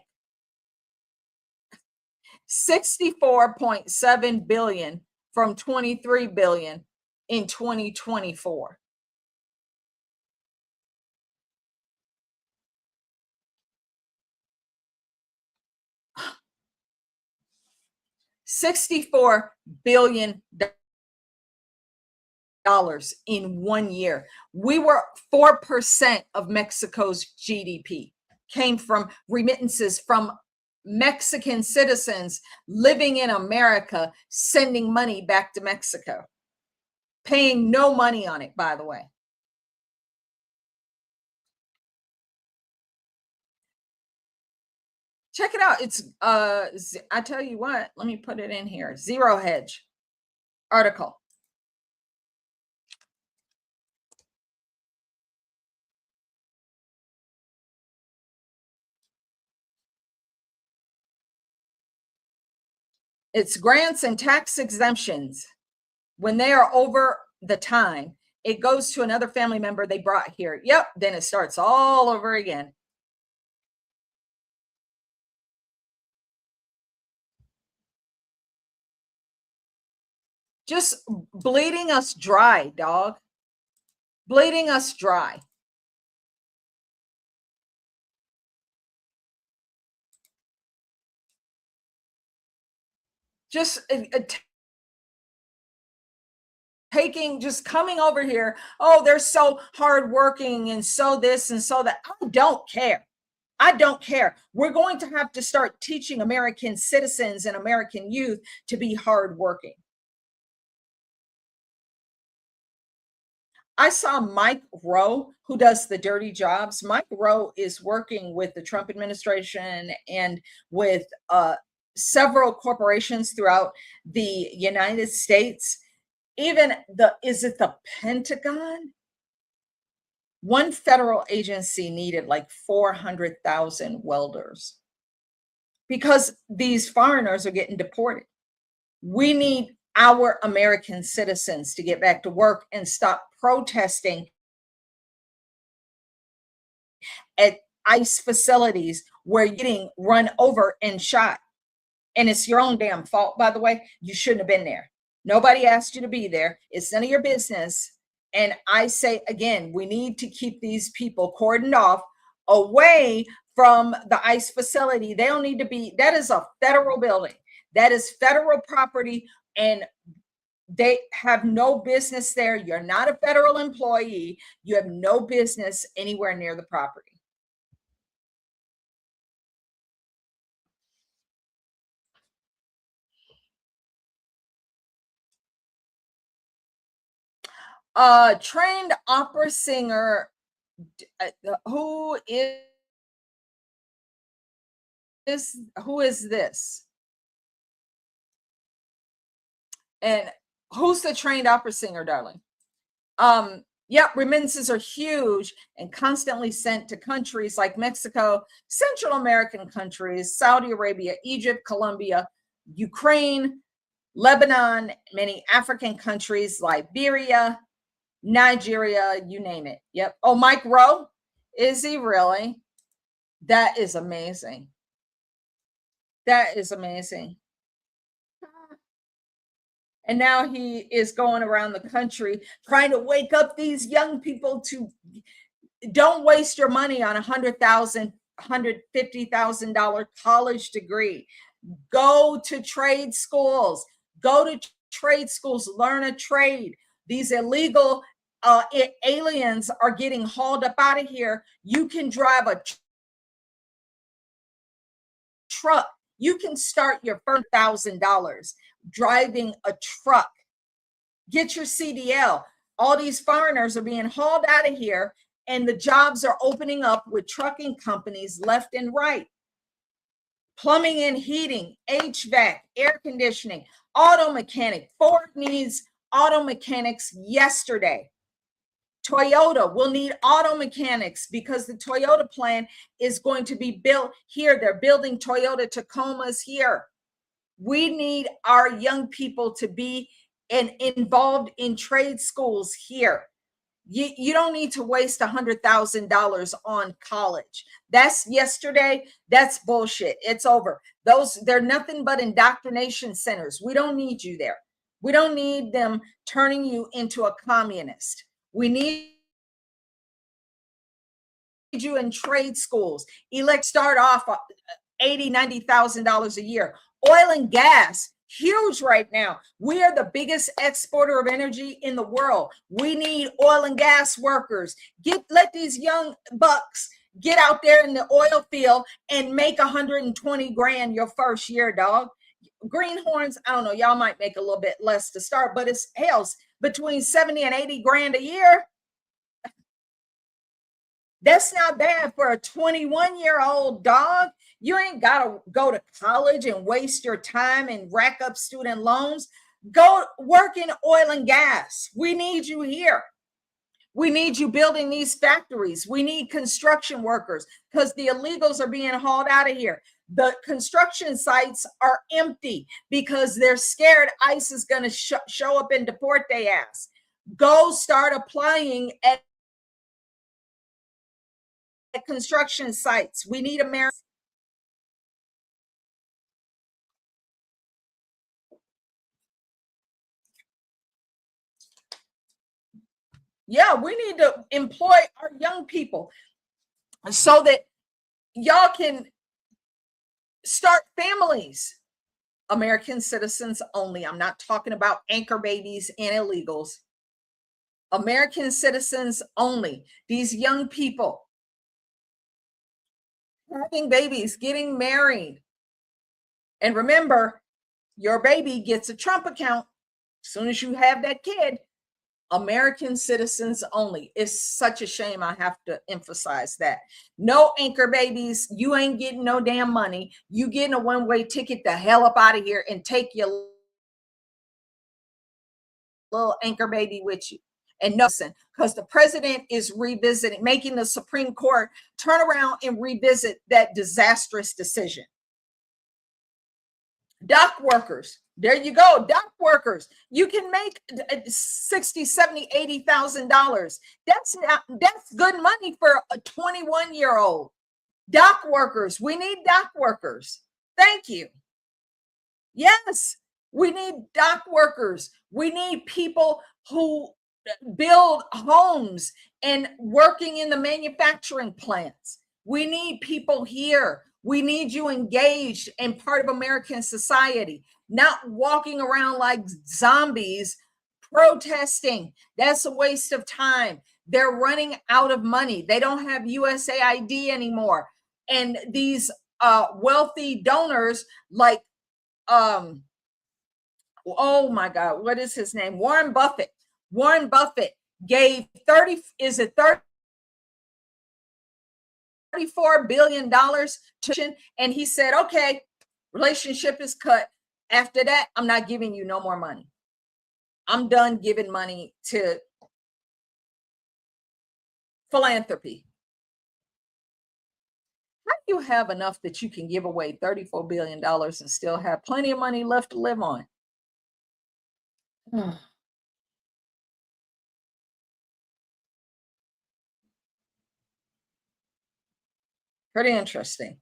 64.7 billion from 23 billion in 2024. $64 billion in 1 year. We were 4% of Mexico's GDP came from remittances from Mexican citizens living in America, sending money back to Mexico, paying no money on it, by the way. Check it out. It's I tell you what, let me put it in here. Zero Hedge article. It's grants and tax exemptions. When they are over the time, it goes to another family member they brought here. Yep, then it starts all over again. Just bleeding us dry, dog. Bleeding us dry. Just just coming over here. Oh, they're so hardworking and so this and so that. I don't care. I don't care. We're going to have to start teaching American citizens and American youth to be hardworking. I saw Mike Rowe, who does the dirty jobs. Mike Rowe is working with the Trump administration and with several corporations throughout the United States. Even is it the Pentagon? One federal agency needed like 400,000 welders because these foreigners are getting deported. We need our American citizens to get back to work and stop protesting at ICE facilities where you're getting run over and shot. And it's your own damn fault, by the way. You shouldn't have been there. Nobody asked you to be there. It's none of your business. And I say again, we need to keep these people cordoned off away from the ICE facility. They don't need to be, that is a federal building. That is federal property, and they have no business there. You're not a federal employee. You have no business anywhere near the property. Trained opera singer who is this? And who's the trained opera singer, darling? Yep, remittances are huge and constantly sent to countries like Mexico, Central American countries, Saudi Arabia, Egypt, Colombia, Ukraine, Lebanon, many African countries, Liberia, Nigeria, you name it. Yep. Oh, Mike Rowe? Is he really? That is amazing. That is amazing. And now he is going around the country trying to wake up these young people to don't waste your money on 100,000 $450,000 college degree. Go to trade schools. Go to trade schools. Learn a trade. These illegal aliens are getting hauled up out of here. You can drive a truck. You can start your first $1,000 driving a truck. Get your CDL. All these foreigners are being hauled out of here, and the jobs are opening up with trucking companies left and right. Plumbing and heating, HVAC, air conditioning, auto mechanic. Ford needs auto mechanics yesterday. Toyota will need auto mechanics because the Toyota plant is going to be built here. They're building Toyota Tacomas here. We need our young people to be involved in trade schools here. You don't need to waste $100,000 on college. That's yesterday. That's bullshit. It's over. They're nothing but indoctrination centers. We don't need you there. We don't need them turning you into a communist. We need you in trade schools. Start off $80,000, $90,000 a year. Oil and gas, huge right now. We are the biggest exporter of energy in the world. We need oil and gas workers. Let these young bucks get out there in the oil field and make 120 grand your first year, dog. Greenhorns, I don't know, y'all might make a little bit less to start, but it's hell's between 70 and 80 grand a year. That's not bad for a 21-year-old dog. You ain't got to go to college and waste your time and rack up student loans. Go work in oil and gas. We need you here. We need you building these factories. We need construction workers because the illegals are being hauled out of here. The construction sites are empty because they're scared ICE is going to show up and deport their ass. Go start applying at construction sites. We need America. Yeah, we need to employ our young people so that y'all can start families. American citizens only. I'm not talking about anchor babies and illegals. American citizens only. These young people having babies, getting married. And remember, your baby gets a Trump account as soon as you have that kid. American citizens only. It's such a shame I have to emphasize that. No anchor babies. You ain't getting no damn money. You getting a one-way ticket the hell up out of here and take your little anchor baby with you. And no, because the president is revisiting, making the Supreme Court turn around and revisit that disastrous decision. Dock workers, there you go. Dock workers, you can make $60,000, $70,000, $80,000. That's good money for a 21-year-old. Dock workers, we need dock workers. Thank you. Yes, we need dock workers. We need people who build homes and working in the manufacturing plants. We need people here. We need you engaged and part of American society, not walking around like zombies protesting. That's a waste of time. They're running out of money. They don't have USAID anymore. And these wealthy donors like, oh my God, what is his name? Warren Buffett. Warren Buffett gave $34 billion to, and he said, okay, relationship is cut. After that, I'm not giving you no more money. I'm done giving money to philanthropy. How do you have enough that you can give away $34 billion and still have plenty of money left to live on? Pretty interesting.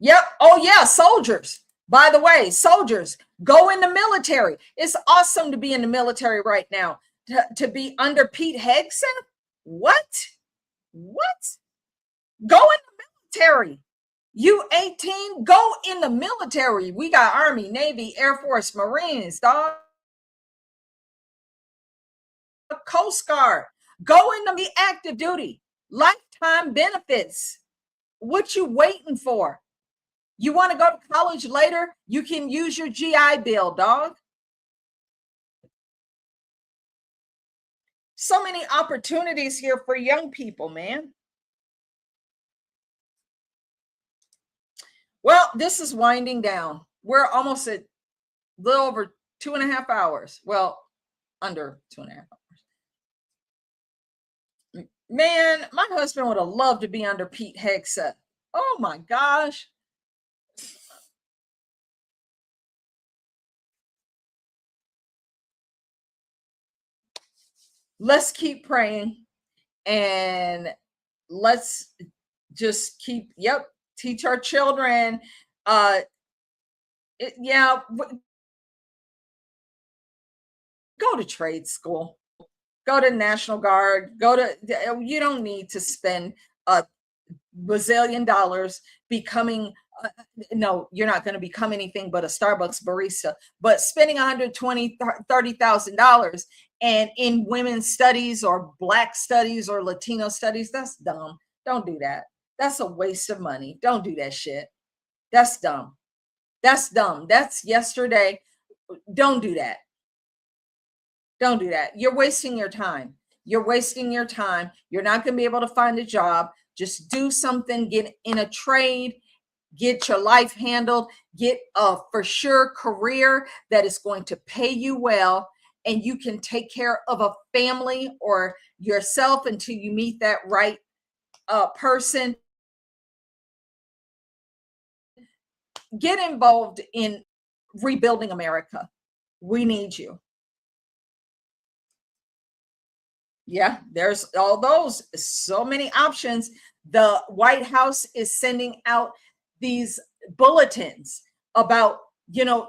Yep. Oh, yeah. Soldiers. By the way, soldiers, go in the military. It's awesome to be in the military right now. To be under Pete Hegseth? What? Go in the military. You 18, go in the military. We got Army, Navy, Air Force, Marines, dog. Coast Guard. Go into the active duty. Lifetime benefits. What you waiting for? You want to go to college later? You can use your GI Bill, dog. So many opportunities here for young people, man. Well, this is winding down. We're almost at a little over 2.5 hours. Well, under 2.5 hours. Man, my husband would have loved to be under Pete Hegseth. Oh my gosh. Let's keep praying and let's just keep, teach our children. Go to trade school. Go to National Guard, you don't need to spend a bazillion dollars becoming, no, you're not going to become anything but a Starbucks barista, but spending $120,000, $30,000 and in women's studies or Black studies or Latino studies, that's dumb. Don't do that. That's a waste of money. Don't do that shit. That's dumb. That's dumb. That's yesterday. Don't do that. Don't do that. You're wasting your time. You're wasting your time. You're not going to be able to find a job. Just do something, get in a trade, get your life handled, get a for sure career that is going to pay you well, and you can take care of a family or yourself until you meet that right person. Get involved in rebuilding America. We need you. Yeah, there's all those, so many options. The White House is sending out these bulletins about,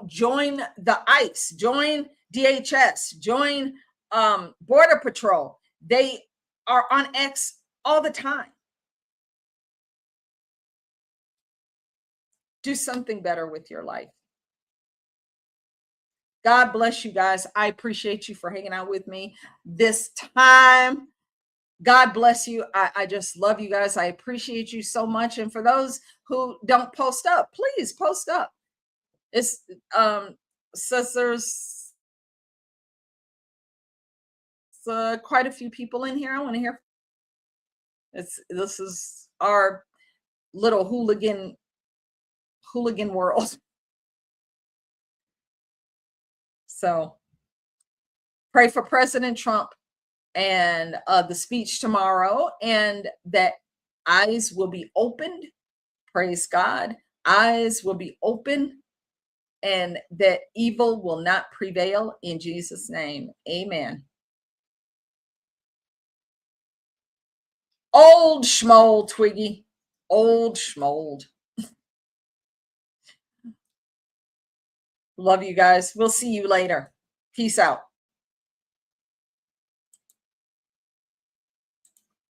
join the ICE, join DHS, join Border Patrol. They are on X all the time. Do something better with your life. God bless you guys. I appreciate you for hanging out with me this time. God bless you. I just love you guys. I appreciate you so much. And for those who don't post up, please post up. It's sisters. Quite a few people in here. I want to hear. This is our little hooligan world. So pray for President Trump and the speech tomorrow, and that eyes will be opened. Praise God. Eyes will be open, and that evil will not prevail in Jesus' name. Amen. Old schmold, Twiggy. Old schmold. Love you guys. We'll see you later. Peace out.